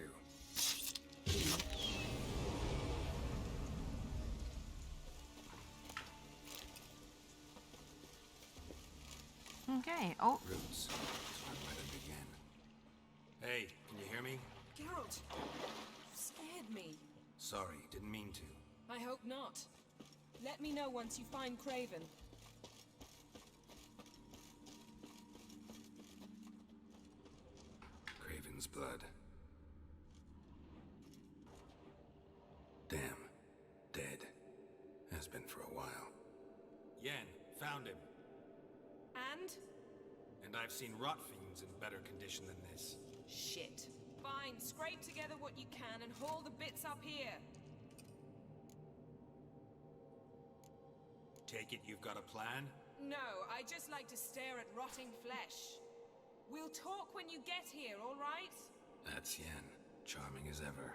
Okay. Oh. Roots. So where to begin? Hey, can you hear me? Geralt, you scared me. Sorry, didn't mean to. I hope not. Let me know once you find Craven. Craven's blood. Damn. Dead. Has been for a while. Yen, found him. And? And I've seen rot fiends in better condition than this. Shit. Fine, scrape together what you can and haul the bits up here. Take it you've got a plan? No, I just like to stare at rotting flesh. We'll talk when you get here, all right? That's Yen. Charming as ever.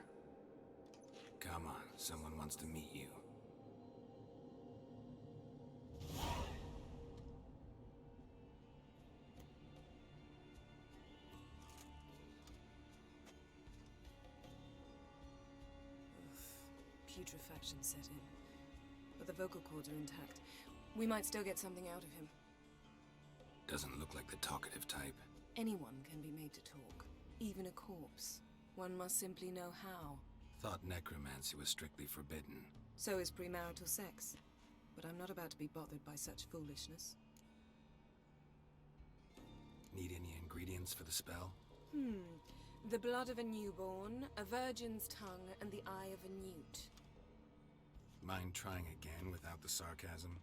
Come on, someone wants to meet you. Putrefaction set in. But the vocal cords are intact. We might still get something out of him. Doesn't look like the talkative type. Anyone can be made to talk. Even a corpse. One must simply know how. Thought necromancy was strictly forbidden. So is premarital sex. But I'm not about to be bothered by such foolishness. Need any ingredients for the spell? The blood of a newborn, a virgin's tongue, and the eye of a newt. Mind trying again without the sarcasm?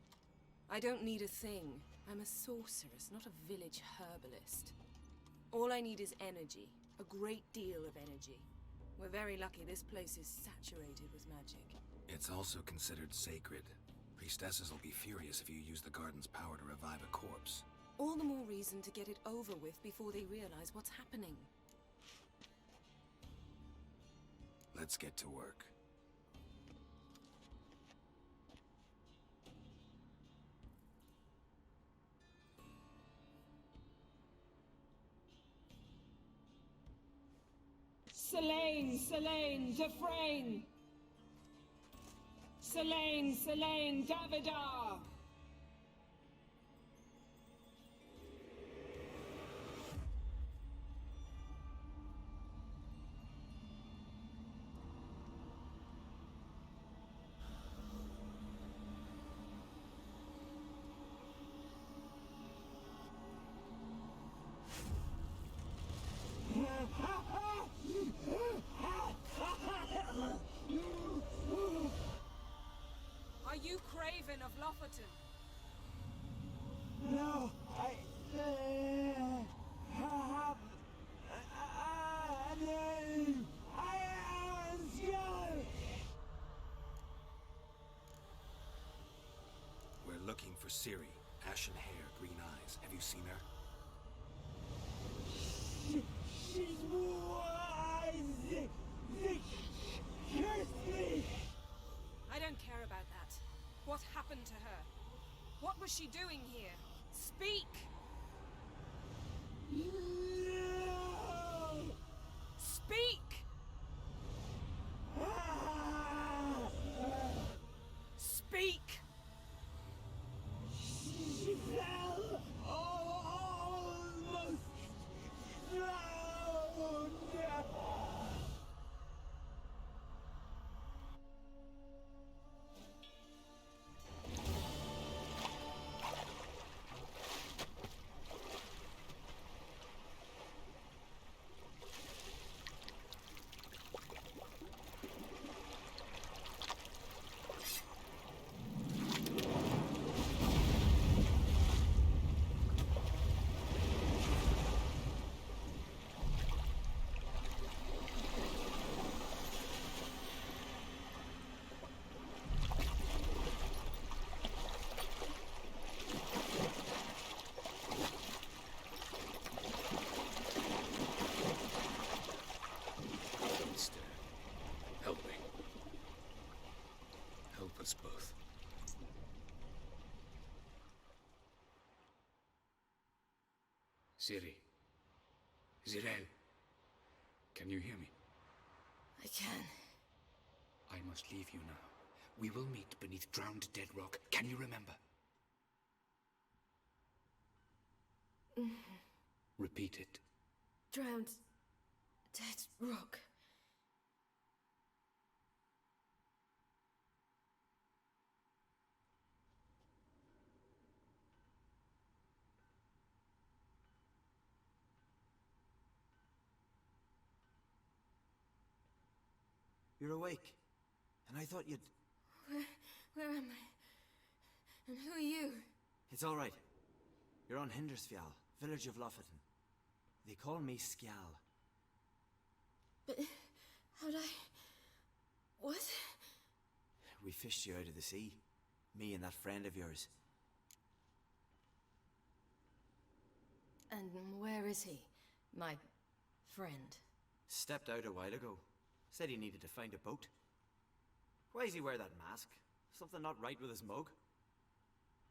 I don't need a thing. I'm a sorceress, not a village herbalist. All I need is energy. A great deal of energy. We're very lucky this place is saturated with magic. It's also considered sacred. Priestesses will be furious if you use the garden's power to revive a corpse. All the more reason to get it over with before they realize what's happening. Let's get to work. Selene, Selene, Dufresne! Selene, Selene, Davidar! Are you Craven of Lofoten? No, I have a name. I am Skellige. We're looking for Ciri. Ashen hair, green eyes. Have you seen her? She's wise. Curse me. I don't care about that. What happened to her? What was she doing here? Speak! No. Speak! Speak! She fell almost drowned. Ciri. Zirel. Can you hear me? I can. I must leave you now. We will meet beneath drowned dead rock. Can you remember? Repeat it. Drowned. Dead rock. You're awake. And I thought you'd... Where am I? And who are you? It's all right. You're on Hindersfjall, village of Lofoten. They call me Skjal. But how'd I... What? We fished you out of the sea. Me and that friend of yours. And where is he? My friend. Stepped out a while ago. Said he needed to find a boat. Why does he wear that mask? Something not right with his mug?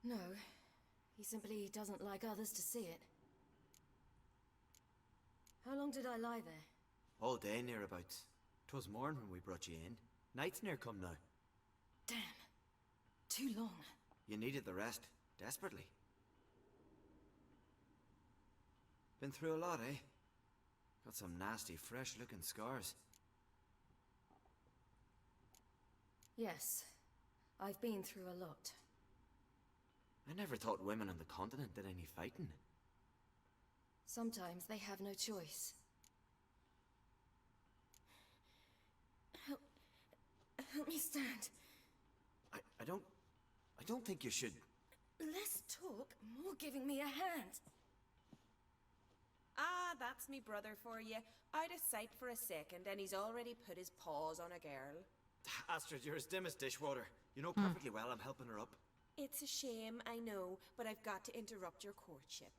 No. He simply doesn't like others to see it. How long did I lie there? All day nearabouts. 'Twas morn when we brought you in. Night's near come now. Damn. Too long. You needed the rest. Desperately. Been through a lot, eh? Got some nasty, fresh-looking scars. Yes. I've been through a lot. I never thought women on the continent did any fighting. Sometimes they have no choice. Help me stand. I don't think you should... Less talk, more giving me a hand. Ah, that's me brother for you. Out of sight for a second, and he's already put his paws on a girl. Astrid, you're as dim as dishwater. You know perfectly well I'm helping her up. It's a shame, I know, but I've got to interrupt your courtship.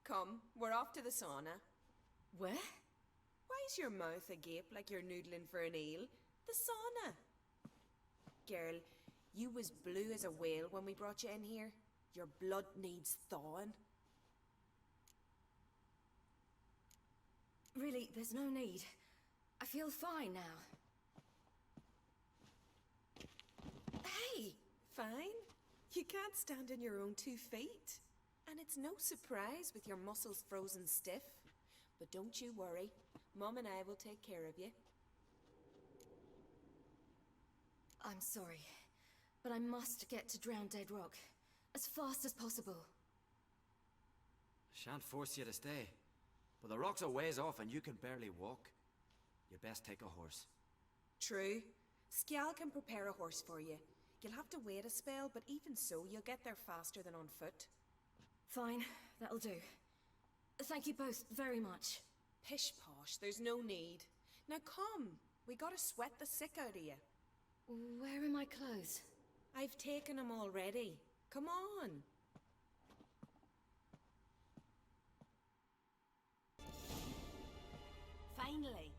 Come, we're off to the sauna. Where? Why's your mouth agape like you're noodling for an eel? The sauna. Girl, you was blue as a whale when we brought you in here. Your blood needs thawing. Really, there's no need. I feel fine now. Hey, fine. You can't stand on your own 2 feet. And it's no surprise with your muscles frozen stiff. But don't you worry. Mum and I will take care of you. I'm sorry, but I must get to Drowned Dead Rock as fast as possible. Shan't force you to stay. But the rock's a ways off and you can barely walk. You best take a horse. True. Skjal can prepare a horse for you. You'll have to wait a spell, but even so, you'll get there faster than on foot. Fine, that'll do. Thank you both very much. Pish posh, there's no need. Now come, we gotta sweat the sick out of you. Where are my clothes? I've taken them already. Come on. Finally.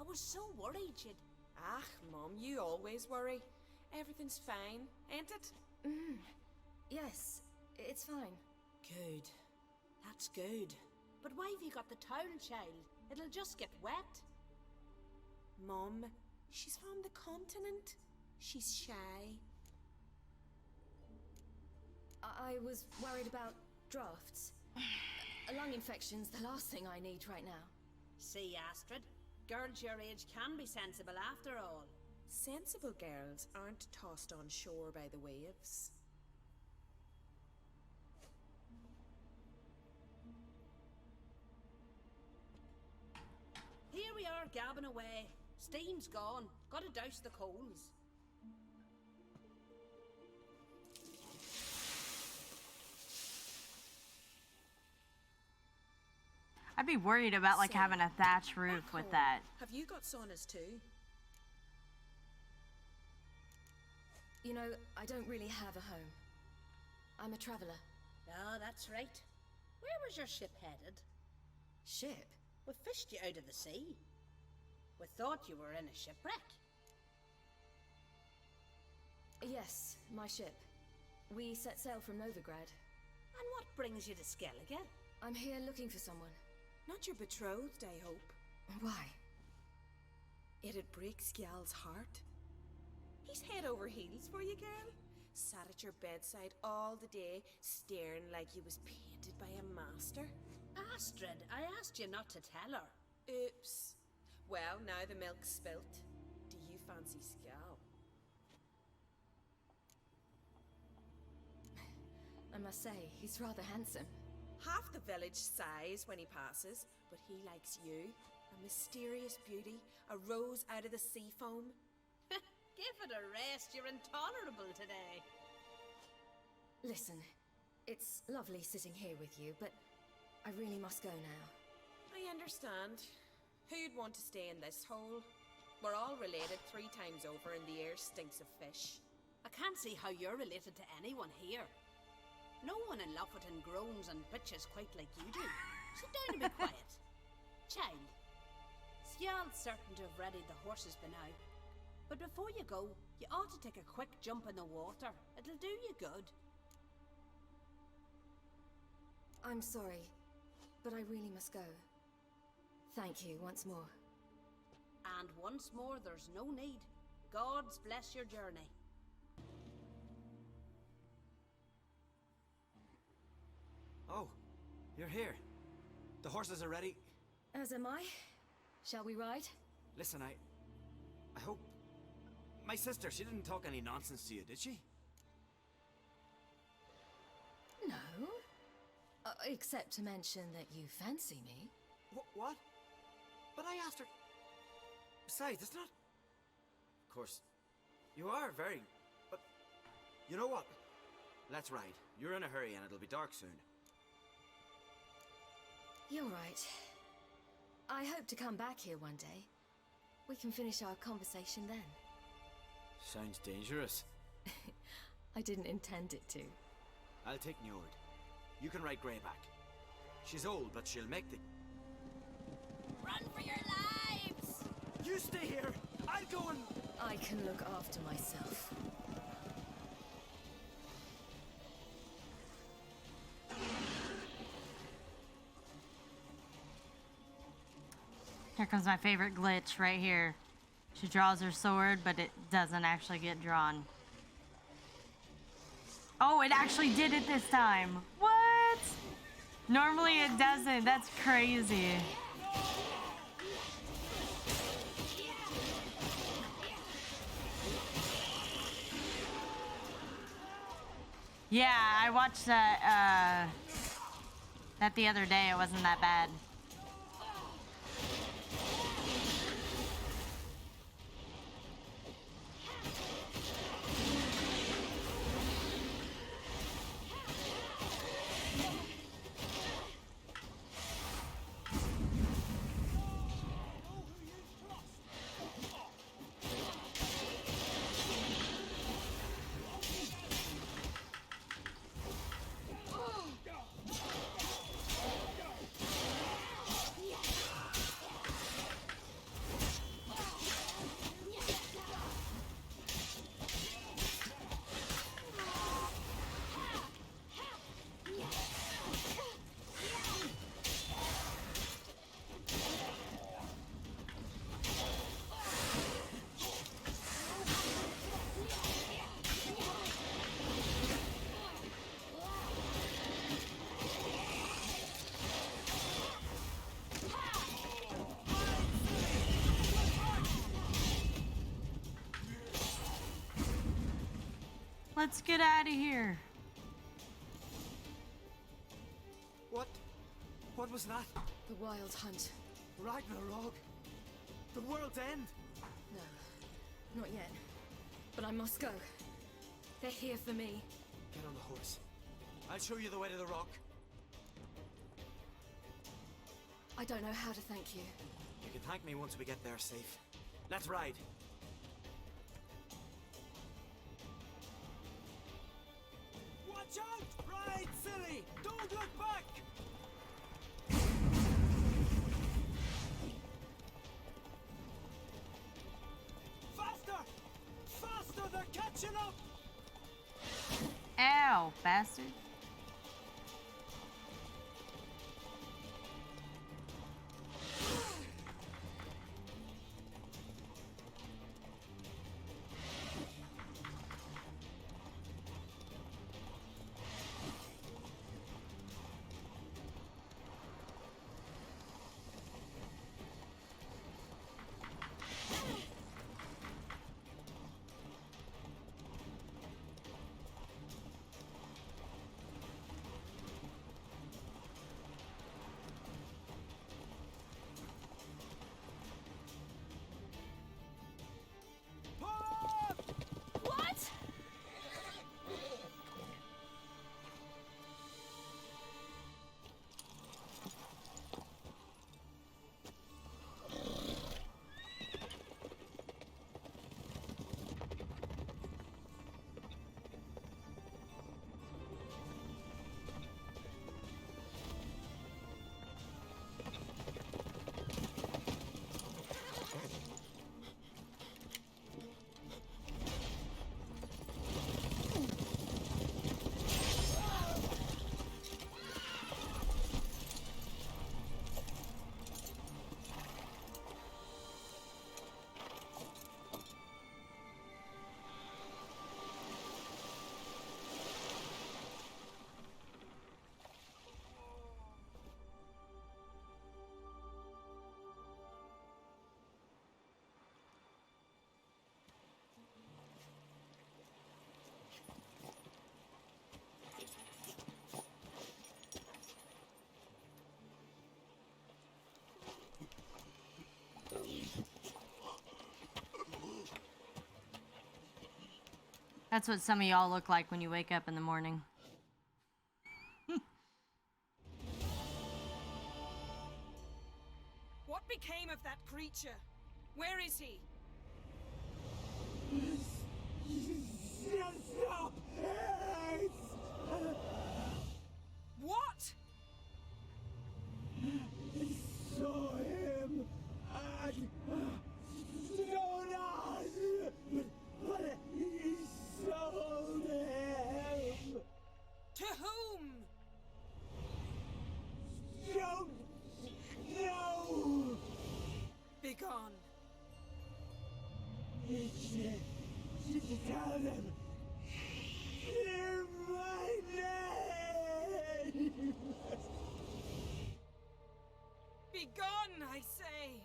I was so worried you'd... Ah, Mum, you always worry. Everything's fine, ain't it? Yes, it's fine. Good. That's good. But why have you got the towel, child? It'll just get wet. Mum, she's from the continent. She's shy. I was worried about drafts. A lung infection's the last thing I need right now. See, Astrid, girls your age can be sensible after all. Sensible girls aren't tossed on shore by the waves. Here we are, gabbing away. Steam's gone. Gotta douse the coals. I'd be worried about like having a thatch roof with that. Have you got saunas too? You know, I don't really have a home. I'm a traveler. Oh, that's right. Where was your ship headed? Ship? We fished you out of the sea. We thought you were in a shipwreck. Yes, my ship. We set sail from Novigrad. And what brings you to Skellige? I'm here looking for someone. Not your betrothed, I hope. Why? It'd break Skjal's heart. He's head over heels for you, girl. Sat at your bedside all the day, staring like he was painted by a master. Astrid, I asked you not to tell her. Oops. Well, now the milk's spilt. Do you fancy Skjal? I must say, he's rather handsome. Half the village sighs when he passes, but he likes you. A mysterious beauty, a rose out of the sea foam. Give it a rest, you're intolerable today. Listen, it's lovely sitting here with you, but I really must go now. I understand. Who'd want to stay in this hole? We're all related 3 times over and the air stinks of fish. I can't see how you're related to anyone here. No one in Lofoten groans and bitches quite like you do. Sit down and be quiet. Child, Skjal's certain to have readied the horses by now. But before you go, you ought to take a quick jump in the water. It'll do you good. I'm sorry, but I really must go. Thank you once more. And once more, there's no need. Gods bless your journey. Oh, you're here. The horses are ready. As am I. Shall we ride? Listen, I hope... My sister, she didn't talk any nonsense to you, did she? No. Except to mention that you fancy me. What? But I asked her... Besides, it's not... Of course, you are very... But... You know what? Let's ride. You're in a hurry and it'll be dark soon. You're right. I hope to come back here one day. We can finish our conversation then. Sounds dangerous. I didn't intend it to. I'll take Njord. You can ride Greyback. She's old, but she'll make the... Run for your lives! You stay here! I'll go and... I can look after myself. Here comes my favorite glitch right here. She draws her sword, but it doesn't actually get drawn. Oh, it actually did it this time. What? Normally it doesn't. That's crazy. Yeah, I watched that the other day. It wasn't that bad. Let's get out of here. What was that? The Wild Hunt. Ragnarok? The world's end? No, not yet. But I must go. They're here for me. Get on the horse. I'll show you the way to the rock. I don't know how to thank you. You can thank me once we get there safe. Let's ride. Watch out! Ride, Ciri! Don't look back! Faster! Faster! They're catching up! Ow, bastard. That's what some of y'all look like when you wake up in the morning. What became of that creature? Where is he? Stop! What? Saw him and stood on, but he sold him. To whom? Don't know. Begone. Tell them. Hear my name. Begone, I say.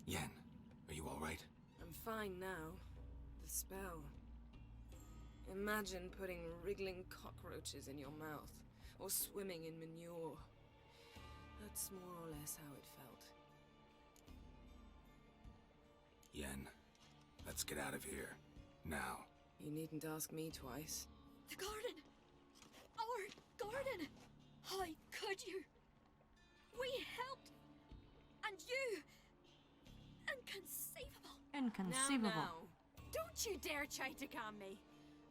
Yen, are you all right? I'm fine now. The spell. Imagine putting wriggling cockroaches in your mouth, or swimming in manure. That's more or less how it felt. Yen, let's get out of here. Now. You needn't ask me twice. The garden! Our garden! How could you? We helped! And you! Inconceivable! Inconceivable. Now. Don't you dare try to calm me.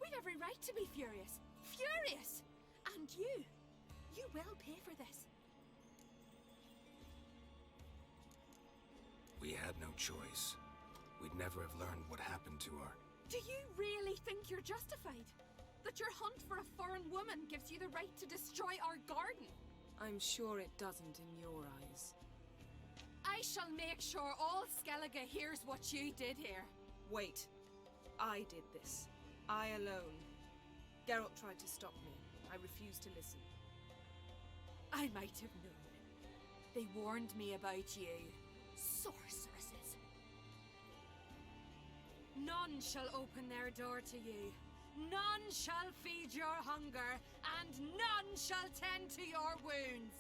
We've every right to be furious. Furious! And you will pay for this. We had no choice. We'd never have learned what happened to her. Do you really think you're justified? That your hunt for a foreign woman gives you the right to destroy our garden? I'm sure it doesn't in your eyes. I shall make sure all Skellige hears what you did here. Wait. I did this. I alone. Geralt tried to stop me. I refused to listen. I might have known. They warned me about you. Sorceresses. None shall open their door to you. None shall feed your hunger, and none shall tend to your wounds.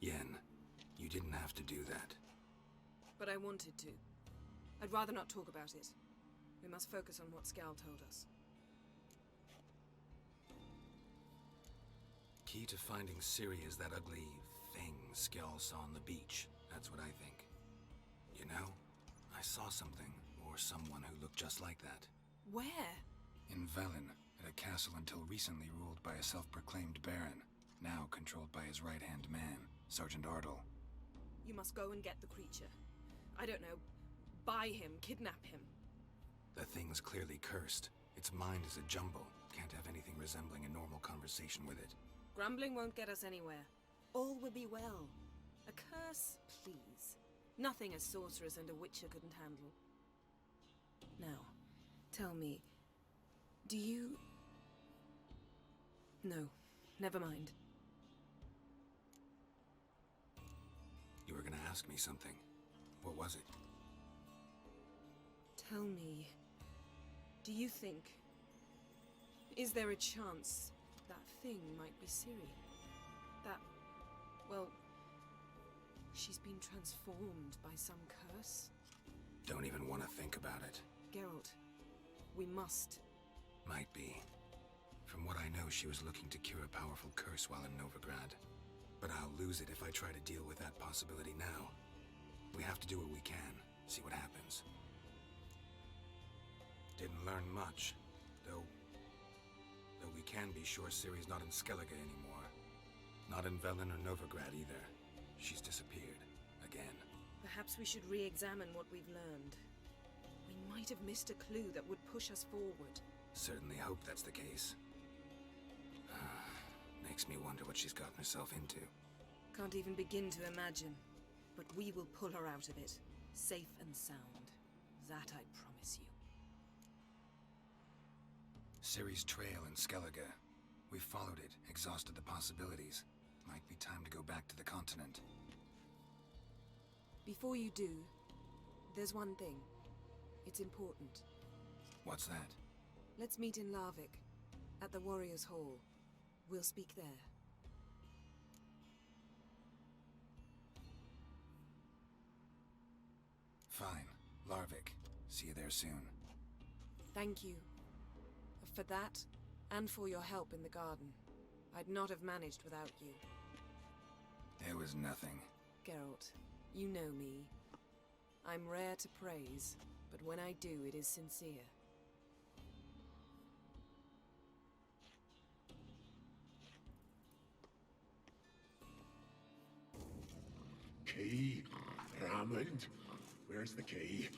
Yen, you didn't have to do that. But I wanted to. I'd rather not talk about it. We must focus on what Skal told us. Key to finding Ciri is that ugly thing Skell saw on the beach. That's what I think. You know, I saw something, or someone who looked just like that. Where? In Velen, at a castle until recently ruled by a self-proclaimed baron, now controlled by his right-hand man, Sergeant Ardle. You must go and get the creature. I don't know. Buy him, kidnap him. The thing's clearly cursed. Its mind is a jumble. Can't have anything resembling a normal conversation with it. Grumbling won't get us anywhere. All will be well. A curse, please. Nothing a sorceress and a witcher couldn't handle. Now, tell me, do you... No, never mind. You were gonna ask me something. What was it? Tell me, do you think... Is there a chance that thing might be Ciri? That... well... she's been transformed by some curse? Don't even want to think about it. Geralt, we must. Might be. From what I know, she was looking to cure a powerful curse while in Novigrad. But I'll lose it if I try to deal with that possibility now. We have to do what we can, see what happens. Didn't learn much, though we can be sure Ciri's not in Skellige anymore. Not in Velen or Novigrad either. she's disappeared. Again. Perhaps we should re-examine what we've learned. We might have missed a clue that would push us forward. Certainly hope that's the case. Makes me wonder what she's gotten herself into. Can't even begin to imagine. But we will pull her out of it. Safe and sound. That I promise you. Ciri's trail in Skellige. We followed it, exhausted the possibilities. Might be time to go back to the continent. Before you do, there's one thing. It's important. What's that? Let's meet in Larvik, at the Warriors' Hall. We'll speak there. Fine. Larvik. See you there soon. Thank you. For that, and for your help in the garden. I'd not have managed without you. It was nothing. Geralt, you know me. I'm rare to praise, but when I do, it is sincere. Key? Raymond? Where's the key?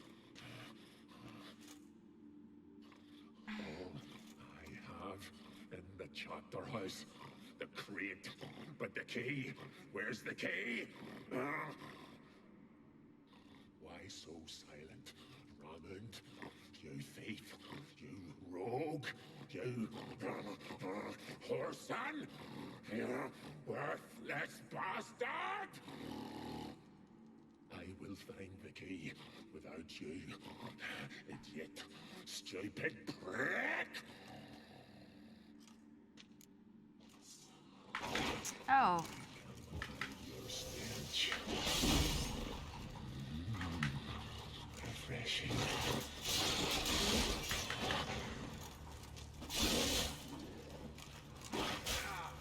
Oh, I have in the chapter house. The crate. But the key? Where's the key? Why so silent? Raymond, you thief, you rogue, you whoreson, you worthless bastard! I will find the key without you, idiot, stupid prick! Oh. Your stench. Refreshing.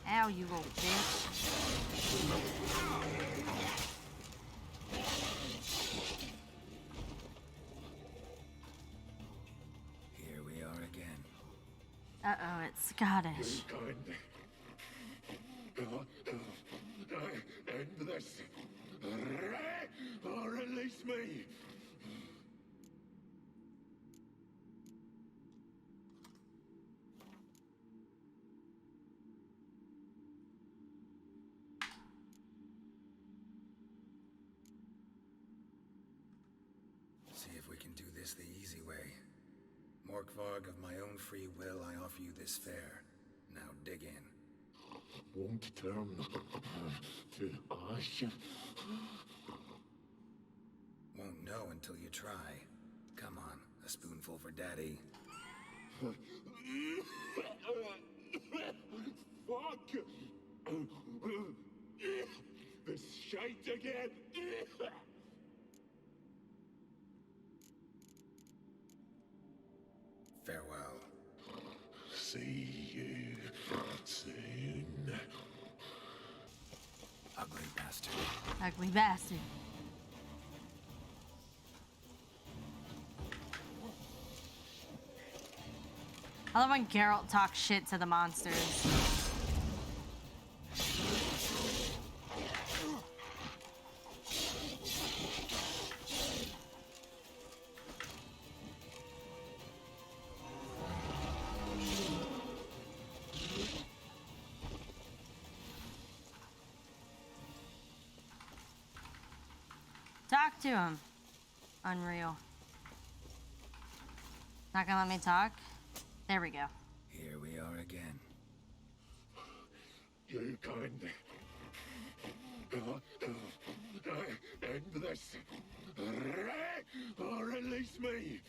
Ow, you little bitch. Here we are again. Uh-oh, it's Scottish. End this. Or release me. See if we can do this the easy way. Morkvarg, of my own free will, I offer you this fare. Now dig in. Won't turn to ash. Won't know until you try. Come on, a spoonful for Daddy. Fuck! This shite again! Farewell. See you soon. Ugly bastard. Ugly bastard. I love when Geralt talks shit to the monsters. Talk to him. Unreal. Not gonna let me talk? There we go. Here we are again. You kind. End this. Or release me.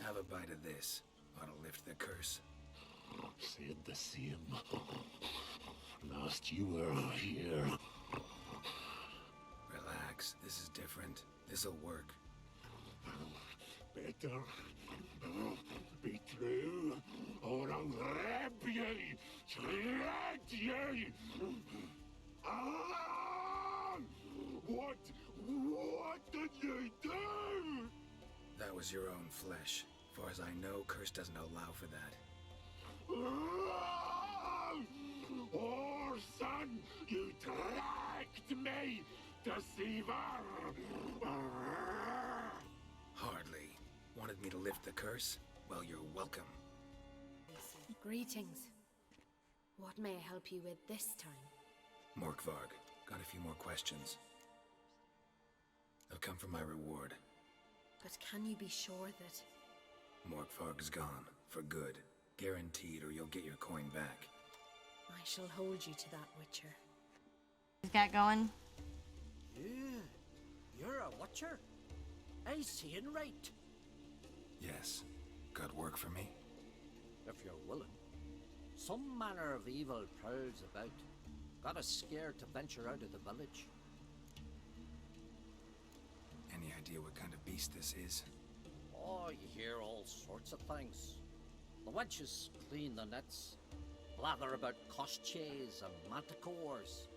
Have a bite of this. Ought to lift the curse. Said the same. Last you were here. Relax. This is different. This'll work. better be true, or I'll grab ye, shred ye. Ah! What did you do? That was your own flesh. Far as I know, Curse doesn't allow for that. Oh, son, you tracked me, deceiver! Hardly. Wanted me to lift the curse? Well, you're welcome. Greetings. What may I help you with this time? Morkvarg, got a few more questions. I've come for my reward. But can you be sure that... Morkvarg's gone, for good. Guaranteed, or you'll get your coin back. I shall hold you to that, Witcher. He's got going. Yeah, you're a Witcher? I seeing right. Yes. Got work for me? If you're willing. Some manner of evil prowls about. Got us scared to venture out of the village. Any idea what kind of beast this is? Oh, you hear all sorts of things. The wenches clean the nets, blather about koshchays and manticores.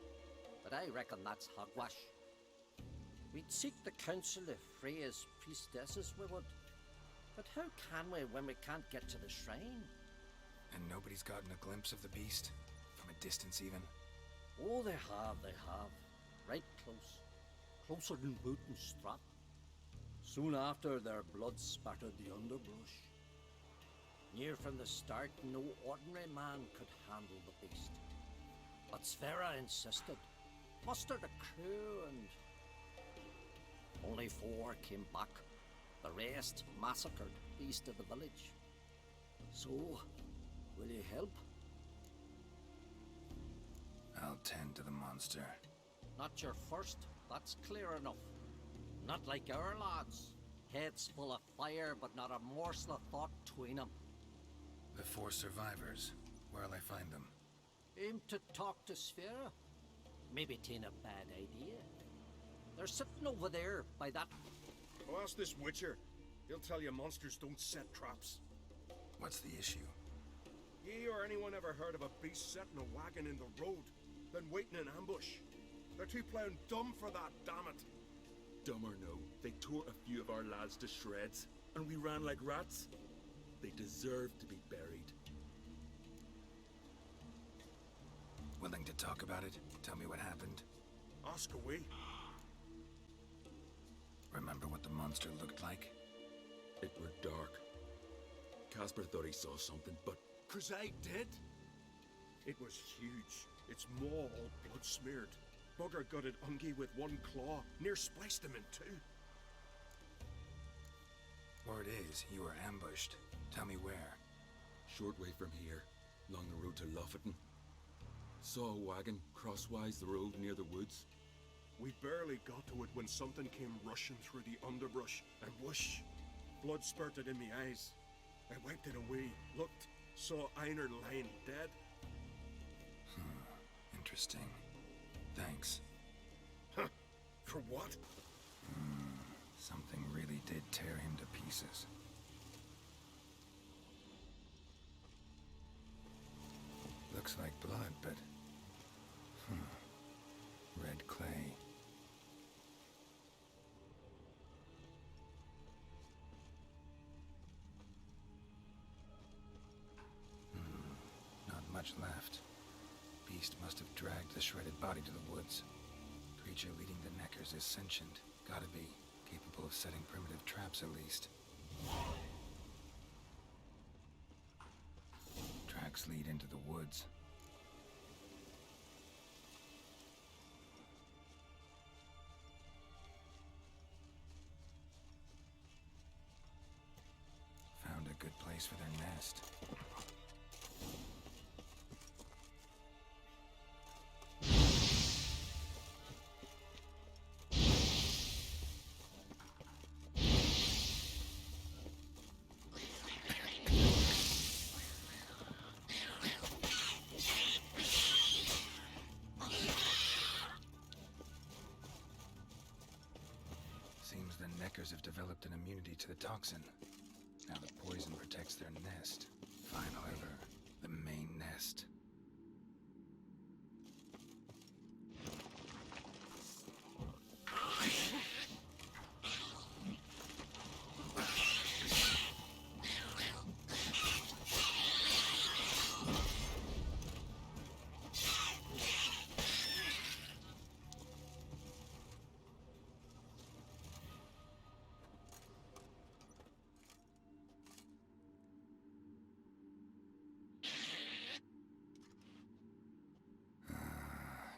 But I reckon that's hogwash. We'd seek the counsel of Freya's priestesses, we would. But how can we when we can't get to the shrine? And nobody's gotten a glimpse of the beast? From a distance even? Oh, they have. Right close. Closer than boot and strap. Soon after, their blood spattered the underbrush. Near from the start, no ordinary man could handle the beast. But Sverre insisted. Mustered a crew and... only 4 came back. The rest massacred east of the village. So, will you help? I'll tend to the monster. Not your first, that's clear enough. Not like our lads. Heads full of fire, but not a morsel of thought between them. The 4 survivors. Where'll I find them? Aim to talk to Sverre? Maybe 'tain't a bad idea. They're sitting over there by that... Oh, ask this Witcher. He'll tell you monsters don't set traps. What's the issue? Ye or anyone ever heard of a beast setting a wagon in the road, then waiting in ambush? They're too plowing dumb for that, damn it. Dumb or no, they tore a few of our lads to shreds, and we ran like rats. They deserve to be buried. Willing to talk about it? Tell me what happened? Ask away. Remember what the monster looked like? It were dark. Casper thought he saw something, but... 'Cause I did. It was huge. Its maw all blood smeared. Bugger gutted Ungi with 1 claw, near spliced him in 2. Word is, you were ambushed. Tell me where. Short way from here, along the road to Lofferton. Saw a wagon crosswise the road near the woods. We barely got to it when something came rushing through the underbrush, and whoosh! Blood spurted in me eyes. I wiped it away, looked, saw Einar lying dead. Interesting. Thanks. Huh? For what? Something really did tear him to pieces. Looks like blood, but... red clay. Not much left. Beast must have dragged the shredded body to the woods. Creature leading the Neckers is sentient. Gotta be. Capable of setting primitive traps, at least. Tracks lead into the woods. Found a good place for their nest. Seems the Neckers have developed an immunity to the toxin. Now the poison protects their nest. Final ever, the main nest.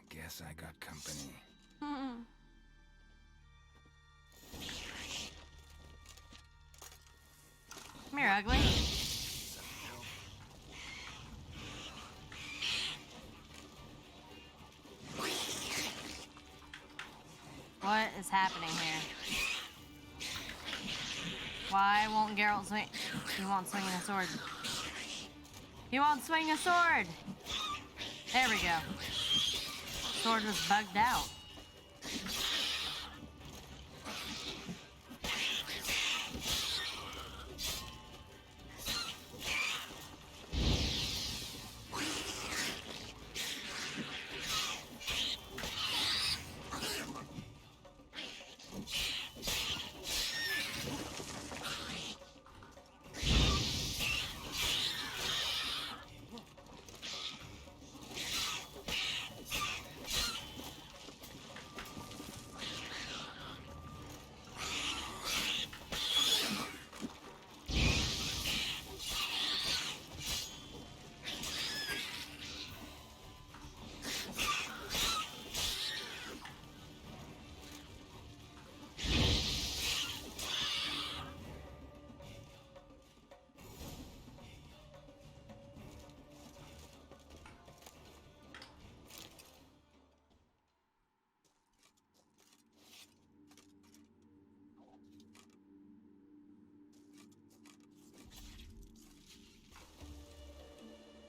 Guess I got company. Come here, ugly. What is happening here? Why won't Geralt swing? He won't swing a sword. He won't swing a sword! There we go. Sword was bugged out.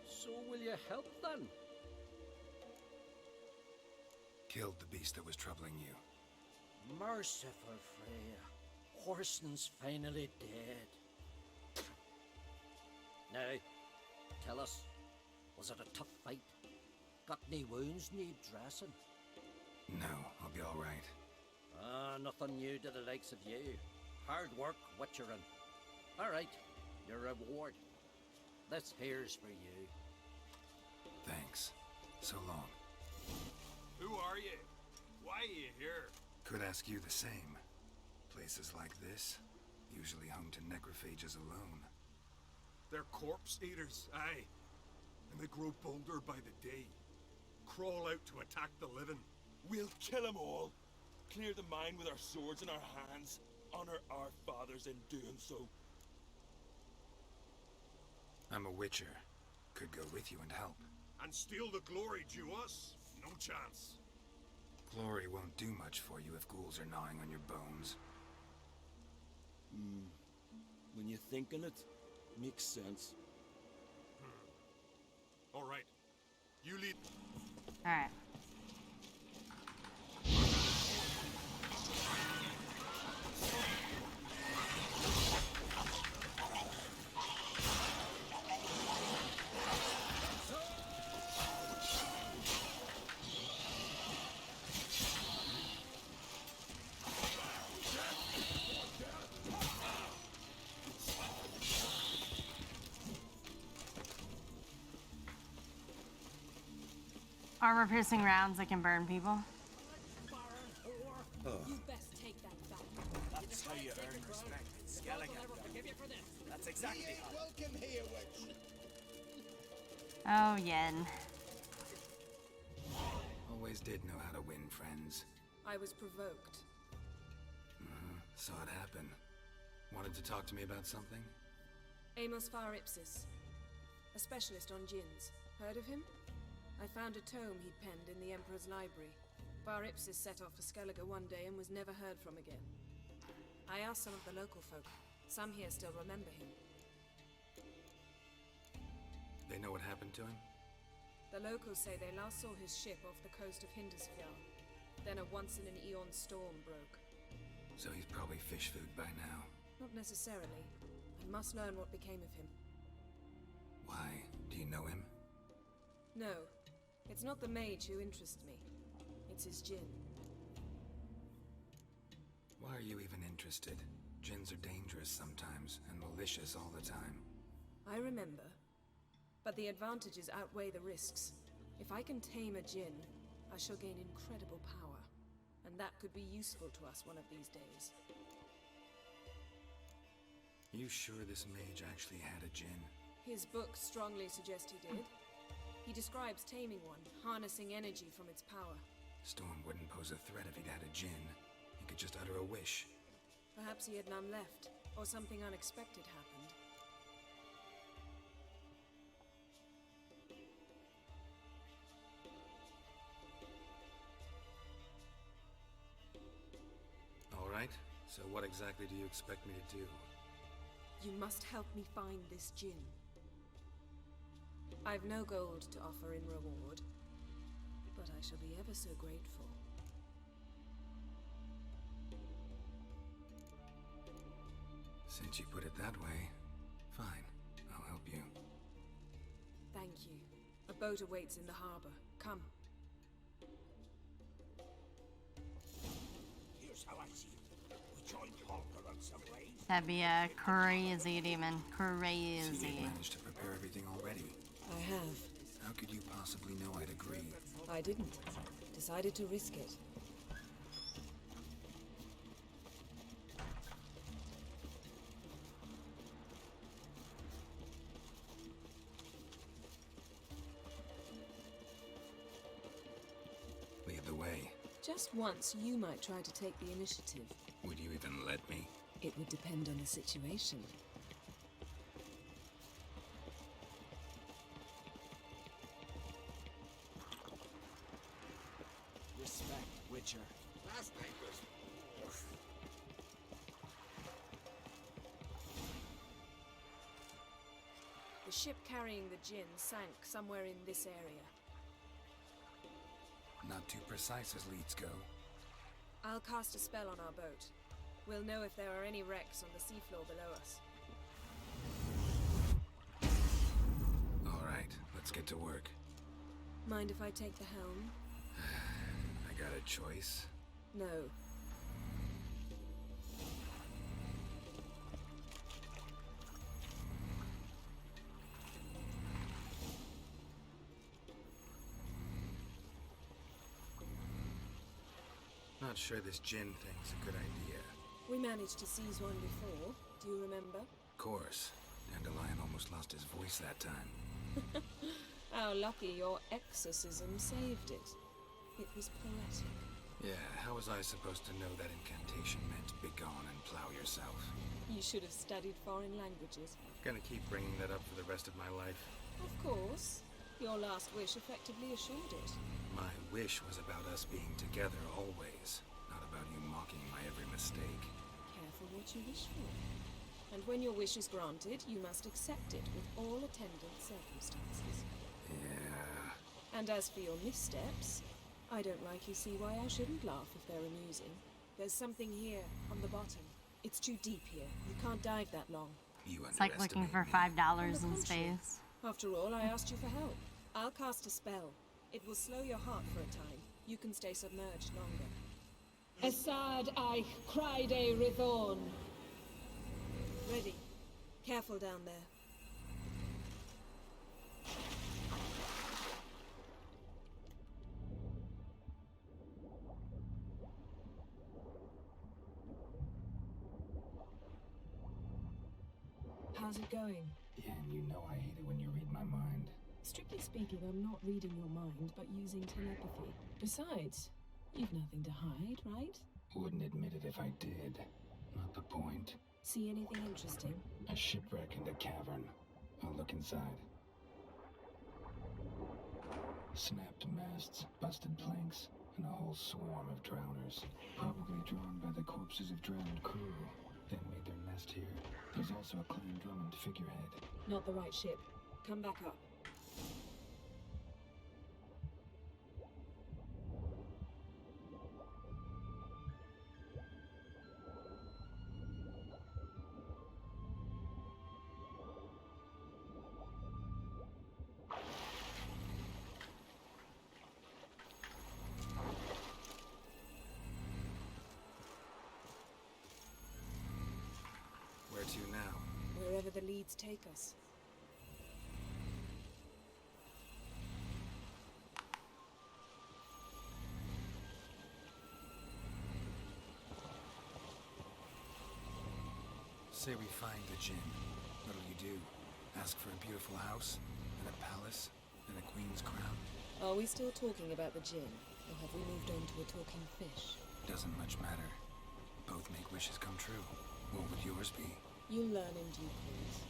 So will you help then? Killed the beast that was troubling you. Merciful Freya. Horson's finally dead. Now, tell us, was it a tough fight? Got any wounds need dressing? No, I'll be all right. Ah, nothing new to the likes of you. Hard work, witcherin'. All right, your reward. This here's for you. Thanks. So long. Who are you? Why are you here? Could ask you the same. Places like this, usually home to necrophages alone. They're corpse eaters, aye. And they grow bolder by the day. Crawl out to attack the living. We'll kill them all. Clear the mine with our swords in our hands. Honor our fathers in doing so. I'm a witcher. Could go with you and help. And steal the glory due us? No chance. Glory won't do much for you if ghouls are gnawing on your bones. When you think on it, makes sense. All right. You lead. All right. Armor-piercing rounds that can burn people. You best take that back. That's how you earn respect in Skellige. That's exactly how. Welcome here, witch. Oh, Yen. Always did know how to win friends. I was provoked. Saw it happen. Wanted to talk to me about something? Amos Far Ipsis, a specialist on djinns. Heard of him? I found a tome he'd penned in the Emperor's library. Far Ipsis set off for Skellige one day and was never heard from again. I asked some of the local folk. Some here still remember him. They know what happened to him? The locals say they last saw his ship off the coast of Hindusfjall. Then a once-in-an-eon storm broke. So he's probably fish food by now. Not necessarily. I must learn what became of him. Why? Do you know him? No. It's not the mage who interests me. It's his djinn. Why are you even interested? Djinns are dangerous sometimes, and malicious all the time. I remember. But the advantages outweigh the risks. If I can tame a djinn, I shall gain incredible power. And that could be useful to us one of these days. You sure this mage actually had a djinn? His books strongly suggest he did. He describes taming one, harnessing energy from its power. Storm wouldn't pose a threat if he'd had a djinn. He could just utter a wish. Perhaps he had none left, or something unexpected happened. All right, so what exactly do you expect me to do? You must help me find this djinn. I've no gold to offer in reward, but I shall be ever so grateful. Since you put it that way, fine. I'll help you. Thank you. A boat awaits in the harbor. Come. Here's how I see it. We join Harper on some ways. That'd be a crazy demon. So you Crazy. managed to prepare everything already. I have. How could you possibly know I'd agree? I didn't. Decided to risk it. Lead the way. Just once, you might try to take the initiative. Would you even let me? It would depend on the situation. Respect, Witcher. Last night was... The ship carrying the djinn sank somewhere in this area. Not too precise as leads go. I'll cast a spell on our boat. We'll know if there are any wrecks on the seafloor below us. All right, let's get to work. Mind if I take the helm? I got a choice. No. Not sure this djinn thing's a good idea. We managed to seize one before. Do you remember? Of course. Dandelion almost lost his voice that time. How lucky your exorcism saved it. It was poetic. Yeah, how was I supposed to know that incantation meant begone and plow yourself? You should have studied foreign languages. Gonna keep bringing that up for the rest of my life. Of course. Your last wish effectively assured it. My wish was about us being together always, not about you mocking my every mistake. Careful what you wish for. And when your wish is granted, you must accept it with all attendant circumstances. Yeah. And as for your missteps, I don't rightly see why I shouldn't laugh if they're amusing. There's something here, on the bottom. It's too deep here. You can't dive that long. It's like looking for $5 in space. After all, I asked you for help. I'll cast a spell. It will slow your heart for a time. You can stay submerged longer. Assad I Criede Rithorn. Ready. Careful down there. How's it going? Yeah, and you know I hate it when you read my mind. Strictly speaking, I'm not reading your mind, but using telepathy. Besides, you've nothing to hide, right? Wouldn't admit it if I did. Not the point. See anything interesting? A shipwreck and a cavern. I'll look inside. Snapped masts, busted planks, and a whole swarm of drowners. Probably drawn by the corpses of drowned crew. Then made their nest here. There's also a Clan Drummond figurehead. Not the right ship. Come back up. to now? Wherever the leads take us. Say we find the Jinn. What'll you do? Ask for a beautiful house? And a palace? And a queen's crown? Are we still talking about the Jinn? Or have we moved on to a talking fish? Doesn't much matter. Both make wishes come true. What would yours be? You'll learn in due course.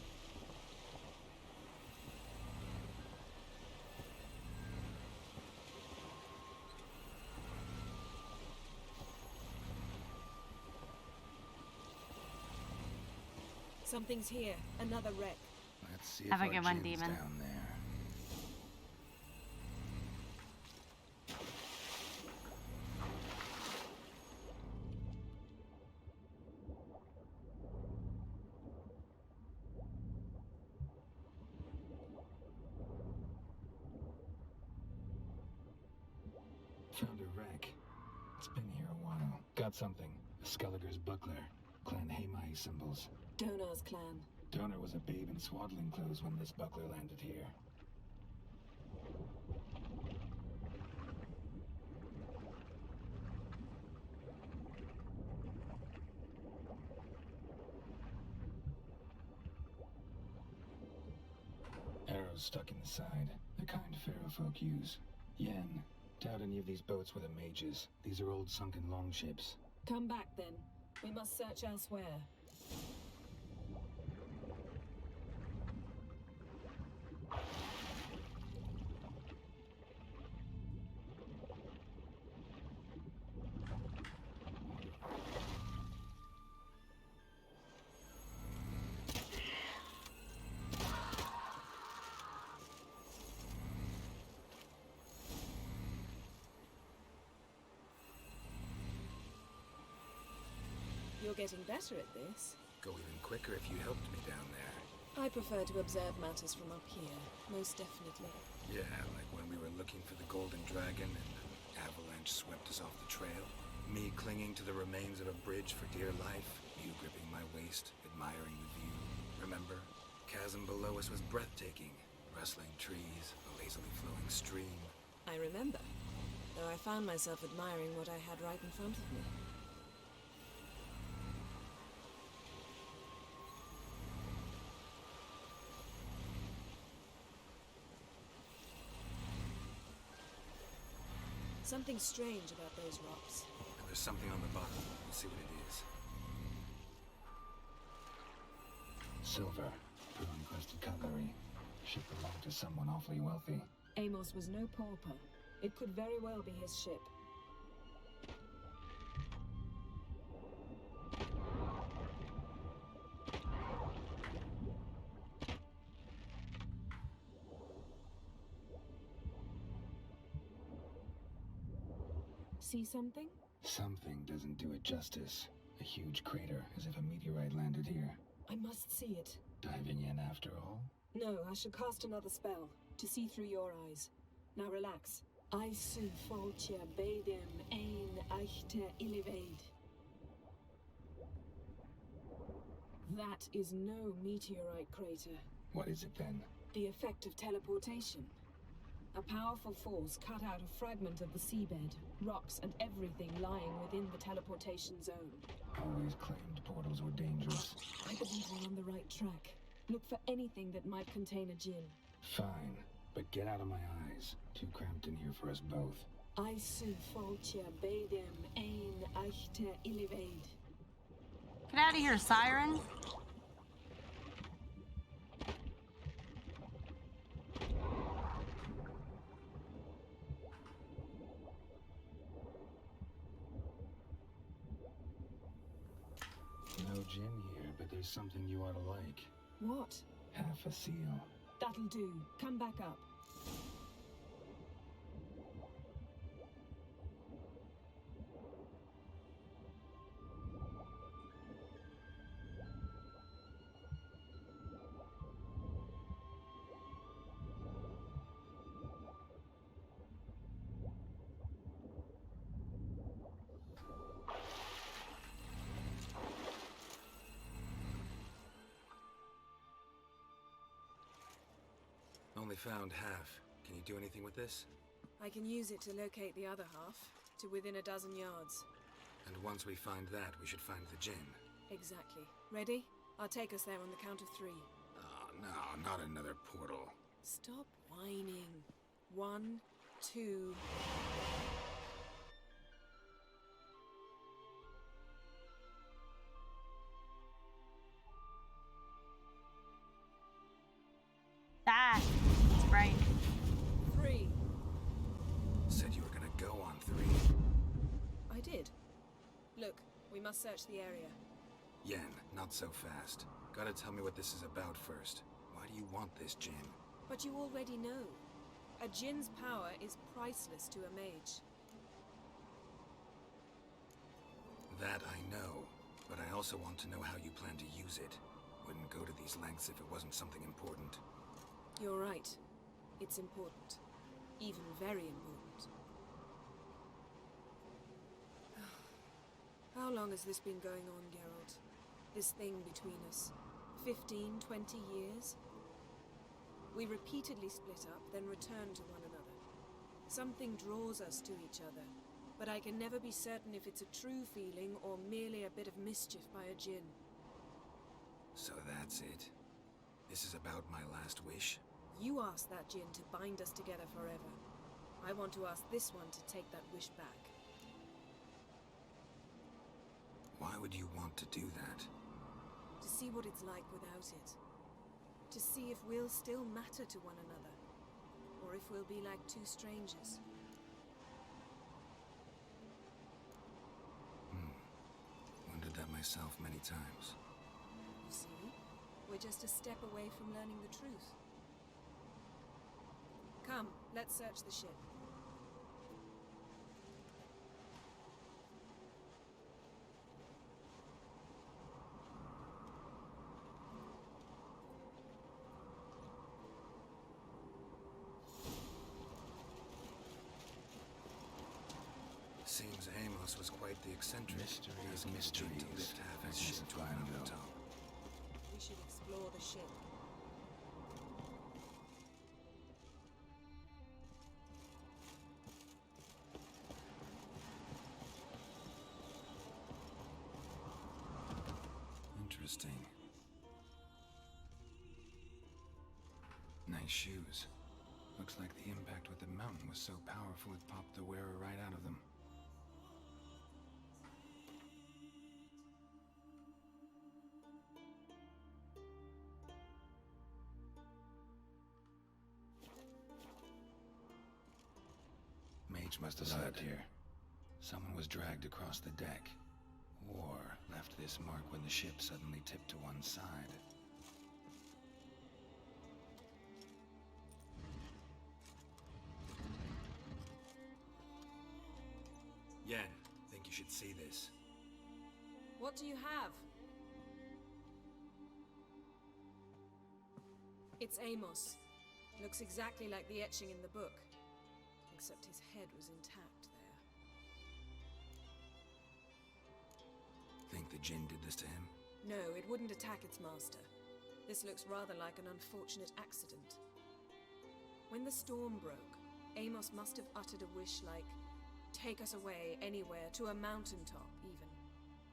Something's here. Another wreck. Let's see Have if a good our one, Jinn's demon. down there. Found a wreck. It's been here a while. Got something. Skellige's buckler. Clan Hamai symbols. Donar's clan. Donar was a babe in swaddling clothes when this buckler landed here. Arrows stuck in the side. The kind Pharaoh folk use. Yen. Doubt any of these boats were the mages. These are old sunken longships. Come back then. We must search elsewhere. You're getting better at this. Go even quicker if you helped me down there. I prefer to observe matters from up here, most definitely. Yeah, like when we were looking for the Golden Dragon and an avalanche swept us off the trail. Me clinging to the remains of a bridge for dear life. You gripping my waist, admiring the view. Remember? Chasm below us was breathtaking. Rustling trees, a lazily flowing stream. I remember, though I found myself admiring what I had right in front of me. Something strange about those rocks. And there's something on the bottom. Let's see what it is. Silver. Pearl-encrusted cutlery. Ship belonged to someone awfully wealthy. Amos was no pauper. It could very well be his ship. See something? Something doesn't do it justice. A huge crater, as if a meteorite landed here. I must see it. Diving in after all? No, I should cast another spell, to see through your eyes. Now relax. Aisu foltja bedem ein eichte iliveid. That is no meteorite crater. What is it then? The effect of teleportation. A powerful force cut out a fragment of the seabed, rocks and everything lying within the teleportation zone. Always claimed portals were dangerous. I believe we're on the right track. Look for anything that might contain a djinn. Fine, but get out of my eyes. Too cramped in here for us both. Aisu foltja bedem ein eichte iliveid. Get out of here, siren. No gin here, but there's something you ought to like. What? Half a seal. That'll do. Come back up. found half. Can you do anything with this? I can use it to locate the other half, to within a dozen yards. And once we find that, we should find the Jinn. Exactly. Ready? I'll take us there on the count of 3. Oh, no, not another portal. Stop whining. 1, 2... Ah, it's bright. 3. Said you were gonna go on 3. I did. Look, we must search the area. Yen, not so fast. Gotta tell me what this is about first. Why do you want this Jinn? But you already know. A Jinn's power is priceless to a mage. That I know, but I also want to know how you plan to use it. Wouldn't go to these lengths if it wasn't something important. You're right. It's important. Even very important. How long has this been going on, Geralt? This thing between us? 15, 20 years? We repeatedly split up, then return to one another. Something draws us to each other, but I can never be certain if it's a true feeling or merely a bit of mischief by a Jinn. So that's it? This is about my last wish? You asked that Jinn to bind us together forever. I want to ask this one to take that wish back. Why would you want to do that? To see what it's like without it. To see if we'll still matter to one another. Or if we'll be like two strangers. Wondered that myself many times. You see? We're just a step away from learning the truth. Come, let's search the ship. Seems Amos was quite the eccentric. Mystery to lift half his ship to the top. We should explore the ship. Interesting. Nice shoes. Looks like the impact with the mountain was so powerful it popped the wearer right out of them. Mage must have slept here. Someone was dragged across the deck. Or left this mark when the ship suddenly tipped to one side. Yen, think you should see this. What do you have? It's Amos. Looks exactly like the etching in the book. Except his head was intact there. Think the Jinn did this to him? No, it wouldn't attack its master. This looks rather like an unfortunate accident. When the storm broke, Amos must have uttered a wish like, "Take us away, anywhere, to a mountaintop, even."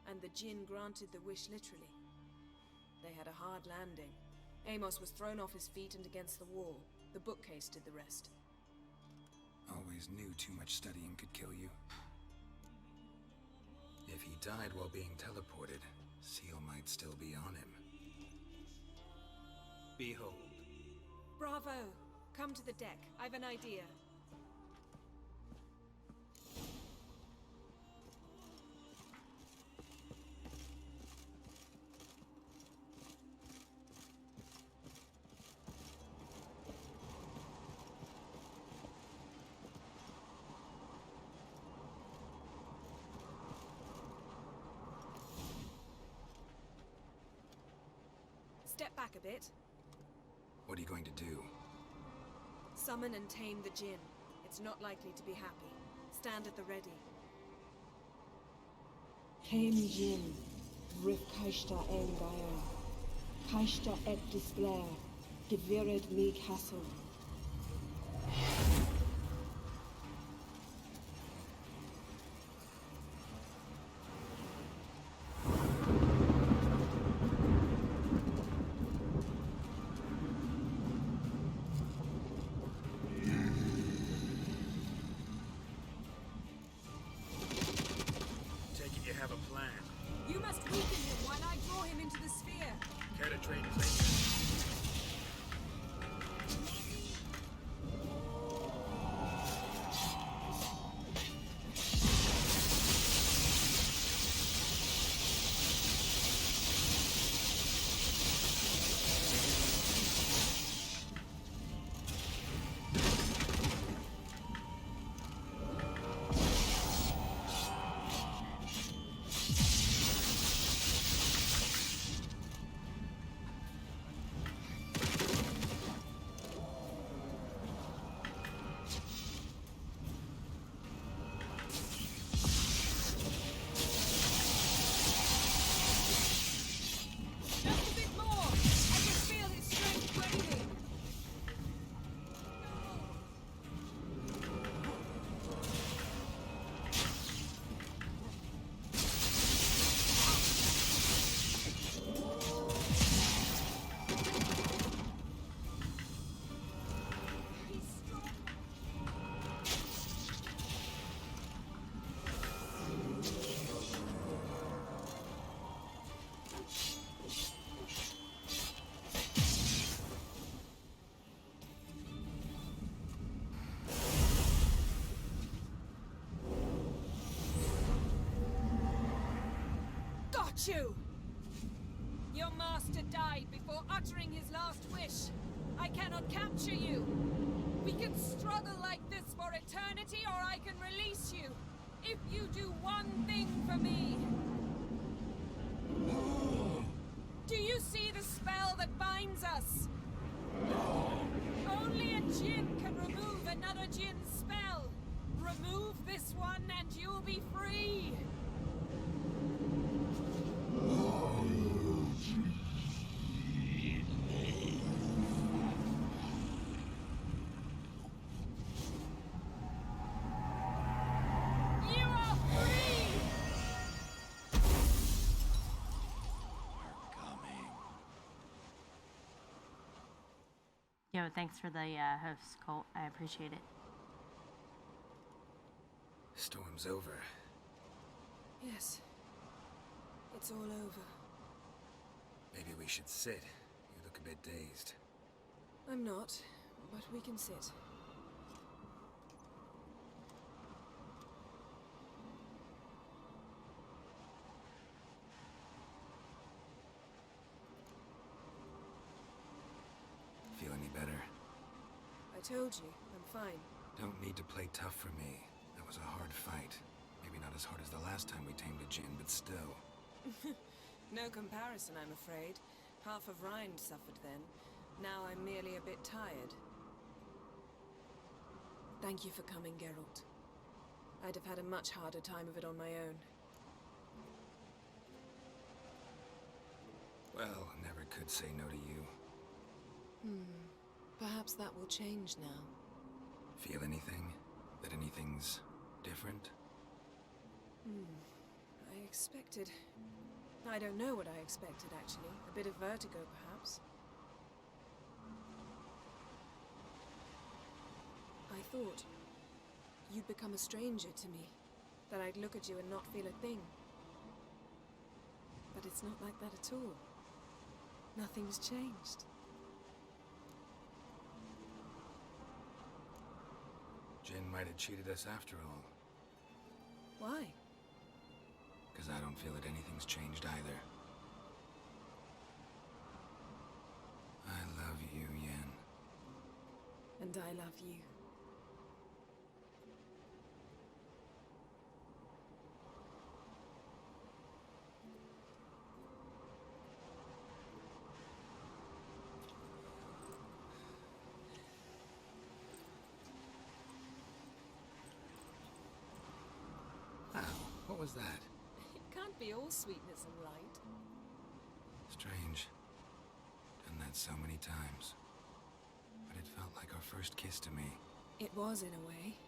And the Jinn granted the wish literally. They had a hard landing. Amos was thrown off his feet and against the wall. The bookcase did the rest. Always knew too much studying could kill you. If he died while being teleported, Seal might still be on him. Behold. Bravo! Come to the deck. I've an idea. Step back a bit. What are you going to do? Summon and tame the Jinn. It's not likely to be happy. Stand at the ready. Came Jin, Rif Kaishta Engaya, Kaishta et Disblair, Devired me Castle, got you! Your master died before uttering his last wish. I cannot capture you. We can struggle like this for eternity, or I can release you. If you do one thing for me. Do you see the spell that binds us? Only a djinn can remove another djinn's spell. Remove this one and you'll be free. You are free! Yo, thanks for the host, Colt. I appreciate it. Storm's over. Yes. It's all over. Maybe we should sit. You look a bit dazed. I'm not, but we can sit. Feel any better? I told you, I'm fine. Don't need to play tough for me. That was a hard fight. Maybe not as hard as the last time we tamed a djinn, but still. No comparison, I'm afraid. Half of Rind suffered then. Now I'm merely a bit tired. Thank you for coming, Geralt. I'd have had a much harder time of it on my own. Well, never could say no to you. Perhaps that will change now. Feel anything? That anything's different? I expected... I don't know what I expected, actually. A bit of vertigo, perhaps. I thought you'd become a stranger to me. That I'd look at you and not feel a thing. But it's not like that at all. Nothing's changed. Jinn might have cheated us after all. Why? Because I don't feel that anything's changed either. I love you, Yen. And I love you. What was that? It can't be all sweetness and light. Strange. Done that so many times. But it felt like our first kiss to me. It was, in a way.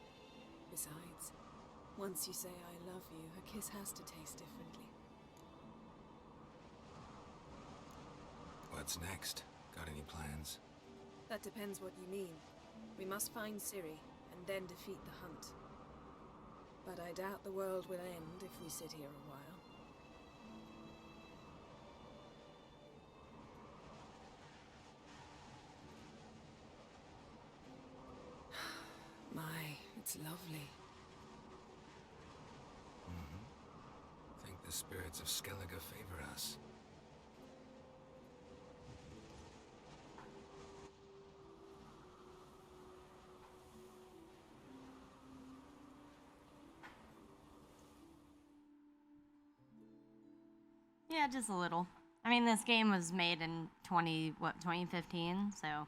Besides, once you say I love you, a kiss has to taste differently. What's next? Got any plans? That depends what you mean. We must find Ciri, and then defeat the hunt. But I doubt the world will end if we sit here a while. My, it's lovely. Think the spirits of Skellige favor us. Yeah, just a little. I mean, this game was made in 2015, so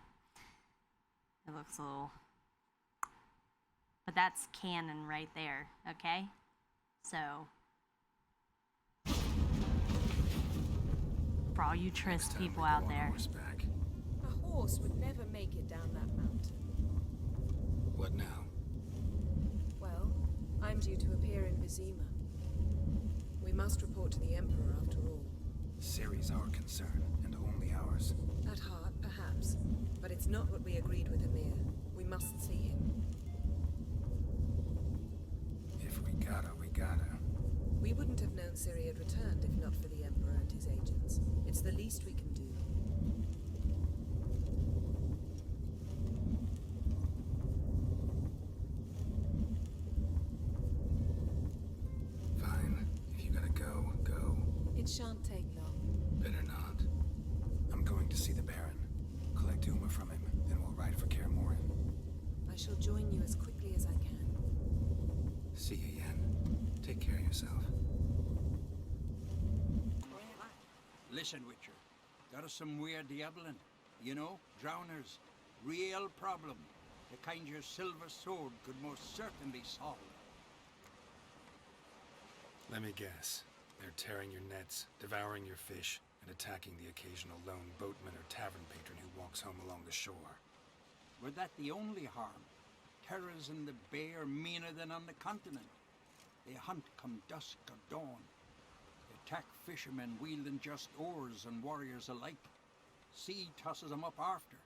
it looks a little... But that's canon right there, okay? So... For all you Triss people out there. A horse would never make it down that mountain. What now? Well, I'm due to appear in Vizima. We must report to the Emperor after all. Ciri's our concern, and only ours. At heart, perhaps. But it's not what we agreed with Emir. We must see him. If we gotta, we gotta. We wouldn't have known Ciri had returned if not for the Emperor and his agents. It's the least we can do. Fine. If you gotta go, go. It shan't Listen, Witcher. Got us some weird diabolin. You know, drowners. Real problem. The kind your silver sword could most certainly solve. Let me guess. They're tearing your nets, devouring your fish, and attacking the occasional lone boatman or tavern patron who walks home along the shore. Were that the only harm? Terrors in the bay are meaner than on the continent. They hunt come dusk or dawn. They attack fishermen wielding just oars and warriors alike. Sea tosses them up after.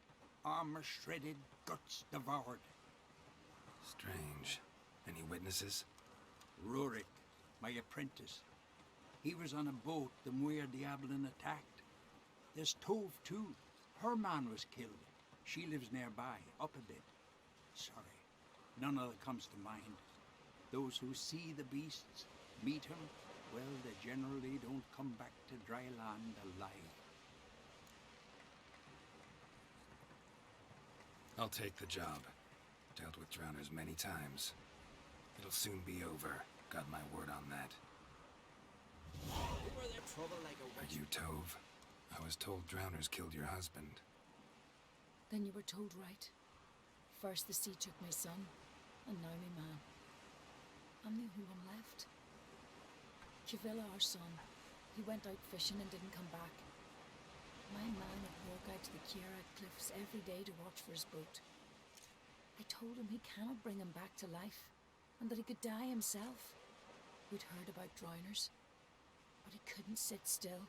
Armor shredded, guts devoured. Strange. Any witnesses? Rurik, my apprentice. He was on a boat the Muir Diabolin attacked. There's Tove, too. Her man was killed. She lives nearby, up a bit. Sorry, none of it comes to mind. Those who see the beasts, meet him, well, they generally don't come back to dry land alive. I'll take the job. Dealt with drowners many times. It'll soon be over. Got my word on that. Who were their trouble like a Are you Tove? I was told drowners killed your husband. Then you were told right. First the sea took my son, and now my man. I'm the only one left. Kivilla, our son, he went out fishing and didn't come back. My man would walk out to the Kiara cliffs every day to watch for his boat. I told him he cannot bring him back to life, and that he could die himself. We'd heard about drowners, but he couldn't sit still.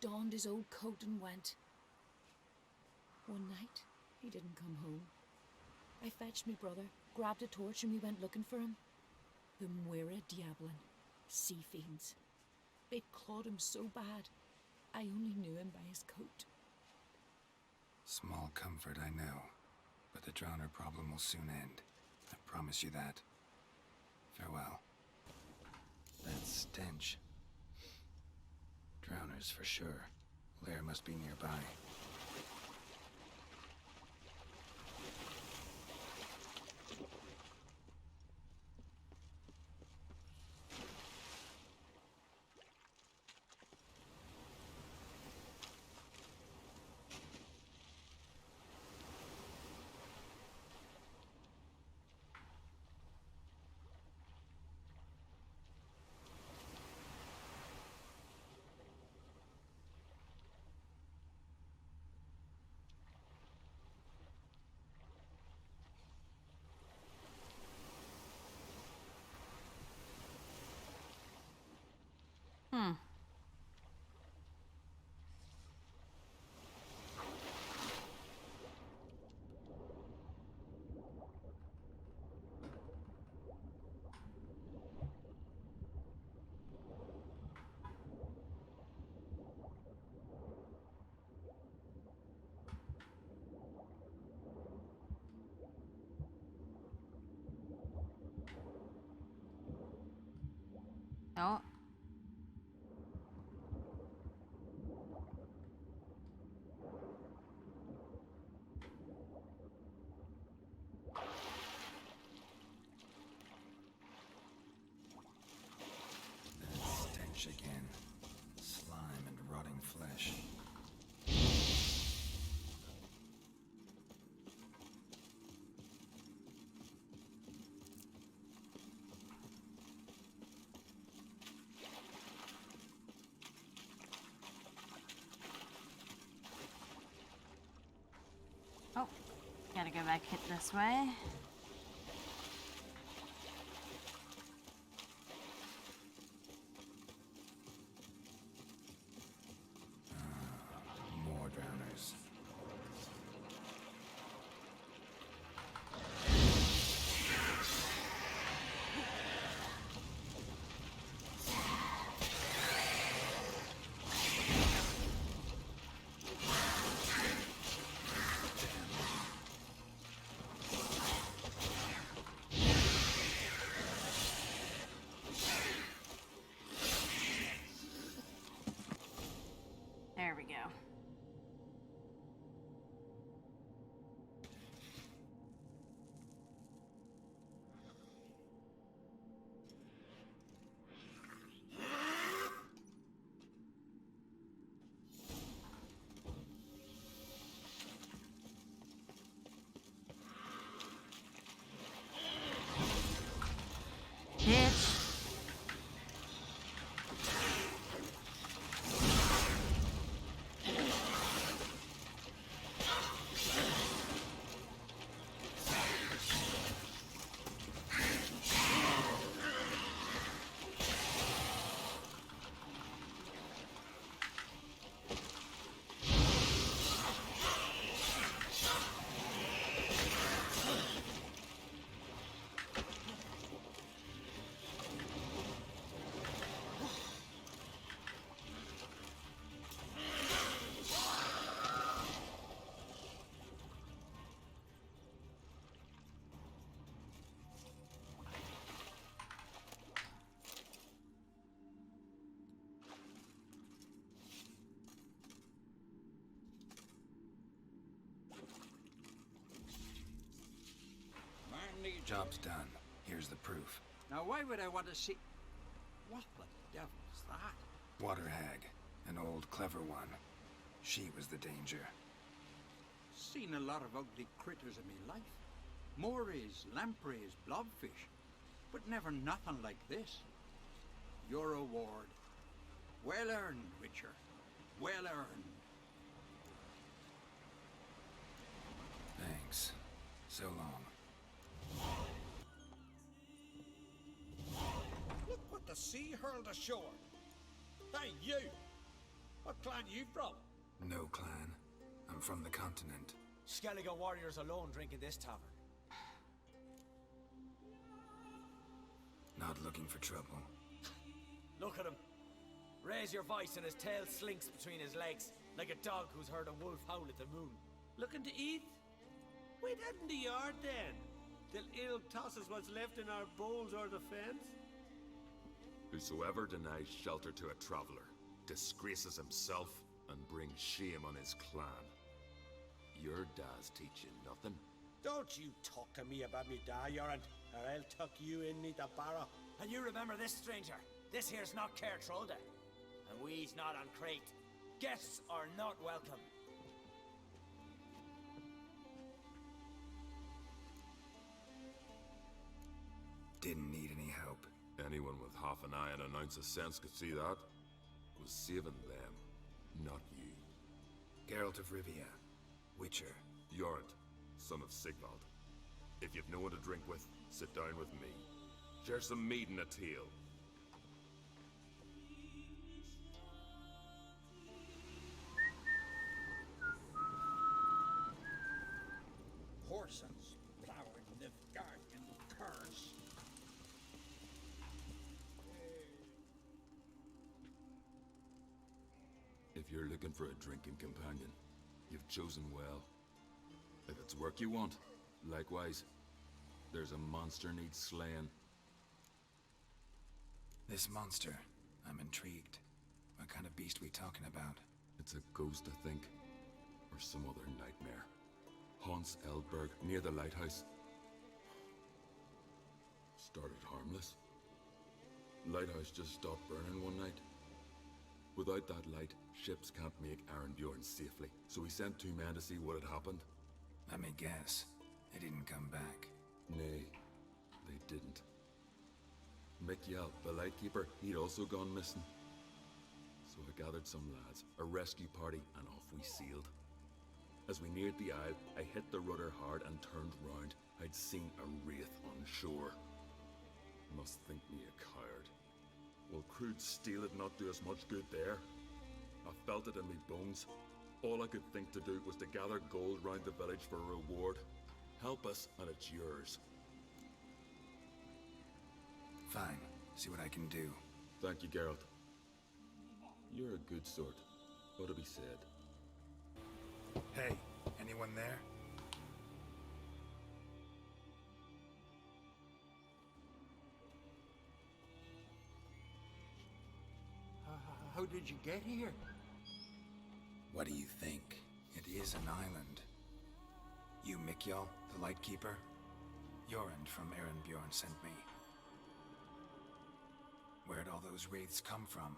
Donned his old coat and went. One night, he didn't come home. I fetched me brother, grabbed a torch, and we went looking for him. The Muira Diabolin, sea fiends. They'd clawed him so bad, I only knew him by his coat. Small comfort, I know. But the drowner problem will soon end. I promise you that. Farewell. That stench. Drowners for sure. Lair must be nearby. Oh. Stench again. Slime and rotting flesh. Oh, gotta go back hit this way. More drowners. Job's done. Here's the proof. Now why would I want to see... What the devil's that? Water hag. An old, clever one. She was the danger. Seen a lot of ugly critters in me life. Morays, lampreys, blobfish. But never nothing like this. Your award. Well earned, Witcher. Well earned. Thanks. So long. Look what the sea hurled ashore. Hey, you! What clan you from? No clan. I'm from the continent. Skellige warriors alone drink in this tavern. Not looking for trouble. Look at him. Raise your voice and his tail slinks between his legs, like a dog who's heard a wolf howl at the moon. Looking to eat? Wait out in the yard then, till ill tosses what's left in our bowls or the fence. Whosoever denies shelter to a traveler disgraces himself and brings shame on his clan. Your da's teach you nothing. Don't you talk to me about me da, Geralt, or I'll tuck you in me the barrow. And you remember this, stranger. This here's not Cair Trolde, and we's not on Crete. Guests are not welcome. Didn't need any help. Anyone with half an eye and an ounce of sense could see that. Was saving them, not you. Geralt of Rivia. Witcher. Jorund, son of Sigvald. If you've no one to drink with, sit down with me. Share some mead and a tale. Horsens plowing Nilfgaardian curse. If you're looking for a drinking companion, you've chosen well. If it's work you want, likewise, there's a monster needs slaying. This monster, I'm intrigued. What kind of beast we talking about? It's a ghost, I think. Or some other nightmare. Haunts Eldberg, near the lighthouse. Started harmless. Lighthouse just stopped burning one night. Without that light, ships can't make Arenbjorn safely, so we sent 2 men to see what had happened. Let me guess. They didn't come back. Nay, they didn't. Mikjal, the lightkeeper, he'd also gone missing. So I gathered some lads, a rescue party, and off we sailed. As we neared the isle, I hit the rudder hard and turned round. I'd seen a wraith on shore. Must think me a coward. Will crude steel it not do us much good there? I felt it in me bones. All I could think to do was to gather gold round the village for a reward. Help us, and it's yours. Fine. See what I can do. Thank you, Geralt. You're a good sort. Ought to be said. Hey, anyone there? How did you get here? What do you think? It is an island. You, Mikjal, the Lightkeeper? Jorund from Arenbjorn sent me. Where'd all those wraiths come from?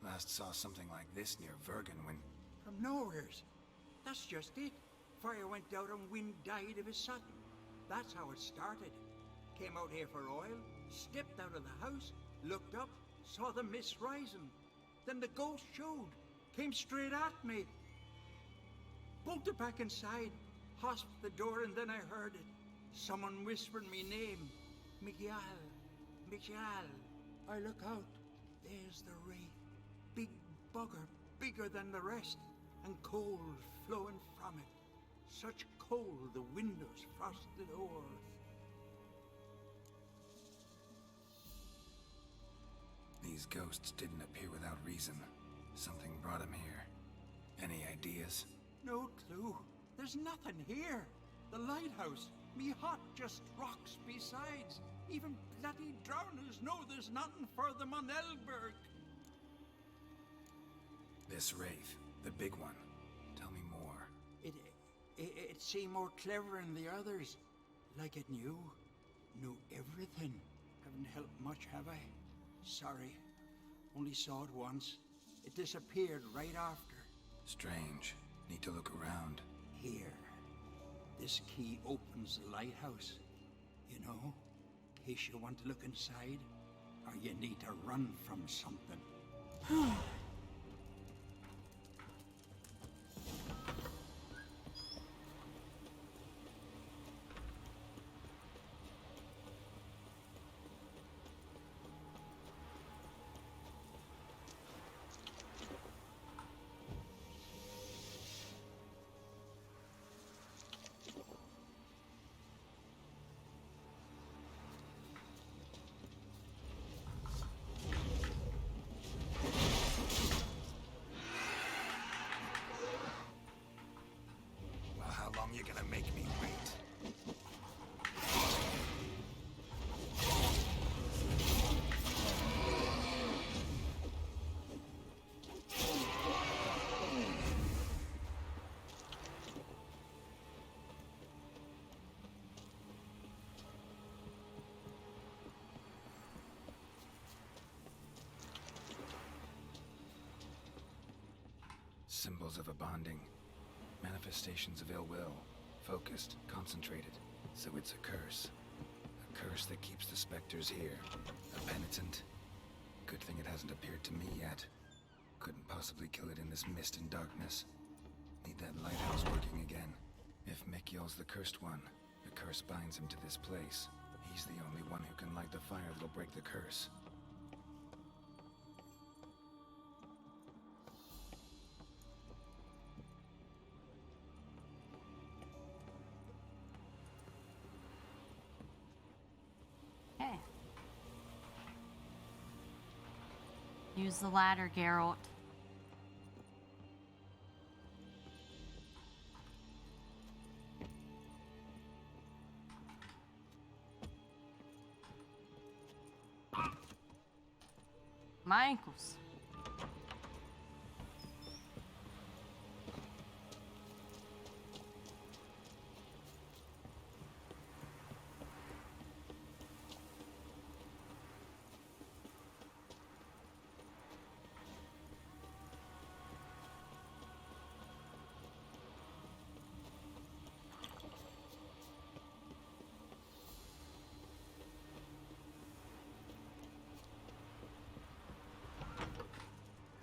Last saw something like this near Vergen when... From nowheres. That's just it. Fire went out and wind died of a sudden. That's how it started. Came out here for oil, stepped out of the house, looked up, saw the mist rising. Then the ghost showed, came straight at me. Bolted back inside, hosped the door, and then I heard it. Someone whispered me name. Mikjal. Mikjal. I look out. There's the wraith. Big bugger, bigger than the rest, and cold flowing from it. Such cold the windows frosted o'er. These ghosts didn't appear without reason. Something brought them here. Any ideas? No clue. There's nothing here. The lighthouse, me hut just rocks besides. Even bloody drowners know there's nothing for them on Eldberg. This wraith, the big one. Tell me more. It seemed more clever than the others. Like it knew. Know everything. Haven't helped much, have I? Sorry. Only saw it once. It disappeared right after. Strange. Need to look around. Here. This key opens the lighthouse. You know, in case you want to look inside, or you need to run from something. You're gonna make me wait. Symbols of a bonding. Manifestations of ill will. Focused, concentrated. So it's a curse. A curse that keeps the specters here. A penitent. Good thing it hasn't appeared to me yet. Couldn't possibly kill it in this mist and darkness. Need that lighthouse working again. If Mikyol's the cursed one, the curse binds him to this place. He's the only one who can light the fire that'll break the curse. Use the ladder, Geralt. My ankles.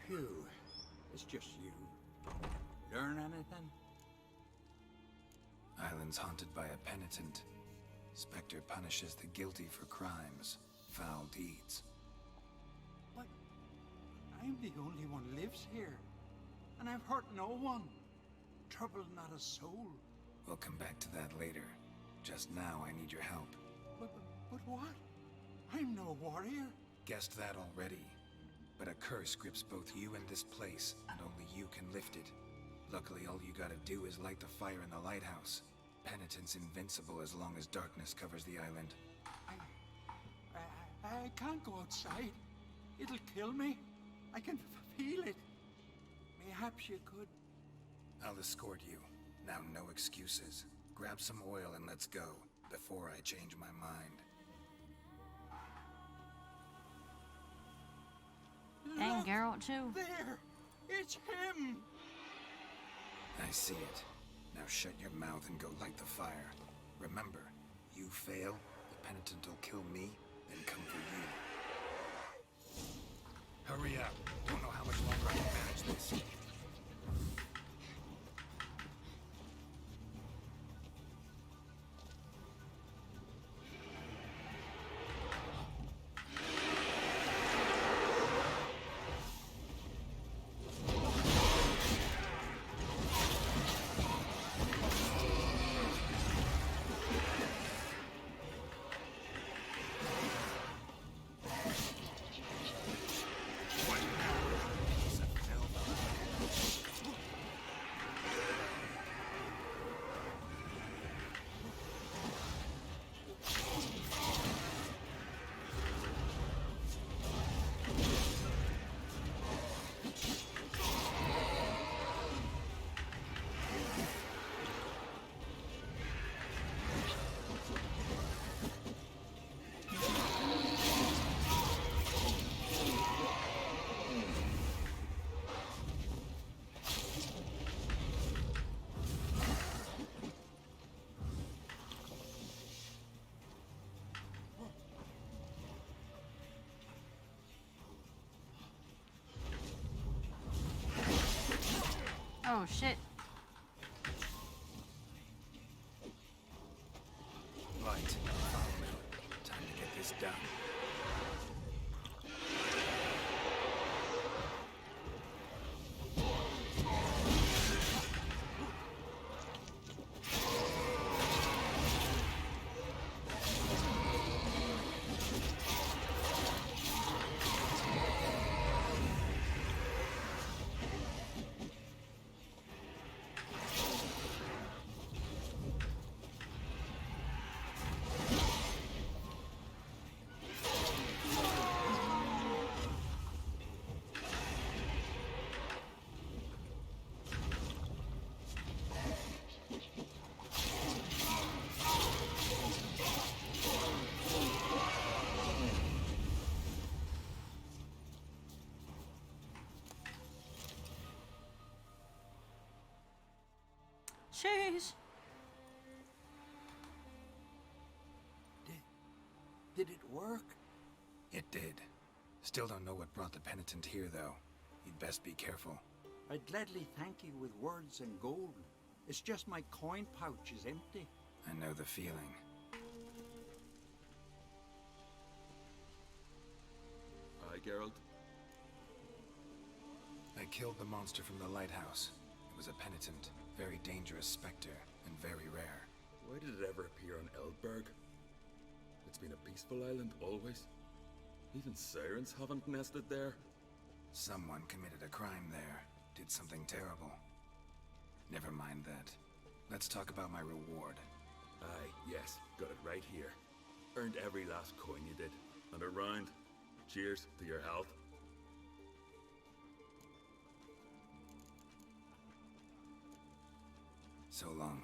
Phew. It's just you. Learn anything? Island's haunted by a penitent. Spectre punishes the guilty for crimes, foul deeds. But I'm the only one lives here. And I've hurt no one. Troubled not a soul. We'll come back to that later. Just now, I need your help. But what? I'm no warrior. Guessed that already. But a curse grips both you and this place, and only you can lift it. Luckily, all you gotta do is light the fire in the lighthouse. Penitent's invincible as long as darkness covers the island. I can't go outside. It'll kill me. I can feel it. Perhaps you could. I'll escort you. Now, no excuses. Grab some oil and let's go, before I change my mind. Dang, Geralt too. There! It's him! I see it. Now shut your mouth and go light the fire. Remember, you fail, the penitent will kill me, then come for you. Hurry up. Don't know how much longer I can manage this. Oh shit. Right. Follow me. Time to get this done. Sheesh. Did it work? It did. Still don't know what brought the penitent here, though. You'd best be careful. I'd gladly thank you with words and gold. It's just my coin pouch is empty. I know the feeling. Aye, Geralt? I killed the monster from the lighthouse. It was a penitent, very dangerous specter, and very rare. Why did it ever appear on Eldberg? It's been a peaceful island, always. Even sirens haven't nested there. Someone committed a crime there. Did something terrible. Never mind that. Let's talk about my reward. Aye, yes. Got it right here. Earned every last coin you did. And a round. Cheers to your health. So long.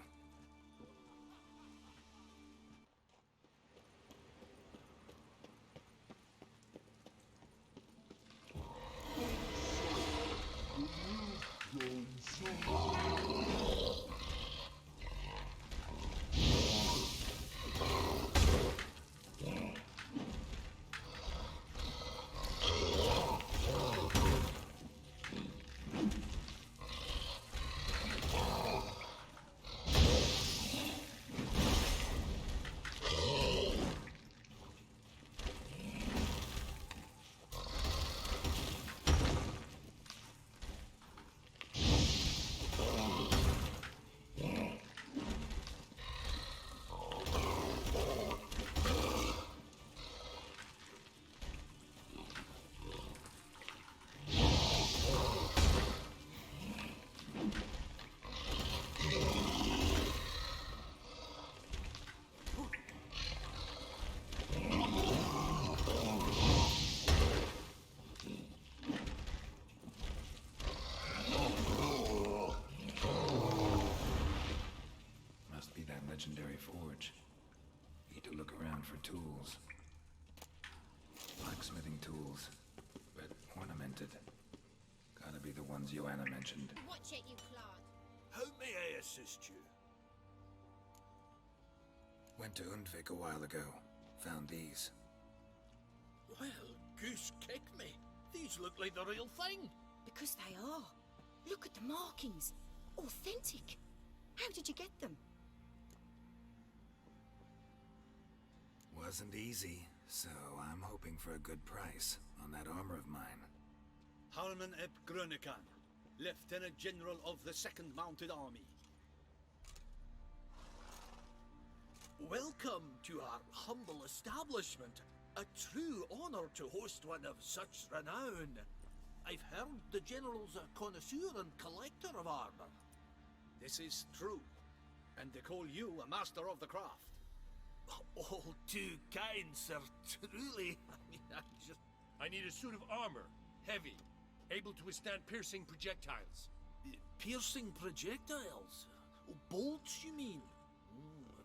Legendary forge. Need to look around for tools. Blacksmithing tools, but ornamented. Gotta be the ones Joanna mentioned. Watch it, you clod. How may I assist you? Went to Undvik a while ago. Found these. Well, goose kick me. These look like the real thing. Because they are. Look at the markings. Authentic. How did you get them? Wasn't easy, so I'm hoping for a good price on that armor of mine. Harman ep Grönekan, Lieutenant General of the 2nd Mounted Army. Welcome to our humble establishment. A true honor to host one of such renown. I've heard the General's a connoisseur and collector of armor. This is true, and they call you a master of the craft. All too kind, sir. Truly. I need a suit of armor. Heavy. Able to withstand piercing projectiles. Piercing projectiles? Oh, bolts, you mean?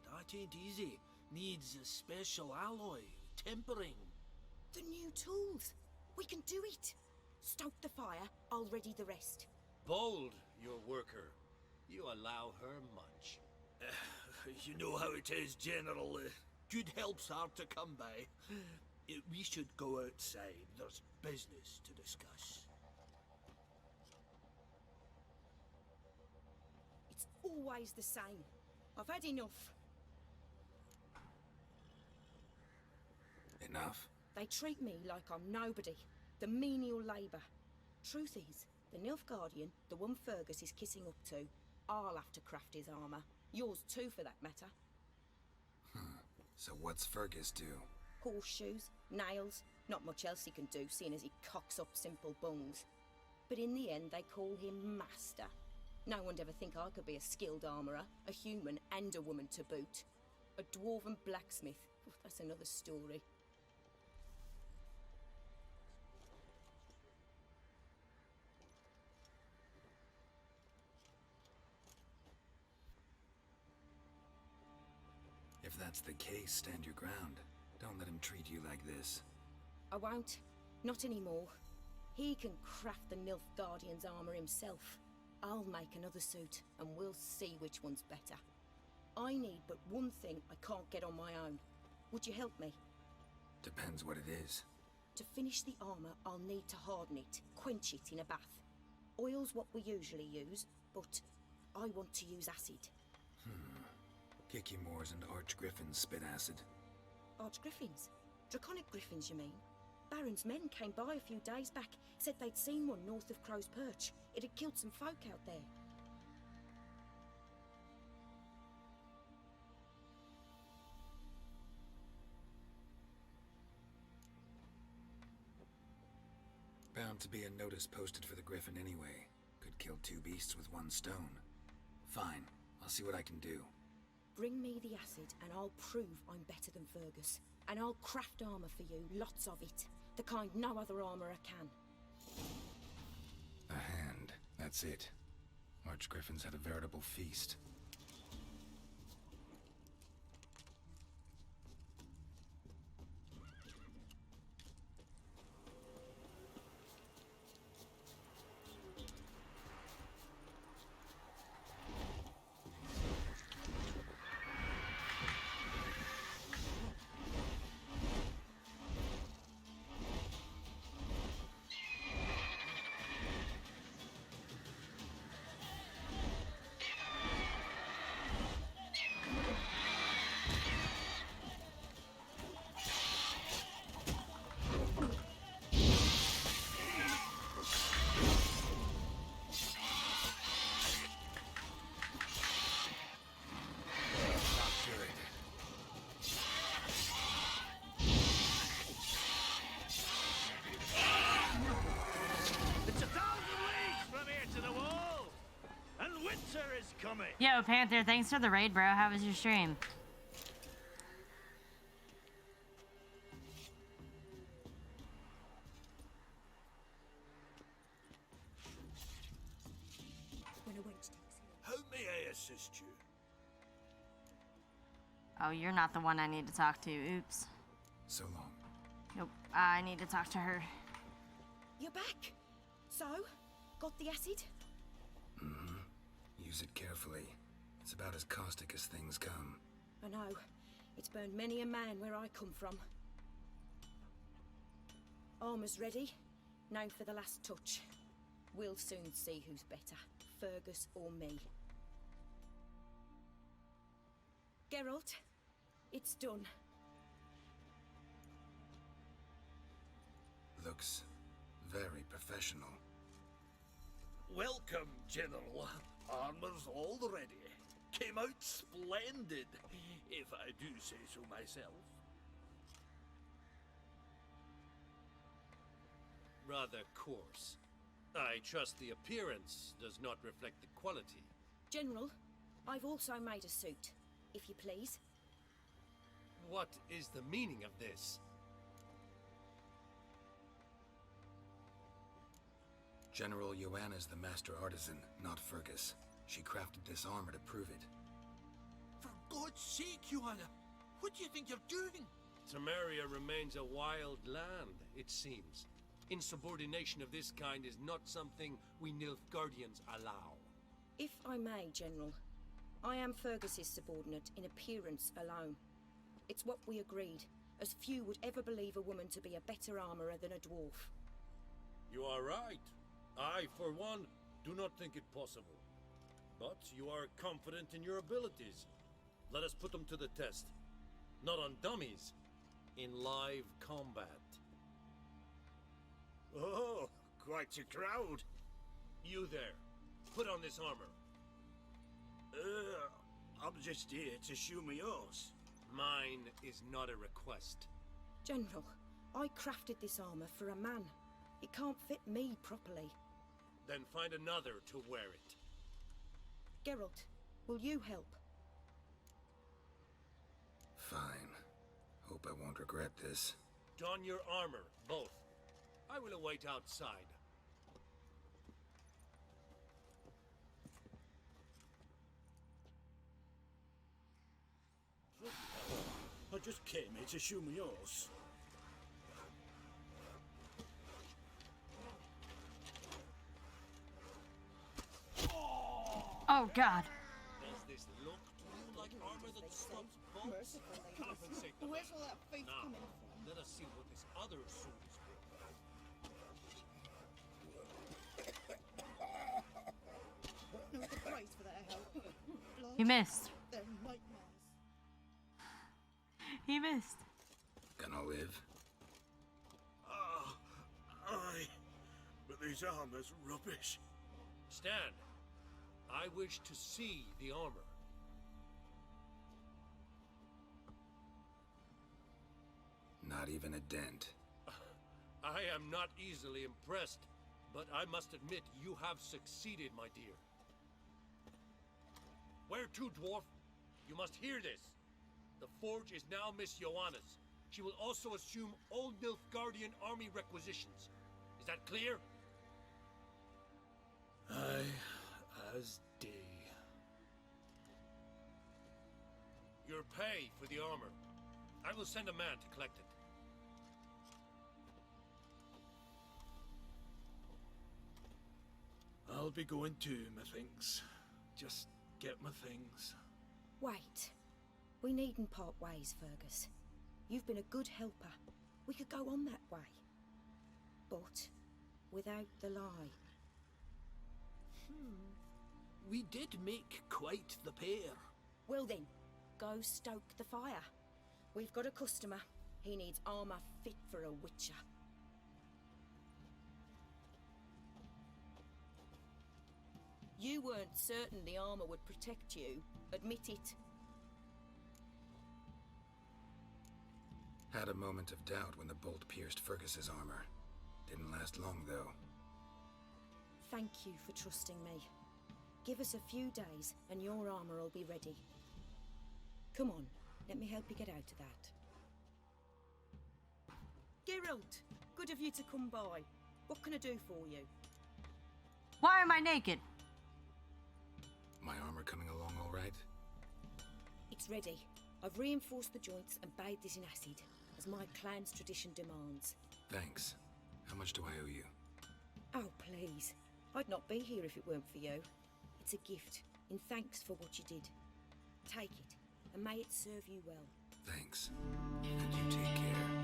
That ain't easy. Needs a special alloy. Tempering. The new tools. We can do it. Stoke the fire. I'll ready the rest. Bold, your worker. You allow her much. You know how it is, General. Good help's hard to come by. We should go outside. There's business to discuss. Always the same. I've had enough. Enough? They treat me like I'm nobody. The menial labour. Truth is, the Nilfgaardian, the one Fergus is kissing up to, I'll have to craft his armour. Yours too, for that matter. So what's Fergus do? Horseshoes, nails, not much else he can do, seeing as he cocks up simple bungs. But in the end, they call him Master. No one'd ever think I could be a skilled armourer, a human and a woman to boot. A dwarven blacksmith. That's another story. If that's the case, stand your ground. Don't let him treat you like this. I won't. Not anymore. He can craft the Nilfgaardian's armour himself. I'll make another suit, and we'll see which one's better. I need but one thing I can't get on my own. Would you help me? Depends what it is. To finish the armour, I'll need to harden it, quench it in a bath. Oil's what we usually use, but I want to use acid. Kicky Moors and Archgriffins spit acid. Archgriffins? Draconic griffins, you mean? Baron's men came by a few days back, said they'd seen one north of Crow's Perch. It had killed some folk out there. Bound to be a notice posted for the Griffin anyway. Could kill two beasts with one stone. Fine, I'll see what I can do. Bring me the acid and I'll prove I'm better than Fergus. And I'll craft armour for you, lots of it. The kind no other armourer can. A hand, that's it. Archgriffins had a veritable feast. Yo, Panther, thanks for the raid, bro. How was your stream? How may I assist you? Oh, you're not the one I need to talk to. Oops. So long. Nope. I need to talk to her. You're back. So, got the acid? Use it carefully. It's about as caustic as things come. I know. It's burned many a man where I come from. Armour's ready. Now for the last touch. We'll soon see who's better, Fergus or me. Geralt, it's done. Looks very professional. Welcome, General. Armor's all ready. Came out splendid, if I do say so myself. Rather coarse. I trust the appearance does not reflect the quality. General, I've also made a suit, if you please. What is the meaning of this? General Joanna's the master artisan, not Fergus. She crafted this armor to prove it. For God's sake, Joanna, what do you think you're doing? Temeria remains a wild land, it seems. Insubordination of this kind is not something we Nilfgaardians allow. If I may, General, I am Fergus's subordinate in appearance alone. It's what we agreed, as few would ever believe a woman to be a better armourer than a dwarf. You are right. I, for one, do not think it possible. But you are confident in your abilities. Let us put them to the test. Not on dummies, in live combat. Oh, quite a crowd. You there, put on this armor. I'm just here to show my horse. Mine is not a request. General, I crafted this armor for a man. It can't fit me properly. Then find another to wear it. Geralt, will you help? Fine. Hope I won't regret this. Don your armor, both. I will await outside. I just came here to show my horse. Oh God. Does this look to you like armor that stops bolts? Compensate the Where's man. all that faith Now, coming from? let us see what this other suit is worth. No, the price for that help. Blood, He missed. they're nightmares. He missed. Gonna live? Aye. But these armor's rubbish. Stand. I wish to see the armor. Not even a dent. I am not easily impressed, but I must admit you have succeeded, my dear. Where to, dwarf? You must hear this. The forge is now Miss Joanna's. She will also assume all Nilfgaardian army requisitions. Is that clear? Aye, as day. Your pay for the armor. I will send a man to collect it. I'll be going too, methinks. Just get my things. Wait. We needn't part ways, Fergus. You've been a good helper. We could go on that way. But without the lie. We did make quite the pair. Well then, go stoke the fire. We've got a customer. He needs armor fit for a witcher. You weren't certain the armor would protect you. Admit it. Had a moment of doubt when the bolt pierced Fergus's armor. Didn't last long, though. Thank you for trusting me. Give us a few days and your armor will be ready. Come on, let me help you get out of that. Geralt, good of you to come by. What can I do for you? Why am I naked? My armor coming along all right? It's ready. I've reinforced the joints and bathed it in acid, as my clan's tradition demands. Thanks. How much do I owe you? Oh, please. I'd not be here if it weren't for you. It's a gift, in thanks for what you did. Take it, and may it serve you well. Thanks. And you take care.